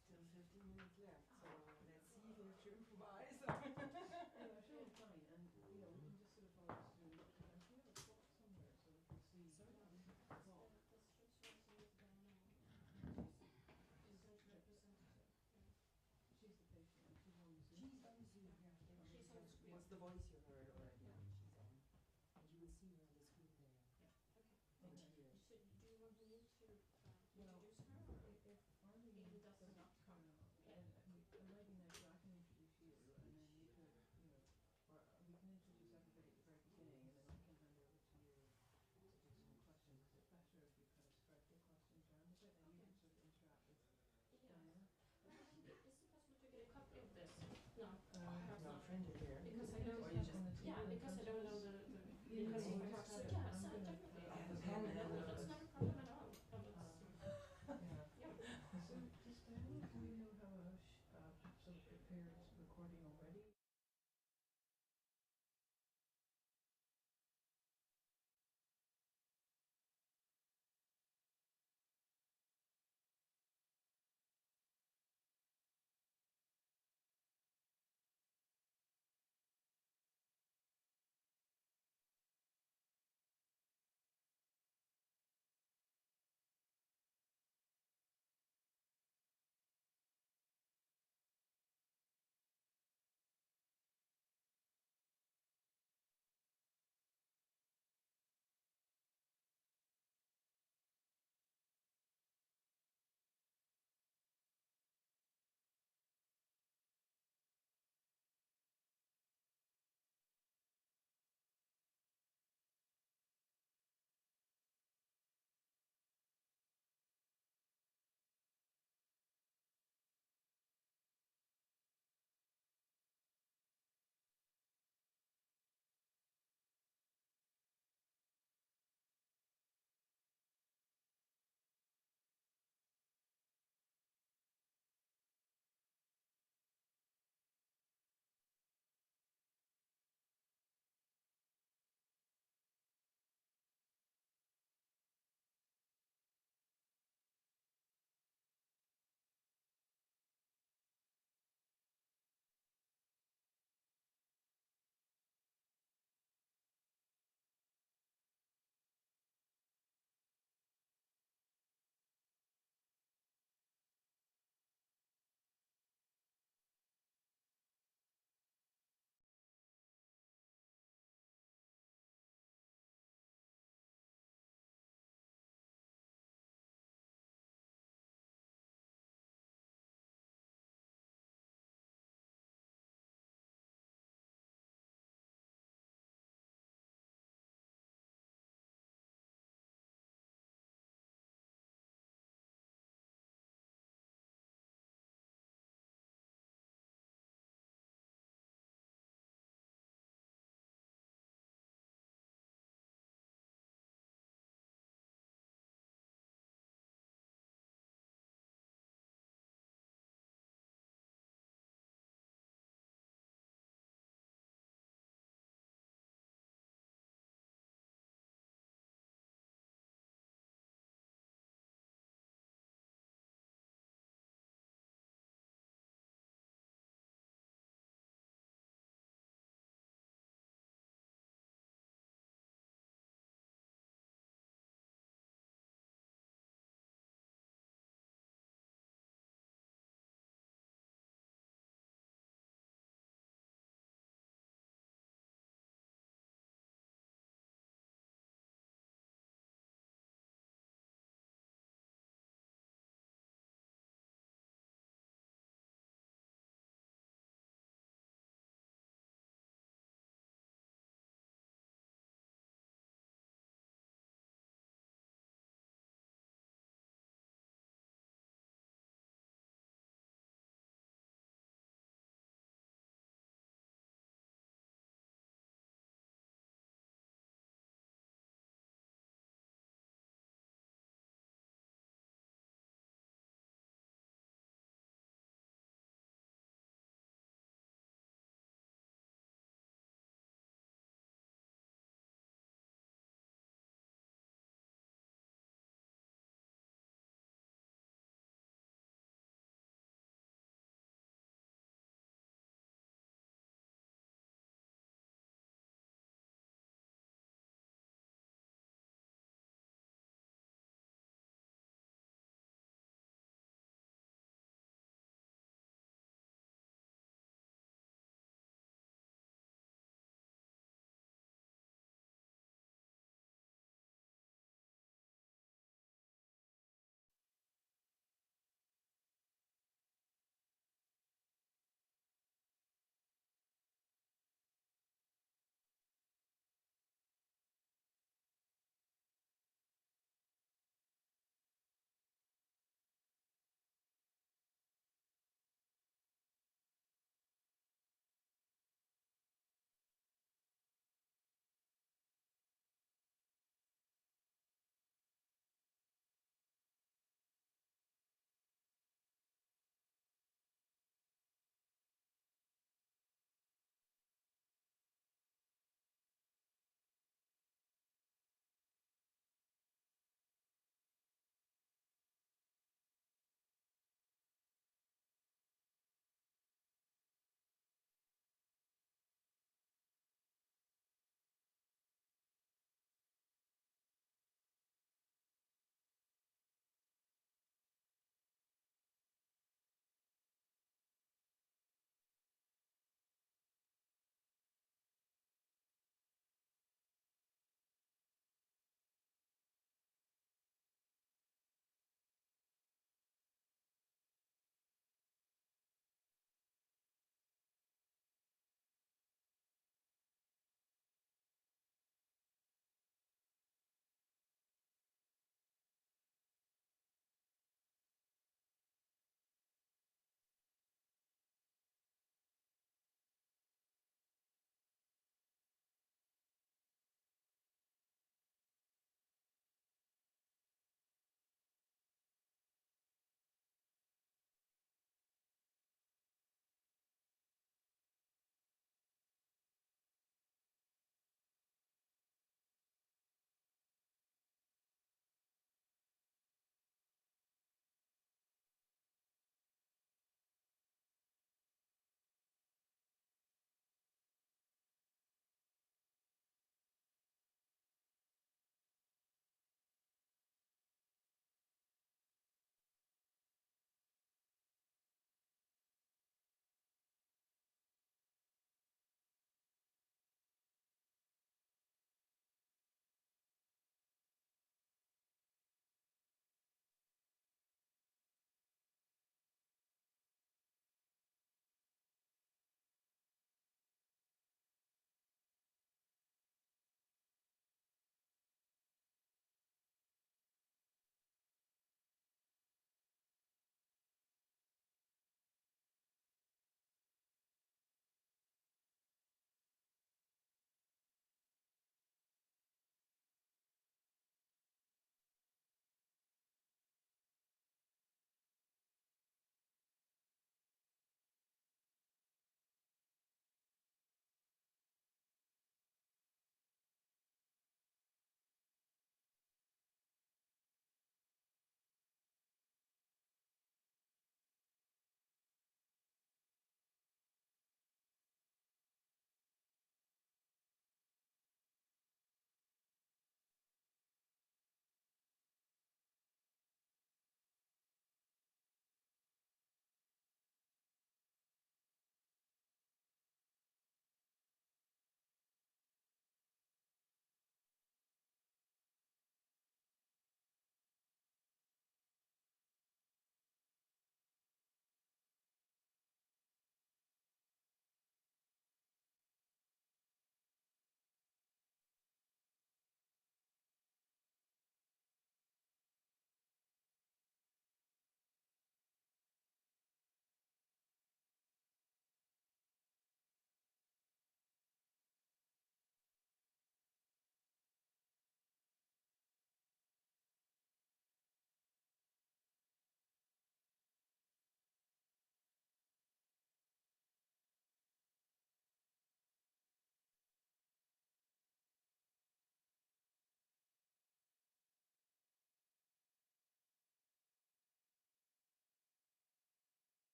Still 15 minutes left, so let's see if you have to improvise. No, it should be fine, and we can just sort of follow the student. And we have a clock somewhere, so we can see. Sorry, clock. She's the patient, and she's on Zoom. She's on Zoom, yeah. She's on screen. What's the voice you heard already? Yeah, she's on. And you will see her on the screen there. Yeah. Okay. And here. So, do you want me to introduce her, or if Arlene does not come? Then it might be nice that I can introduce you, and then you could, or we can introduce everybody at the very beginning, and then I can hand over to you to do some questions. Is it better if we kind of spread the questions around a bit, and you can sort of interact with Diana? Is it possible to get a copy of this? No. No, print it here. Because I don't. Or you just Because I don't know the because definitely. I have a pen and It's not a problem at all.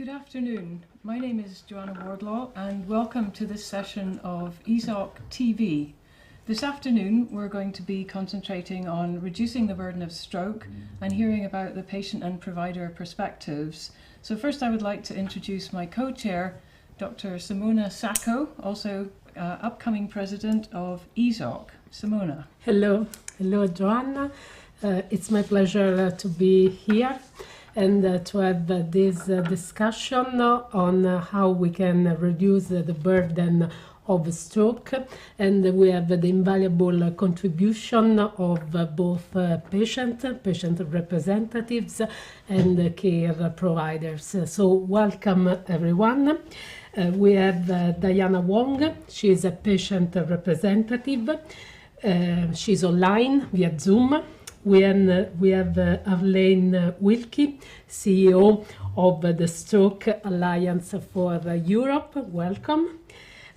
Good afternoon. My name is Joanna Wardlaw and welcome to this session of Esoc TV. This afternoon we're going to be concentrating on reducing the burden of stroke and hearing about the patient and provider perspectives. So first I would like to introduce my co-chair, Dr. Simona Sacco, also upcoming president of Esoc. Simona. Hello, Joanna. It's my pleasure to be here and to have this discussion on how we can reduce the burden of stroke, and we have the invaluable contribution of both patient representatives and care providers. So welcome everyone. We have Diana Wong. She is a patient representative. She's online via Zoom. We have Arlene Wilkie, CEO of the Stroke Alliance for Europe. Welcome.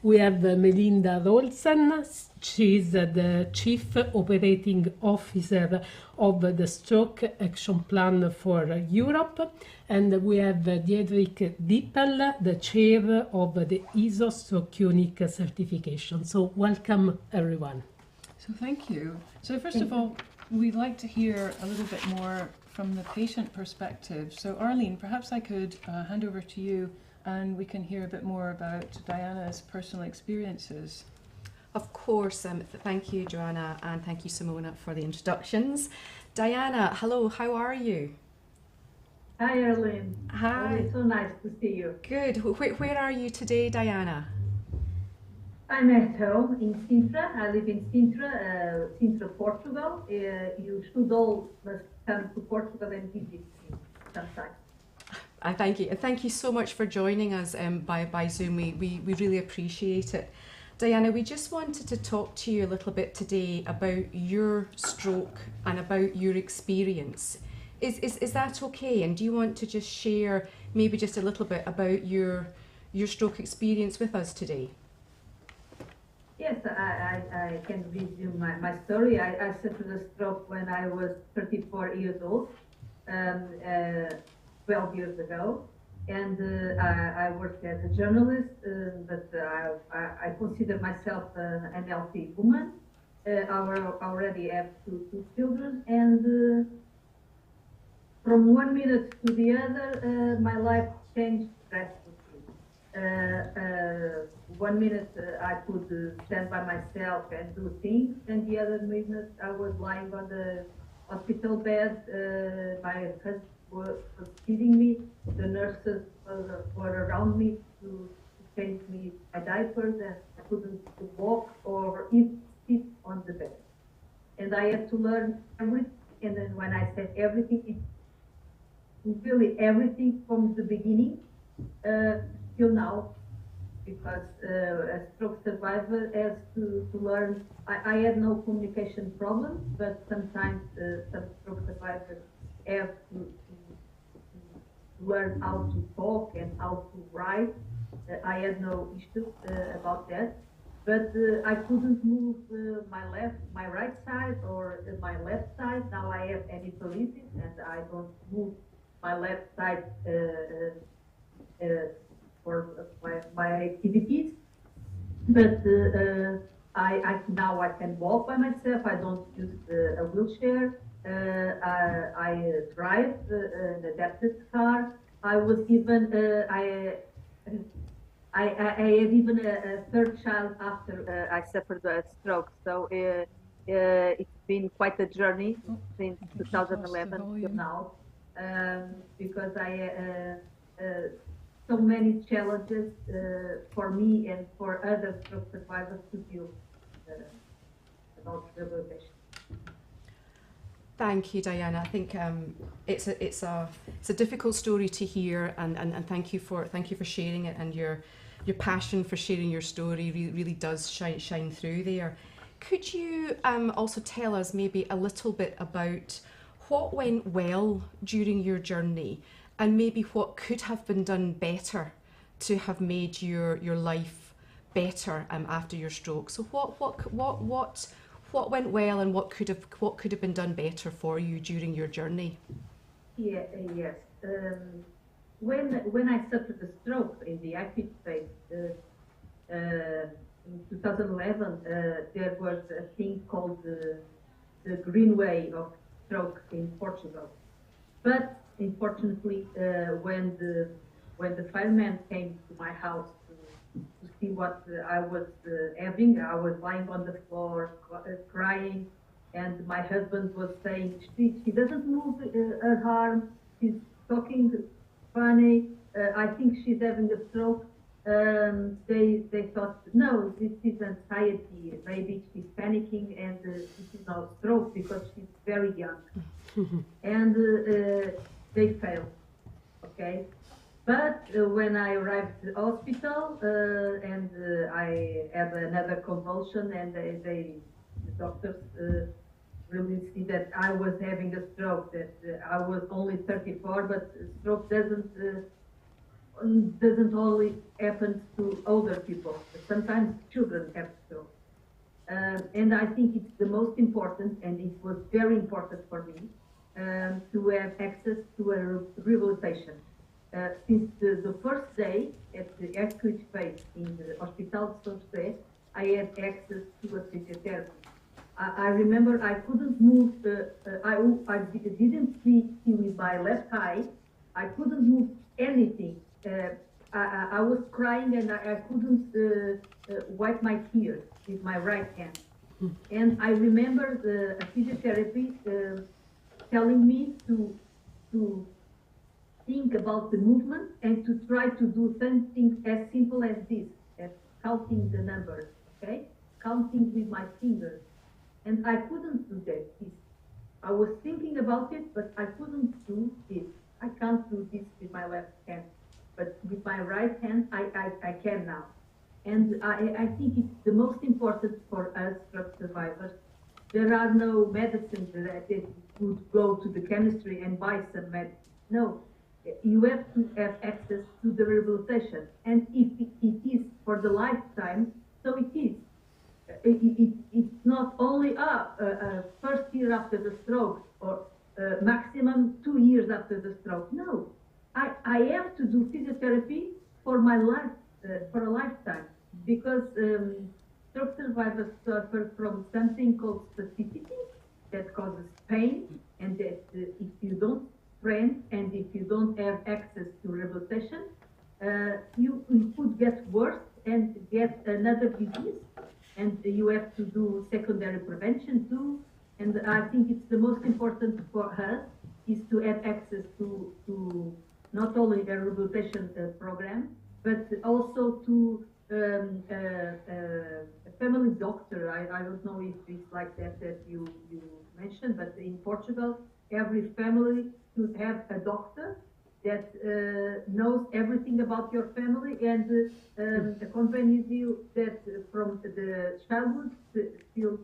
We have Melinda Rolsen. She's the Chief Operating Officer of the Stroke Action Plan for Europe. And we have Diederik Dippel, the Chair of the ISO Stroke Unique certification. So welcome everyone. So thank you. So first of all, we'd like to hear a little bit more from the patient perspective. So Arlene, perhaps I could hand over to you and we can hear a bit more about Diana's personal experiences. Of course. Thank you, Joanna, and thank you, Simona, for the introductions. Diana, hello, how are you? Hi, Arlene. Hi. It's so nice to see you. Good. Where are you today, Diana? I'm at home in Sintra. I live in Sintra, Sintra, Portugal. You should all must come to Portugal and visit me sometime. Thank you. And thank you so much for joining us by Zoom. We really appreciate it. Diana, we just wanted to talk to you a little bit today about your stroke and about your experience. Is that okay? And do you want to just share maybe just a little bit about your stroke experience with us today? Yes, I can resume my story. I suffered a stroke when I was 34 years old, 12 years ago. And I worked as a journalist, but I consider myself an healthy woman. I already have two children, and from one minute to the other, my life changed drastically. 1 minute I could stand by myself and do things, and the other minute I was lying on the hospital bed. My husband was feeding me. The nurses were around me to change me my diapers, and I couldn't walk or even sit on the bed. And I had to learn everything. And then when I said everything, it's really everything from the beginning till now, because a stroke survivor has to learn. I had no communication problems, but sometimes some stroke survivors have to learn how to talk and how to write. I had no issues about that, but I couldn't move my right side or my left side. Now I have hemiplegia and I don't move my left side for my activities, but now I can walk by myself. I don't use a wheelchair. I drive an adapted car. I was even I had even a third child after I suffered a stroke. So it's been quite a journey since 2011 till now, because I so many challenges for me and for other stroke survivors to deal about rehabilitation. Thank you, Diana. I think it's a difficult story to hear, and thank you for sharing it, and your passion for sharing your story really does shine through there. Could you also tell us maybe a little bit about what went well during your journey, and maybe what could have been done better to have made your life better after your stroke? So what went well, and what could have been done better for you during your journey? Yes. when I suffered a stroke in the active phase in 2011, there was a thing called the green way of stroke in Portugal. But unfortunately, when the fireman came to my house to see what I was having, I was lying on the floor crying, and my husband was saying, she doesn't move her arm, she's talking funny, I think she's having a stroke. They thought, no, this is anxiety, maybe she's panicking, and this is not stroke because she's very young. And they failed, okay? But when I arrived at the hospital and I had another convulsion, and the doctors really see that I was having a stroke, that I was only 34, but stroke doesn't only happen to older people. Sometimes children have stroke. And I think it's the most important, and it was very important for me, to have access to a rehabilitation. Since the first day at the acute phase in the Hospital de São José, I had access to a physiotherapy. I remember I couldn't move, I didn't see with my left eye, I couldn't move anything. I was crying and I couldn't wipe my tears with my right hand. And I remember a physiotherapy telling me to think about the movement and to try to do something as simple as this, as counting the numbers, okay? Counting with my fingers. And I couldn't do that. I was thinking about it, but I couldn't do this. I can't do this with my left hand. But with my right hand, I can now. And I think it's the most important for us stroke survivors. There are no medicines that would go to the chemistry and buy some medicine. No, you have to have access to the rehabilitation. And if it is for the lifetime, so it is. It's not only first year after the stroke or maximum 2 years after the stroke. No, I have to do physiotherapy for my life, for a lifetime, because stroke survivors suffer from something called spasticity that causes pain, and that if you don't train and if you don't have access to rehabilitation, you could get worse and get another disease, and you have to do secondary prevention too. And I think it's the most important for us is to have access to not only a rehabilitation program, but also to a family doctor. I don't know if it's like that you mentioned, but in Portugal, every family should have a doctor that knows everything about your family and accompanies you that from the childhood till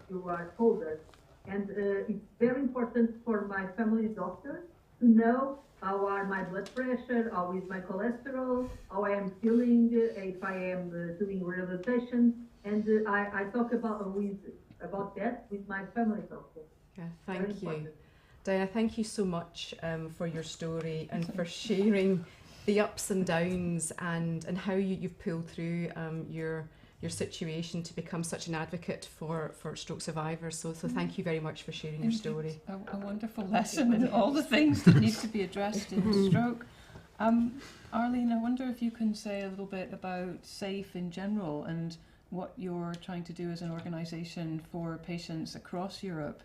you are older. And it's very important for my family doctor to know how are my blood pressure, how is my cholesterol, how I am feeling, if I am doing rehabilitation, and I talk about that with my family doctor. Yeah, thank you. Diana, thank you so much for your story and for sharing the ups and downs and how you've pulled through your situation to become such an advocate for stroke survivors. So thank you very much for sharing your story. A wonderful lesson in all the things that need to be addressed in stroke. Arlene, I wonder if you can say a little bit about SAFE in general and what you're trying to do as an organisation for patients across Europe.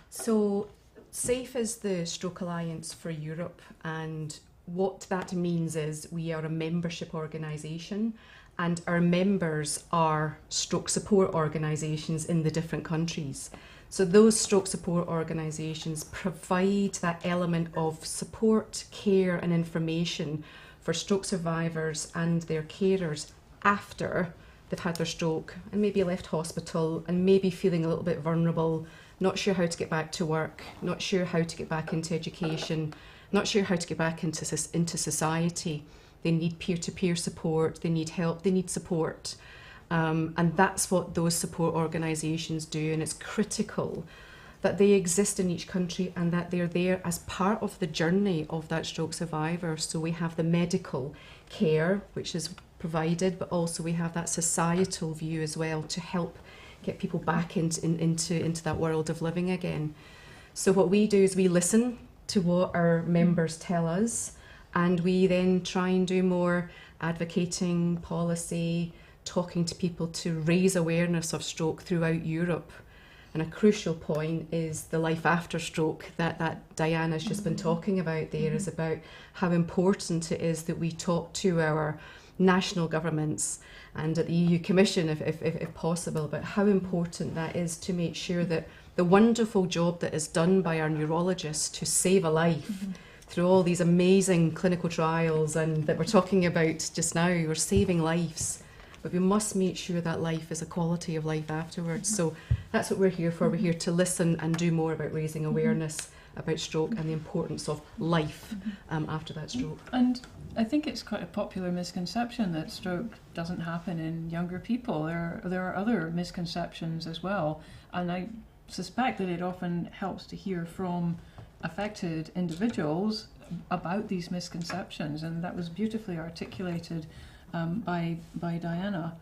So SAFE is the Stroke Alliance for Europe, and what that means is we are a membership organisation, and our members are stroke support organisations in the different countries. So those stroke support organisations provide that element of support, care and information for stroke survivors and their carers after they've had their stroke and maybe left hospital and maybe feeling a little bit vulnerable, not sure how to get back to work, not sure how to get back into education, not sure how to get back into society. They need peer-to-peer support, they need help, they need support. And that's what those support organisations do, and it's critical that they exist in each country and that they're there as part of the journey of that stroke survivor. So we have the medical care, which is provided, but also we have that societal view as well to help get people back into that world of living again. So what we do is we listen to what our members tell us, and we then try and do more advocating, policy, talking to people to raise awareness of stroke throughout Europe. And a crucial point is the life after stroke that Diana's just been talking about there, is about how important it is that we talk to our national governments and at the EU Commission, if possible, about how important that is to make sure that the wonderful job that is done by our neurologists to save a life through all these amazing clinical trials and that we're talking about just now, we're saving lives. But we must make sure that life is a quality of life afterwards. So that's what we're here for. We're here to listen and do more about raising awareness about stroke and the importance of life after that stroke. And I think it's quite a popular misconception that stroke doesn't happen in younger people. There are other misconceptions as well. And I suspect that it often helps to hear from affected individuals about these misconceptions. And that was beautifully articulated by Diana.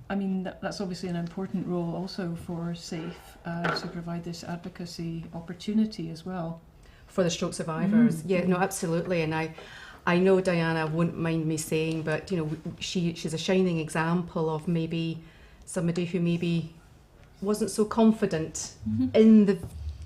I mean, that's obviously an important role also for SAFE to provide this advocacy opportunity as well. For the stroke survivors. Yeah, no, absolutely. And I know Diana won't mind me saying, but you know, she's a shining example of maybe somebody who maybe wasn't so confident in the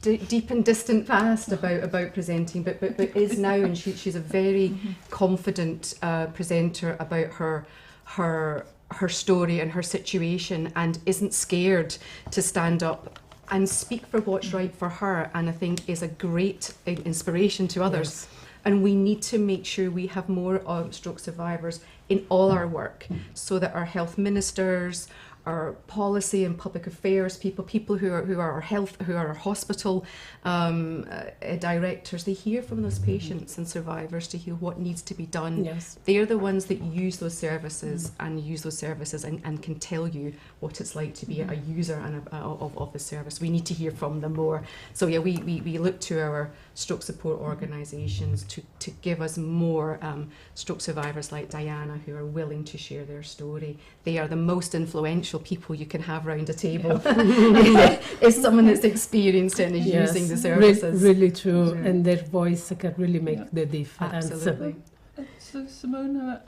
deep and distant past about presenting, but is now, and she's a very confident presenter about her story and her situation, and isn't scared to stand up and speak for what's right for her, and I think is a great inspiration to others. Yes. And we need to make sure we have more stroke survivors in all our work, so that our health ministers, our policy and public affairs people who are our health, who are our hospital directors, they hear from those patients and survivors to hear what needs to be done. Yes. They're the ones that use those services and can tell you what it's like to be a user and of the service. We need to hear from them more. So yeah, we look to our stroke support organisations to give us more stroke survivors like Diana who are willing to share their story. They are the most influential people you can have around a table. Is someone that's experienced and is using the services. Really true, sure. And their voice can really make the difference. Absolutely. So Simona,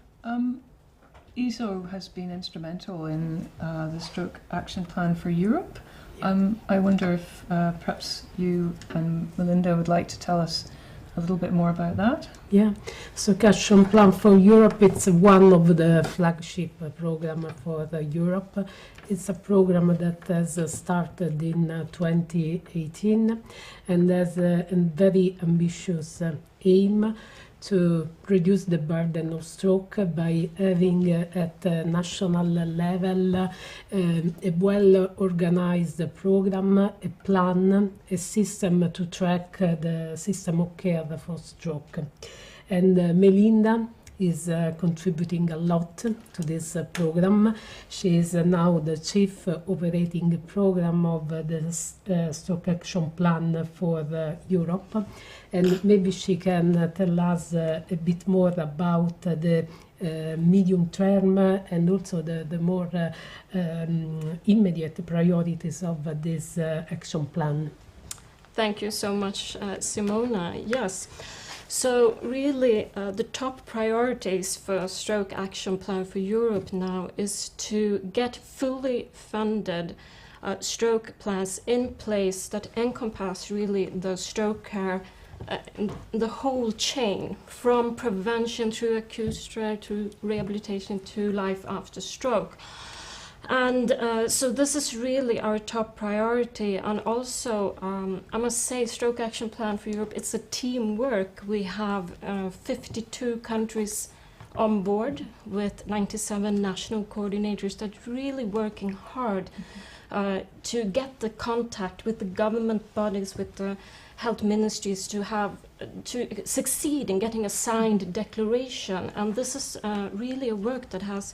ESO has been instrumental in the Stroke Action Plan for Europe. I wonder if perhaps you and Melinda would like to tell us a little bit more about that. Yeah, so Action Plan for Europe, it's one of the flagship program for Europe. It's a program that has started in 2018 and has a very ambitious aim to reduce the burden of stroke by having at national level a well-organized program, a plan, a system to track the system of care for stroke. And Melinda is contributing a lot to this program. She is now the Chief Operating Program of the Stroke Action Plan for Europe. And maybe she can tell us a bit more about the medium term and also the more immediate priorities of this action plan. Thank you so much, Simona. Yes. So really, the top priorities for Stroke Action Plan for Europe now is to get fully funded stroke plans in place that encompass really the stroke care, the whole chain, from prevention through acute stroke to rehabilitation to life after stroke. And so this is really our top priority. And also, I must say, Stroke Action Plan for Europe, it's a teamwork. We have 52 countries on board with 97 national coordinators that are really working hard to get the contact with the government bodies, with the health ministries, to succeed in getting a signed declaration. And this is really a work that has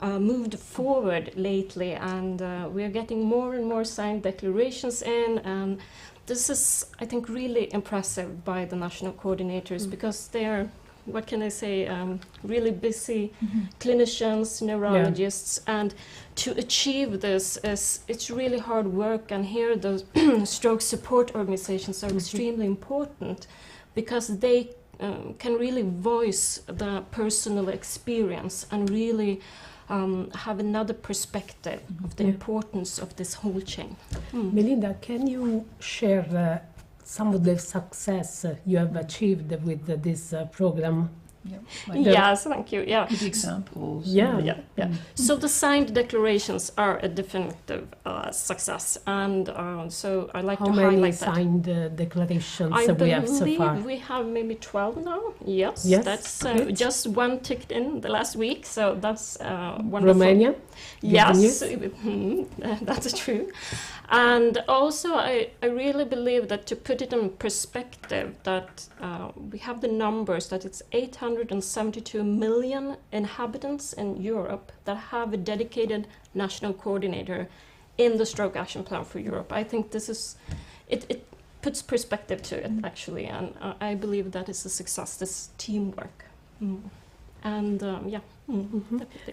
moved forward lately, and we are getting more and more signed declarations in, and this is, I think, really impressive by the national coordinators because they are, what can I say, really busy clinicians, neurologists, and to achieve this, it's really hard work, and here the stroke support organizations are extremely important because they can really voice the personal experience and really have another perspective of the importance of this whole chain. Melinda, can you share some of the success you have achieved with this program? Yes, thank you. Yeah. Good examples. Yeah. So the signed declarations are a definitive success, and so I like How to many highlight signed declarations I we have so believe far? we have maybe 12 now. Yes, Yes, that's good. just one ticked in the last week, so that's wonderful. Romania? Yes, that's true. And also, I really believe that to put it in perspective, that we have the numbers that it's 872 million inhabitants in Europe that have a dedicated national coordinator in the Stroke Action Plan for Europe. I think this is, it puts perspective to it, actually, and I believe that is a success, this teamwork. And yeah.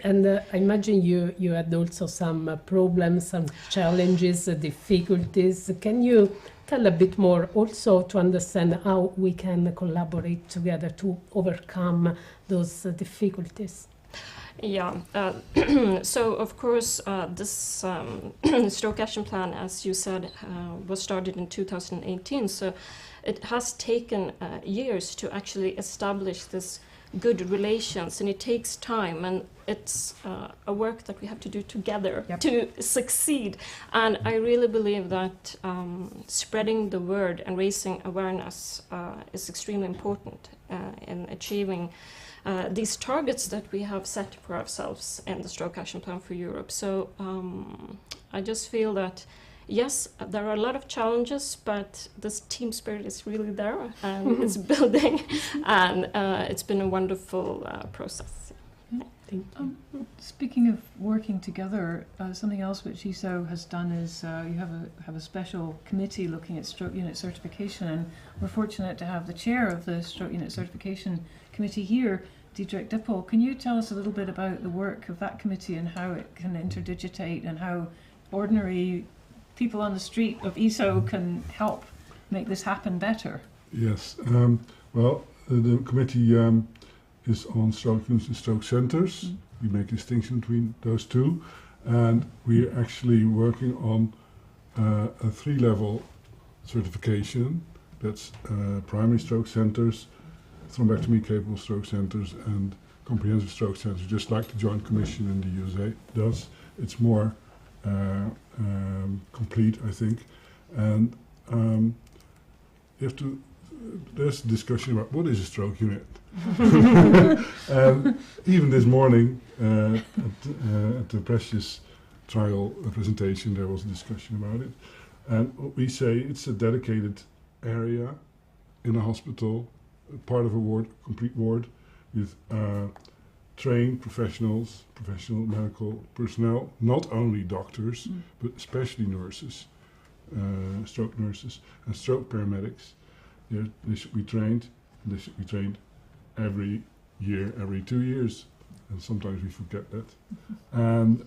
And I imagine you had also some problems, some challenges, difficulties. Can you tell a bit more also to understand how we can collaborate together to overcome those difficulties? Yeah, so of course this Stroke Action Plan, as you said, was started in 2018, so it has taken years to actually establish this good relations, and it takes time, and it's a work that we have to do together to succeed. And I really believe that spreading the word and raising awareness is extremely important in achieving these targets that we have set for ourselves in the Stroke Action Plan for Europe. So I just feel that yes, there are a lot of challenges, but this team spirit is really there, and it's building, and it's been a wonderful process. Thank you. Speaking of working together, something else which ESO has done is you have a special committee looking at stroke unit certification, and we're fortunate to have the chair of the stroke unit certification committee here, Diederik Dippel. Can you tell us a little bit about the work of that committee and how it can interdigitate and how ordinary people on the street of ESO can help make this happen better? Yes, well, the committee is on stroke units and stroke centers. We make a distinction between those two, and we're actually working on a 3-level certification. That's primary stroke centers, thrombectomy capable stroke centers, and comprehensive stroke centers, just like the Joint Commission in the USA does. It's more complete, I think, and you have to. There's a discussion about what is a stroke unit. And even this morning at the Precious trial presentation, there was a discussion about it. And what we say, it's a dedicated area in a hospital, part of a ward, complete ward, with trained professionals, professional medical personnel, not only doctors, but especially nurses, stroke nurses, and stroke paramedics. They should be trained. They should be trained every year, every 2 years, and sometimes we forget that. And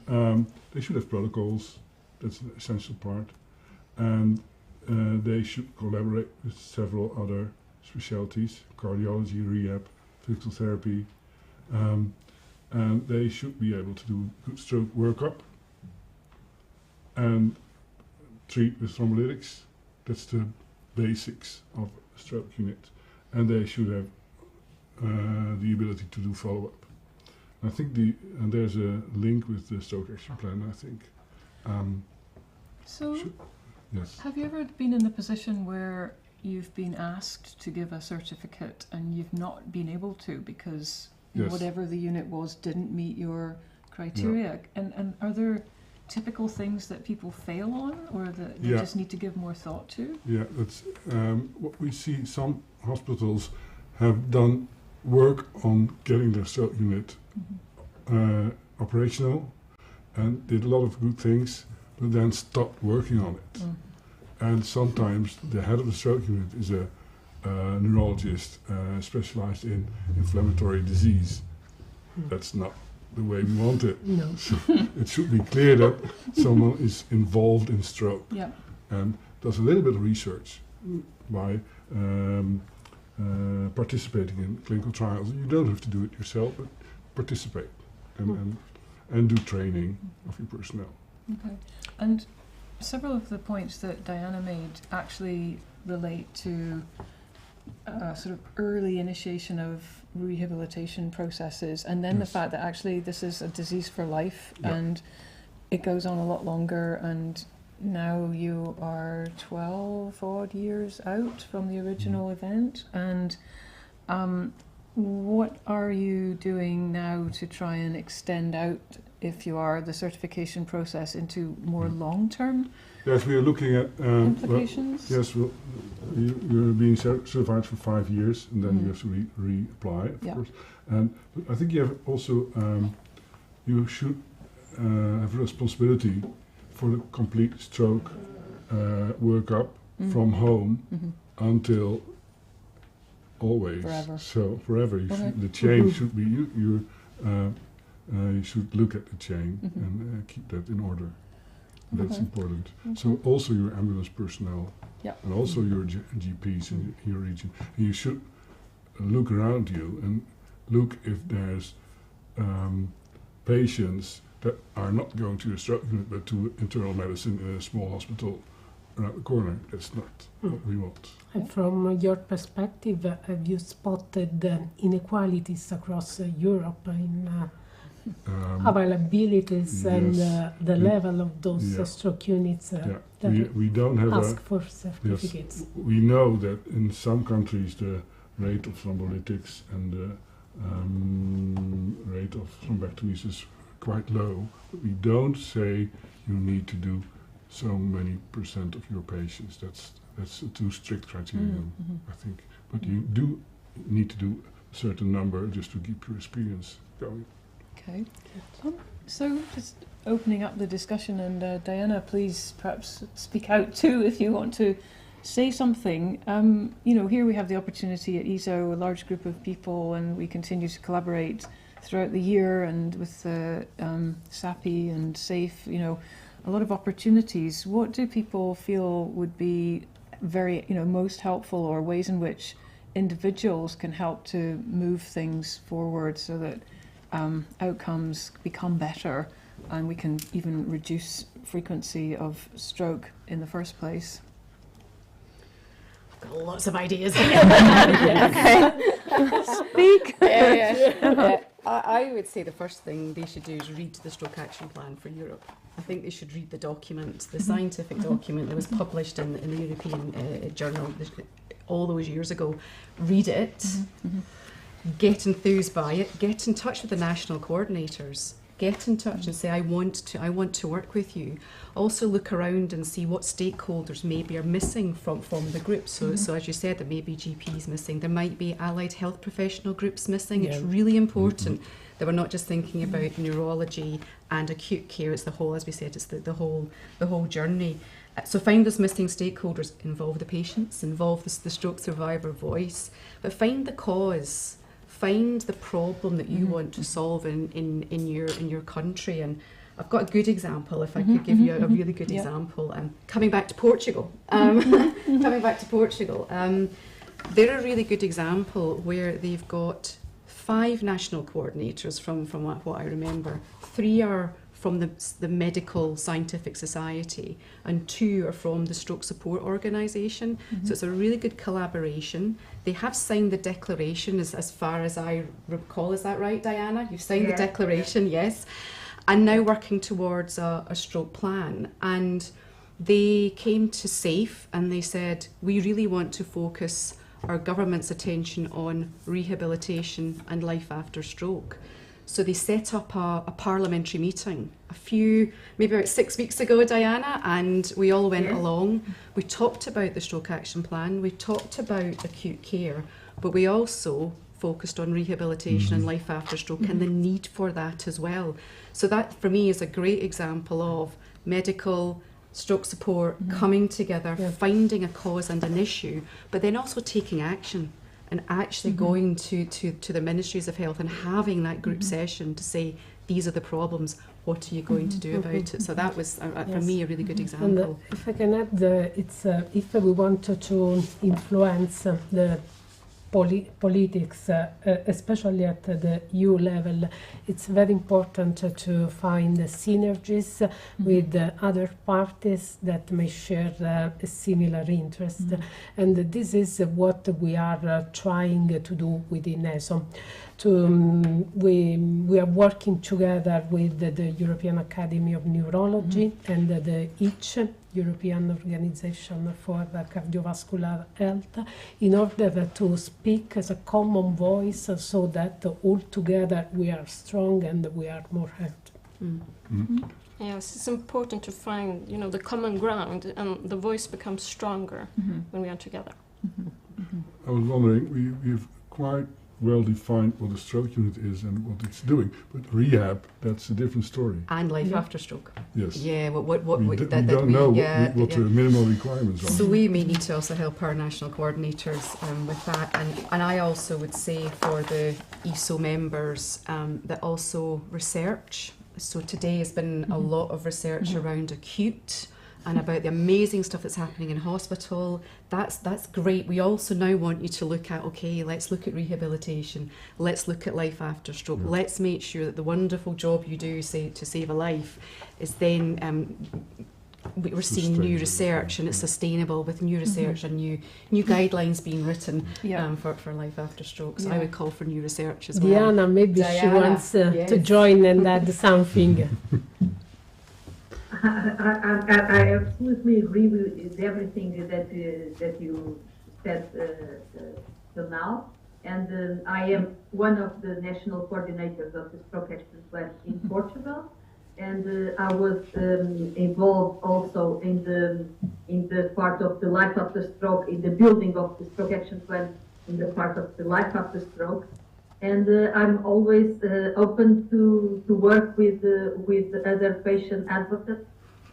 they should have protocols. That's an essential part. And they should collaborate with several other specialties: cardiology, rehab, physical therapy. And they should be able to do good stroke workup and treat with thrombolytics. That's the basics of a stroke unit. And they should have the ability to do follow-up. I think and there's a link with the Stroke Action Plan, I think. Yes. Have you ever been in the position where you've been asked to give a certificate and you've not been able to because whatever the unit was didn't meet your criteria? Yeah. And are there typical things that people fail on, or that they just need to give more thought to? Yeah, that's what we see. Some hospitals have done work on getting their stroke unit operational and did a lot of good things, but then stopped working on it. And sometimes the head of the stroke unit is a neurologist specialized in inflammatory disease. That's not the way we want it. No. So it should be clear that someone is involved in stroke and does a little bit of research by participating in clinical trials. You don't have to do it yourself, but participate and do training of your personnel. Okay. And several of the points that Diana made actually relate to sort of early initiation of rehabilitation processes, and then the fact that actually this is a disease for life and it goes on a lot longer, and now you are 12 odd years out from the original event, and what are you doing now to try and extend out, if you are, the certification process into more long-term Yes, we are looking at implications? Well, yes, you're being certified for 5 years, and then you have to reapply, of course. And I think you have also you should have responsibility for the complete stroke workup from home until always. Forever. So forever. The chain should be you should look at the chain and keep that in order. That's important. So also your ambulance personnel and also your GPs in your region. And you should look around you and look if there's patients that are not going to a stroke unit but to internal medicine in a small hospital around the corner. That's not what we want. And from your perspective, have you spotted inequalities across Europe in availabilities and the level of those stroke units we don't have ask for certificates? Yes, we know that in some countries the rate of thrombolytics and the rate of thrombectomies is quite low. But we don't say you need to do so many % of your patients. That's a too strict criterion, I think. But you do need to do a certain number just to keep your experience going. Okay. So just opening up the discussion, and Diana, please perhaps speak out too if you want to say something. Here we have the opportunity at ESO, a large group of people, and we continue to collaborate throughout the year, and with SAPI and SAFE, a lot of opportunities. What do people feel would be very, most helpful, or ways in which individuals can help to move things forward so that outcomes become better and we can even reduce frequency of stroke in the first place? I've got lots of ideas. Okay. Speak. I would say the first thing they should do is read the Stroke Action Plan for Europe. I think they should read the document, the scientific document that was published in the European journal all those years ago. Read it. Get enthused by it, get in touch with the national coordinators, get in touch and say, I want to work with you. Also look around and see what stakeholders maybe are missing from the group. So as you said, there may be GPs missing, there might be allied health professional groups missing. It's really important that we're not just thinking about neurology and acute care, it's the whole, as we said, it's the whole journey. So find those missing stakeholders, involve the patients, involve the stroke survivor voice, but find the cause. Find the problem that you want to solve in your country. And I've got a good example, if I could give you a really good example. Coming back to Portugal. They're a really good example where they've got 5 national coordinators from what I remember. 3 are from the Medical Scientific Society and 2 are from the Stroke Support Organisation. So it's a really good collaboration. They have signed the declaration as far as I recall. Is that right, Diana? You've signed the declaration, yes. And now working towards a stroke plan. And they came to SAFE and they said, we really want to focus our government's attention on rehabilitation and life after stroke. So they set up a parliamentary meeting maybe about 6 weeks ago, Diana, and we all went along. We talked about the Stroke Action Plan, we talked about acute care, but we also focused on rehabilitation and life after stroke and the need for that as well. So that for me is a great example of medical stroke support coming together, finding a cause and an issue, but then also taking action and actually going to the ministries of health and having that group session to say, these are the problems, what are you going to do about it? So that was, for me, a really good example. And if I can add, it's if we want to influence the politics, especially at the EU level, it's very important to find synergies with other parties that may share a similar interest. And this is what we are trying to do within Esoc. We are working together with the European Academy of Neurology and the each European Organization for Cardiovascular Health in order to speak as a common voice so that all together we are strong and we are more healthy. Yes, it's important to find, the common ground, and the voice becomes stronger when we are together. I was wondering, we've quite well defined what a stroke unit is and what it's doing, but rehab, that's a different story. And life after stroke. Yes. Yeah, we don't know what the minimal requirements are. So we may need to also help our national coordinators with that. And I also would say for the ESO members that also research. So today has been a lot of research around acute and about the amazing stuff that's happening in hospital. That's great. We also now want you to look at, okay, let's look at rehabilitation. Let's look at life after stroke. Let's make sure that the wonderful job you do to save a life is then, we're seeing new research and it's sustainable with new research and new guidelines being written for life after stroke. So I would call for new research as well. Diana, maybe she wants to join and add something. I absolutely agree with everything that you said till now, and I am one of the national coordinators of the Stroke Action Plan in Portugal, and I was involved also in the part of the life after stroke, in the building of the Stroke Action Plan, in the part of the life after stroke. And I'm always open to work with other patient advocates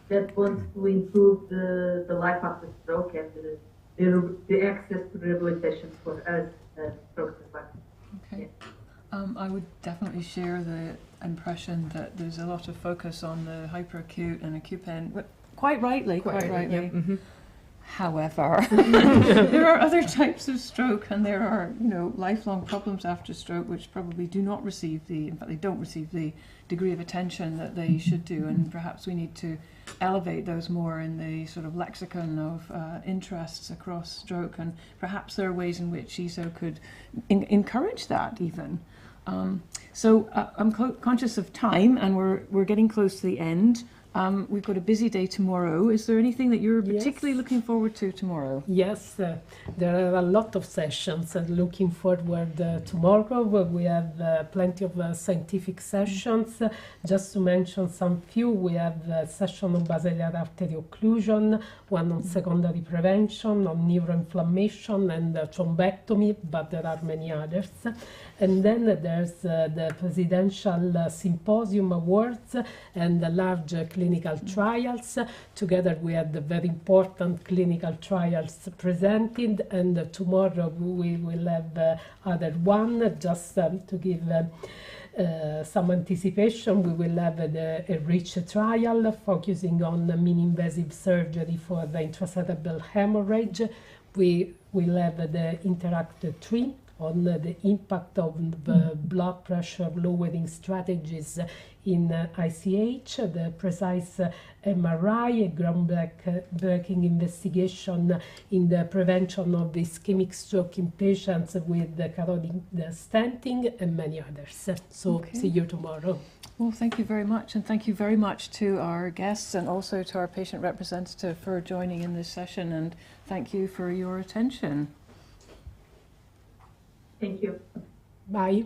that want to improve the life after stroke and the access to rehabilitation for us stroke survivors. Okay. Yeah. I would definitely share the impression that there's a lot of focus on the hyperacute and acute end, quite rightly. Yeah. However, there are other types of stroke, and there are, lifelong problems after stroke which probably do not receive in fact, they don't receive the degree of attention that they should do, and perhaps we need to elevate those more in the sort of lexicon of interests across stroke, and perhaps there are ways in which ESO could encourage that even. So I'm conscious of time, and we're getting close to the end. We've got a busy day tomorrow. Is there anything that you're particularly looking forward to tomorrow? Yes, there are a lot of sessions looking forward tomorrow. We have plenty of scientific sessions. Just to mention some few, we have a session on basilar artery occlusion, one on secondary prevention, on neuroinflammation and thrombectomy, but there are many others. And then there's the Presidential Symposium Awards and the large clinical trials. Together we had the very important clinical trials presented, and tomorrow we will have other one. Just to give some anticipation, we will have a REACH trial focusing on mini-invasive surgery for the intracerebral hemorrhage. We will have the INTERACT 3 on the impact of the blood pressure lowering strategies in ICH, the precise MRI, a groundbreaking investigation in the prevention of ischemic stroke in patients with carotid stenting, and many others. So see you tomorrow. Well, thank you very much, and thank you very much to our guests and also to our patient representative for joining in this session, and thank you for your attention. Thank you. Bye.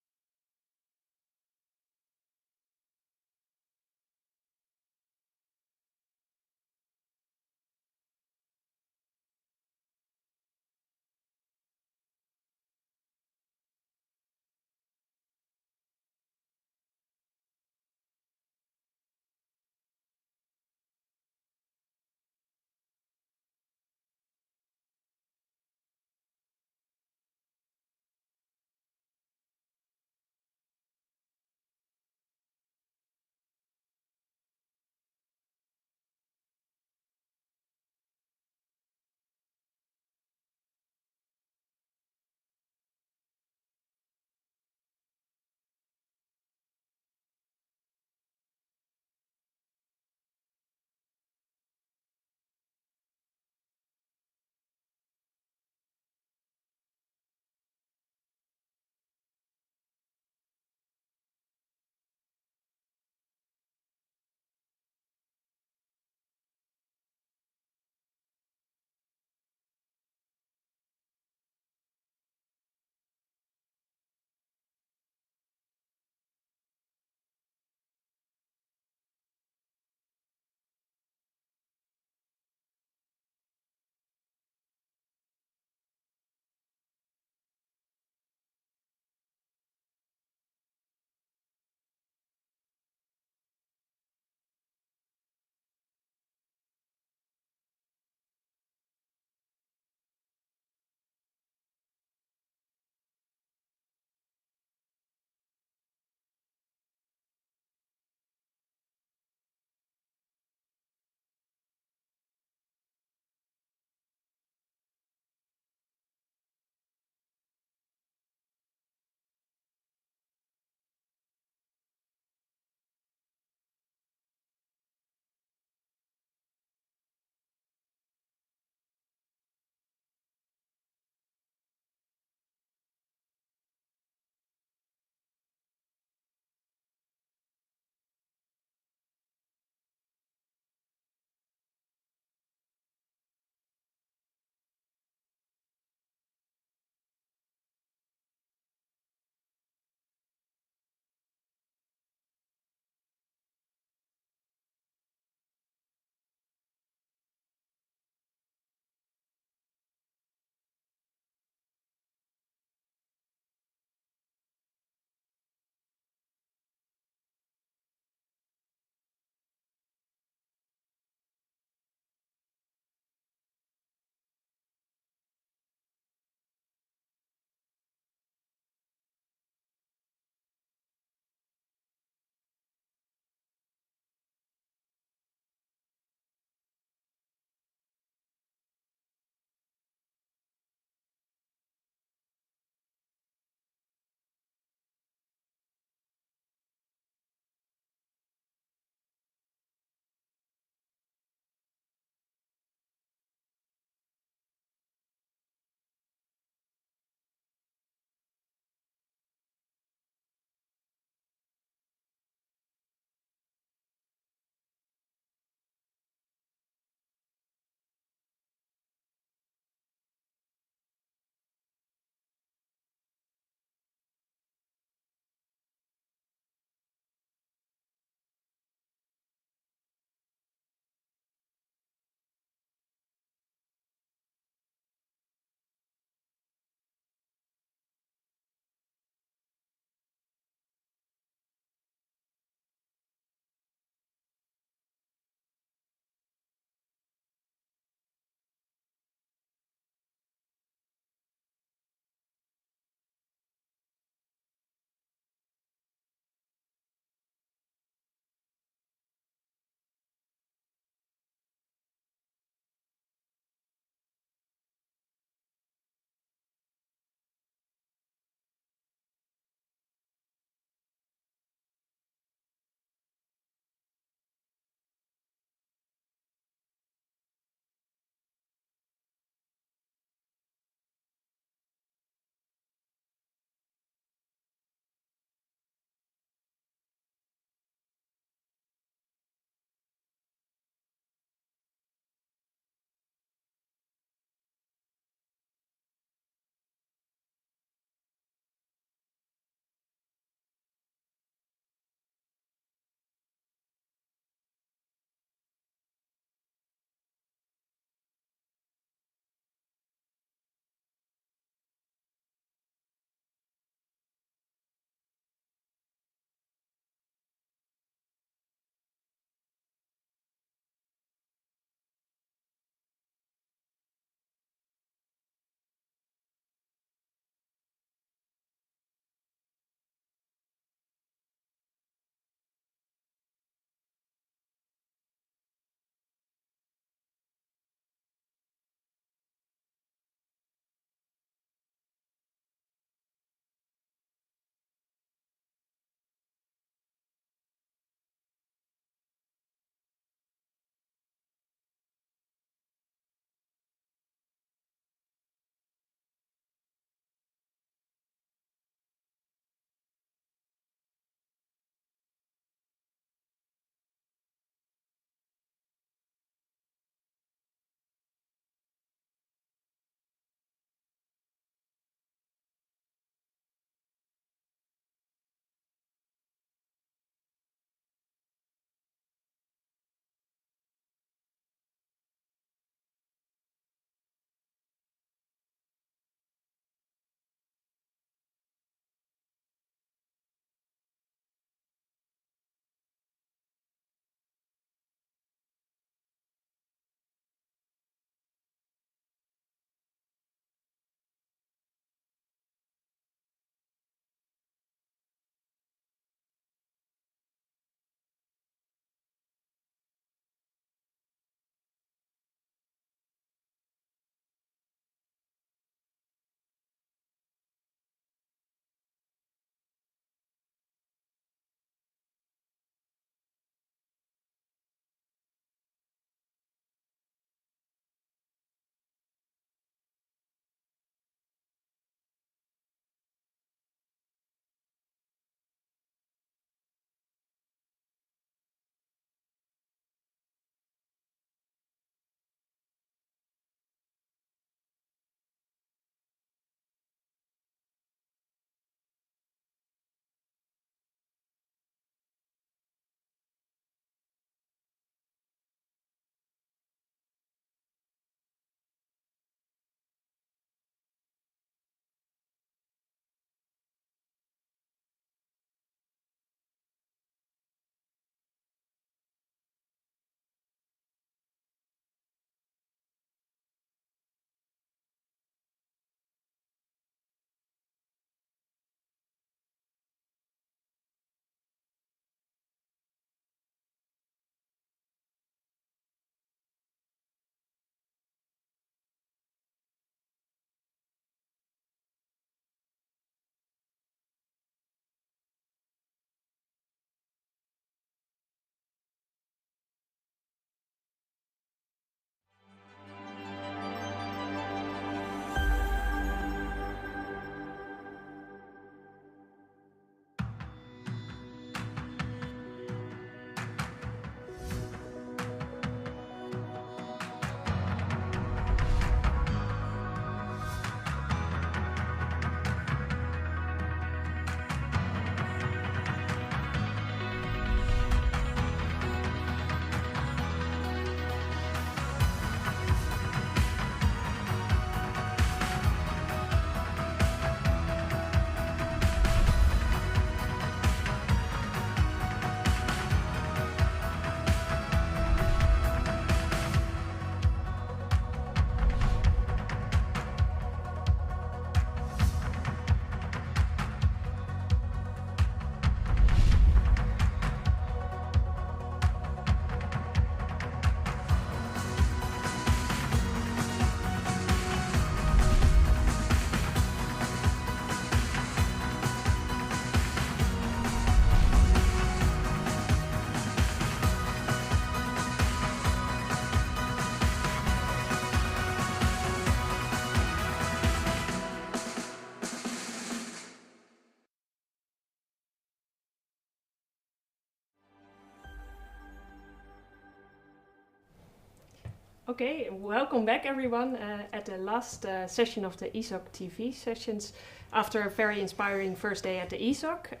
Okay, welcome back everyone at the last session of the Esoc TV sessions after a very inspiring first day at the Esoc.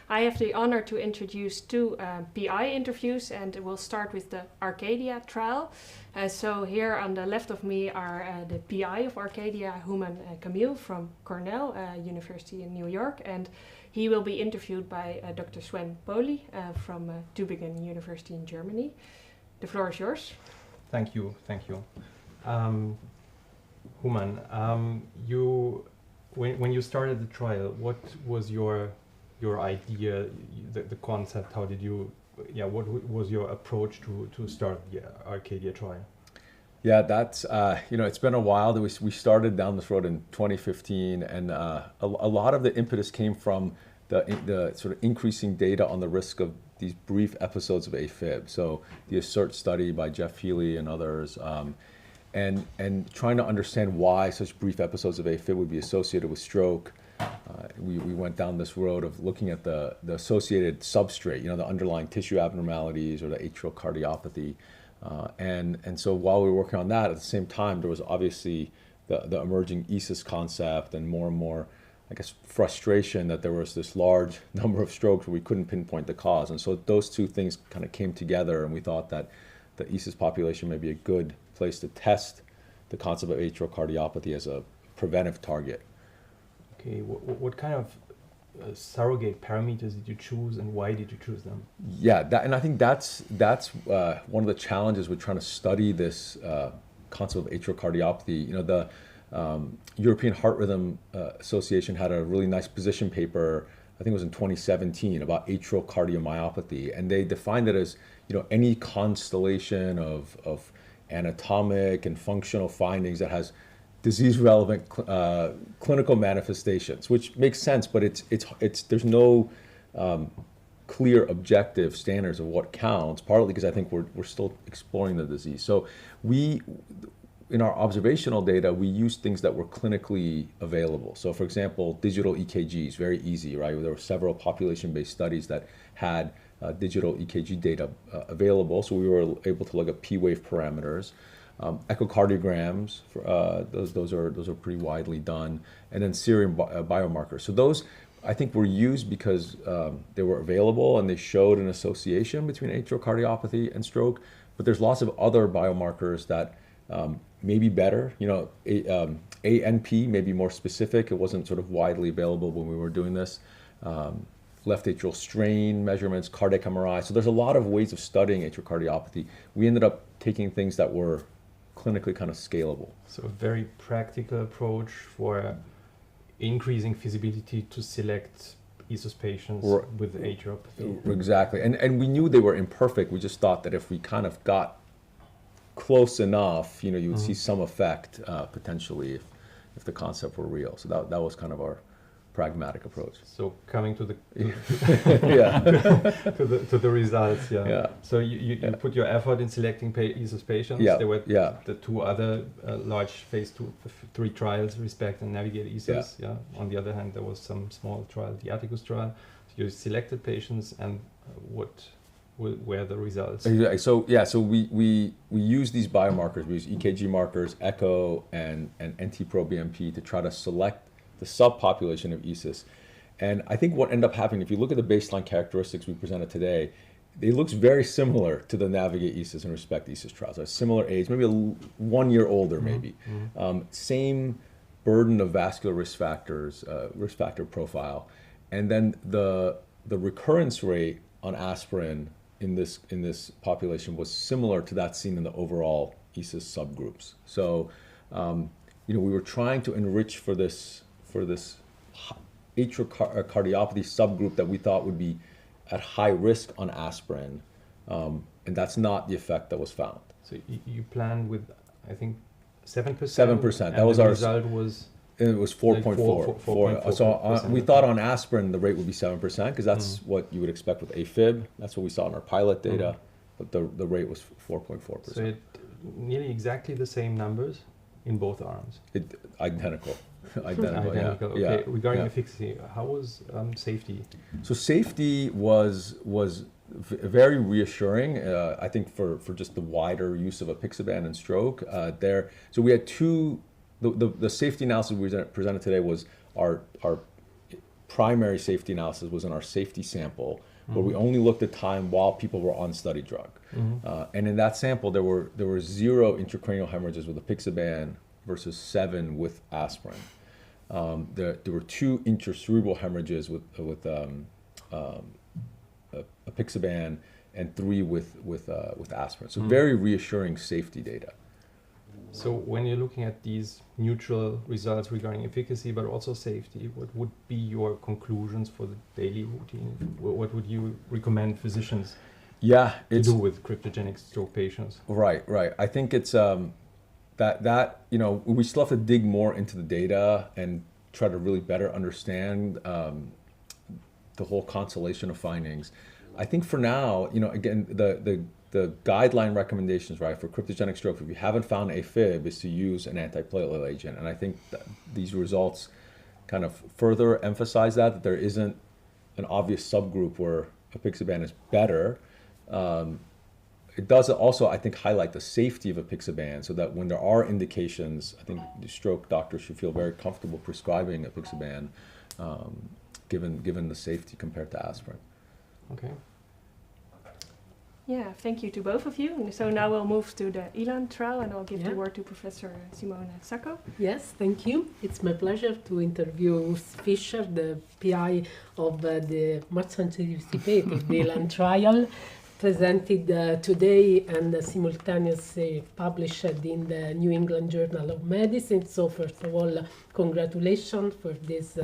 I have the honor to introduce two PI interviews, and we'll start with the Arcadia trial. So here on the left of me are the PI of Arcadia, Human Camille from Cornell University in New York, and he will be interviewed by Dr. Sven Poli from Tübingen University in Germany. The floor is yours. Thank you. Human, when you started the trial, what was your idea, the concept? How did you, what was your approach to start the Arcadia trial? Yeah, that's it's been a while. We started down this road in 2015, and a lot of the impetus came from the sort of increasing data on the risk of these brief episodes of AFib. So the Esoc study by Jeff Healy and others, and trying to understand why such brief episodes of AFib would be associated with stroke. We went down this road of looking at the associated substrate, the underlying tissue abnormalities or the atrial cardiopathy. And so while we were working on that, at the same time, there was obviously the emerging ESUS concept and more, I guess, frustration that there was this large number of strokes where we couldn't pinpoint the cause. And so those two things kind of came together, and we thought that the ESUS population may be a good place to test the concept of atrial cardiopathy as a preventive target. Okay, what kind of surrogate parameters did you choose, and why did you choose them? Yeah, and I think that's one of the challenges with trying to study this concept of atrial cardiopathy. The European Heart Rhythm Association had a really nice position paper, I think it was in 2017, about atrial cardiomyopathy, and they defined it as any constellation of anatomic and functional findings that has disease-relevant clinical manifestations, which makes sense, but it's there's no clear objective standards of what counts, partly because I think we're still exploring the disease. So in our observational data, we used things that were clinically available. So for example, digital EKGs, very easy, right? There were several population-based studies that had digital EKG data available, so we were able to look at P-wave parameters. Echocardiograms, those are pretty widely done, and then serum biomarkers. So those, I think, were used because they were available and they showed an association between atrial cardiopathy and stroke. But there's lots of other biomarkers that may be better. ANP may be more specific. It wasn't sort of widely available when we were doing this. Left atrial strain measurements, cardiac MRI. So there's a lot of ways of studying atrial cardiopathy. We ended up taking things that were clinically kind of scalable. So a very practical approach for increasing feasibility to select ESUS patients with atriopathy. Exactly, and we knew they were imperfect. We just thought that if we kind of got close enough, you would see some effect potentially if the concept were real. So that was kind of our pragmatic approach. So coming to the yeah to the results, yeah. So you put your effort in selecting ESUS patients. Yeah. There were the two other large phase 2-3 trials, Respect and Navigate ESUS. Yeah. On the other hand, there was some small trial, the Atticus trial. So you selected patients, and what were the results? Exactly. So we use these biomarkers. We use EKG markers, echo, and NT-proBNP to try to select the subpopulation of ESUS. And I think what ended up happening, if you look at the baseline characteristics we presented today, it looks very similar to the Navigate ESUS and Respect ESUS trials. A similar age, maybe 1 year older, maybe. Same burden of vascular risk factors, risk factor profile. And then the recurrence rate on aspirin in this population was similar to that seen in the overall ESUS subgroups. So we were trying to enrich for this atrial cardiopathy subgroup that we thought would be at high risk on aspirin, and that's not the effect that was found. So you planned with, I think, 7%? 7%. That was our result was... It was 4.4. 4.4. So we thought on aspirin the rate would be 7% because that's what you would expect with AFib. That's what we saw in our pilot data, but the rate was 4.4%. So nearly exactly the same numbers in both arms? Identical. Identical. Yeah. Okay. Regarding efficacy, how was safety? So safety was very reassuring. I think for just the wider use of apixaban in stroke. So we had two. The safety analysis we presented today was our primary safety analysis was in our safety sample, where we only looked at time while people were on study drug. And in that sample, there were 0 intracranial hemorrhages with apixaban versus 7 with aspirin. There were 2 intracerebral hemorrhages with apixaban and 3 with aspirin. So very reassuring safety data. So when you're looking at these neutral results regarding efficacy but also safety, what would be your conclusions for the daily routine? What would you recommend physicians to do with cryptogenic stroke patients? Right. I think it's that we still have to dig more into the data and try to really better understand the whole constellation of findings. I think for now, again, the guideline recommendations, right, for cryptogenic stroke, if you haven't found AFib, is to use an antiplatelet agent. And I think that these results kind of further emphasize that there isn't an obvious subgroup where apixaban is better. It does also, I think, highlight the safety of apixaban, so that when there are indications, I think the stroke doctors should feel very comfortable prescribing apixaban, given the safety compared to aspirin. Okay. Yeah, thank you to both of you. And so now we'll move to the ELAN trial, and I'll give the word to Professor Simona Sacco. Yes, thank you. It's my pleasure to interview Urs Fischer, the PI of the much anticipated ELAN trial, presented today and simultaneously published in the New England Journal of Medicine. So first of all, congratulations for this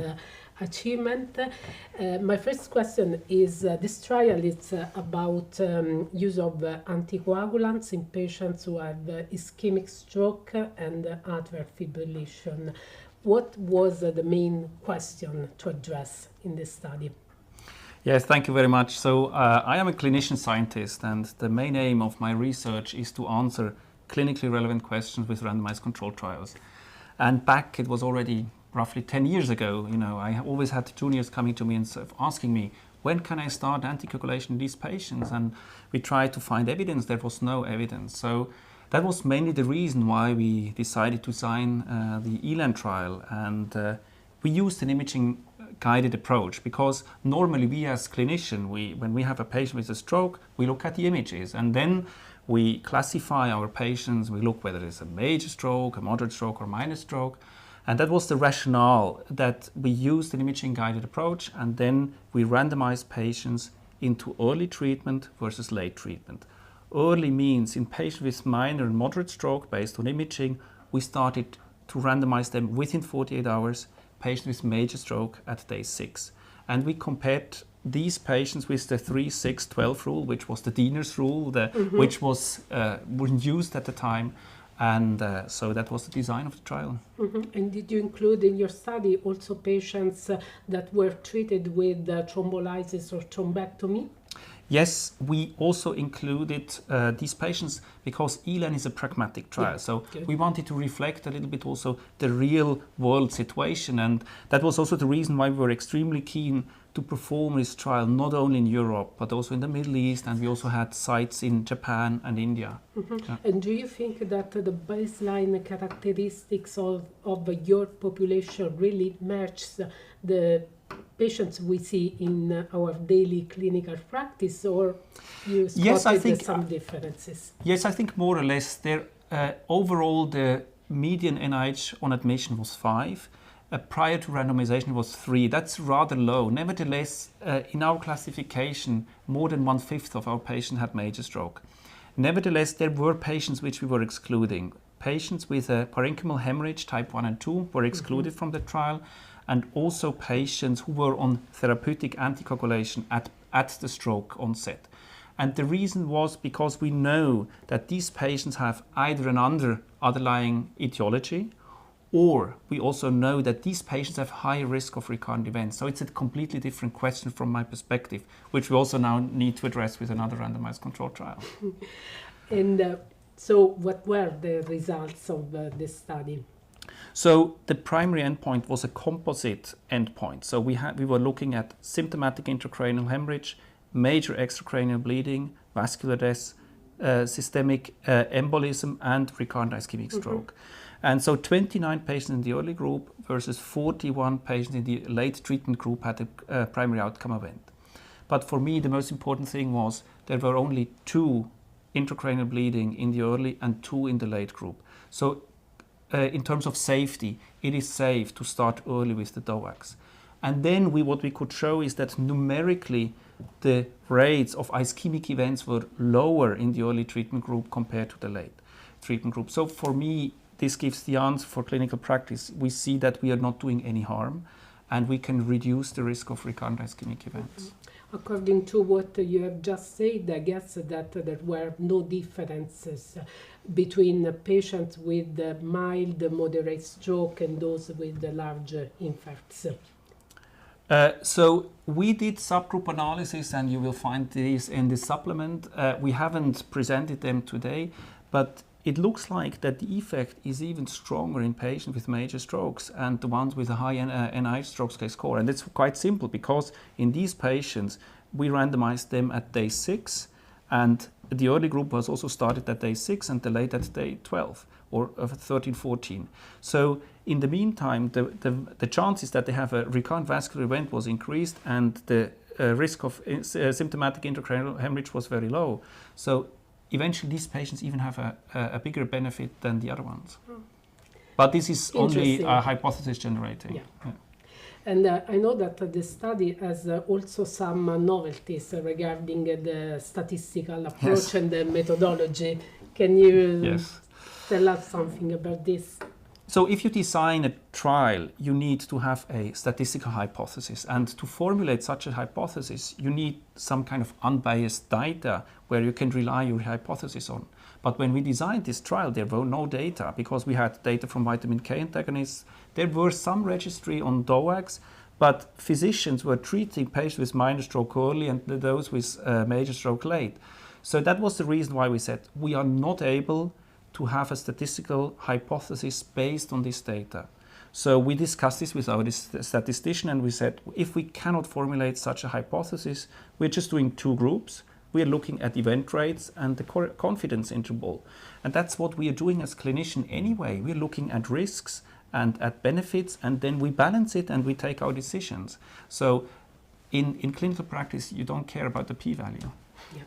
achievement. My first question is, this trial is about use of anticoagulants in patients who have ischemic stroke and atrial fibrillation. What was the main question to address in this study? Yes, thank you very much. So I am a clinician scientist, and the main aim of my research is to answer clinically relevant questions with randomized controlled trials. And back, it was already roughly 10 years ago, I always had juniors coming to me and sort of asking me, when can I start anticoagulation in these patients? And we tried to find evidence. There was no evidence. So that was mainly the reason why we decided to design the ELAN trial. And we used an imaging guided approach, because normally we as clinicians, when we have a patient with a stroke, we look at the images and then we classify our patients. We look whether it's a major stroke, a moderate stroke, or minor stroke. And that was the rationale, that we used an imaging guided approach, and then we randomized patients into early treatment versus late treatment. Early means in patients with minor and moderate stroke, based on imaging, we started to randomize them within 48 hours, patients with major stroke at day 6. And we compared these patients with the 3-6-12 rule, which was the Diener's rule, which was used at the time. And so that was the design of the trial. And did you include in your study also patients that were treated with thrombolysis or thrombectomy? Yes, we also included these patients because ELAN is a pragmatic trial. So we wanted to reflect a little bit also the real world situation. And that was also the reason why we were extremely keen to perform this trial, not only in Europe, but also in the Middle East. And we also had sites in Japan and India. And do you think that the baseline characteristics of your population really matches the patients we see in our daily clinical practice, or you spotted some differences? Yes, I think more or less. Overall, the median NIH on admission was 5. Prior to randomization was 3. That's rather low. Nevertheless, in our classification, more than 1/5 of our patients had major stroke. Nevertheless, there were patients which we were excluding. Patients with a parenchymal hemorrhage type 1 and 2 were excluded from the trial, and also patients who were on therapeutic anticoagulation at the stroke onset. And the reason was because we know that these patients have either an underlying etiology, or we also know that these patients have higher risk of recurrent events. So it's a completely different question from my perspective, which we also now need to address with another randomized controlled trial. And so what were the results of this study? So the primary endpoint was a composite endpoint. So we were looking at symptomatic intracranial hemorrhage, major extracranial bleeding, vascular death, systemic embolism, and recurrent ischemic stroke. And so 29 patients in the early group versus 41 patients in the late treatment group had a primary outcome event. But for me, the most important thing was there were only 2 intracranial bleeding in the early and 2 in the late group. So in terms of safety, it is safe to start early with the DOACs. And then what we could show is that numerically the rates of ischemic events were lower in the early treatment group compared to the late treatment group. So for me, this gives the answer for clinical practice. We see that we are not doing any harm and we can reduce the risk of recurrent ischemic events. According to what you have just said, I guess that there were no differences between patients with mild, moderate stroke and those with large infarcts. So we did subgroup analysis, and you will find these in the supplement. We haven't presented them today, but it looks like that the effect is even stronger in patients with major strokes and the ones with a high NIH stroke score. And it's quite simple because in these patients, we randomized them at day 6, and the early group was also started at day 6 and the late at day 12 or 13, 14. So in the meantime, the chances that they have a recurrent vascular event was increased, and the risk of symptomatic intracranial hemorrhage was very low. So eventually these patients even have a bigger benefit than the other ones. But this is only hypothesis generating. Yeah. Yeah. And I know that the study has also some novelties regarding the statistical approach and the methodology. Can you tell us something about this? So if you design a trial, you need to have a statistical hypothesis. And to formulate such a hypothesis, you need some kind of unbiased data where you can rely your hypothesis on. But when we designed this trial, there were no data because we had data from vitamin K antagonists. There were some registry on DOACs, but physicians were treating patients with minor stroke early and those with major stroke late. So that was the reason why we said we are not able to have a statistical hypothesis based on this data. So we discussed this with our statistician, and we said if we cannot formulate such a hypothesis, we're just doing 2 groups. We are looking at event rates and the confidence interval. And that's what we are doing as clinician anyway. We're looking at risks and at benefits, and then we balance it and we take our decisions. So in clinical practice, you don't care about the p-value. Yeah.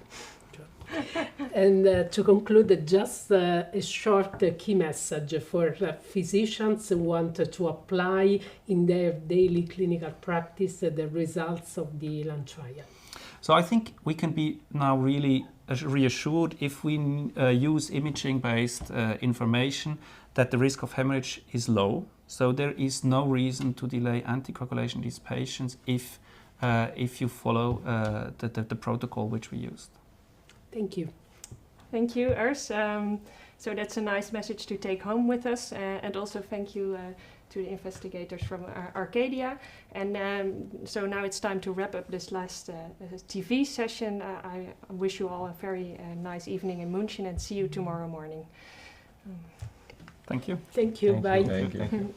And to conclude, just a short key message for physicians who want to apply in their daily clinical practice the results of the ELAN trial. So I think we can be now really reassured if we use imaging-based information that the risk of hemorrhage is low. So there is no reason to delay anticoagulation in these patients if you follow the protocol which we used. Thank you. Thank you, Urs. So that's a nice message to take home with us. And also thank you to the investigators from Arcadia. And so now it's time to wrap up this last TV session. I wish you all a very nice evening in Munich, and see you tomorrow morning. Thank you. Thank you. Bye. Thank you.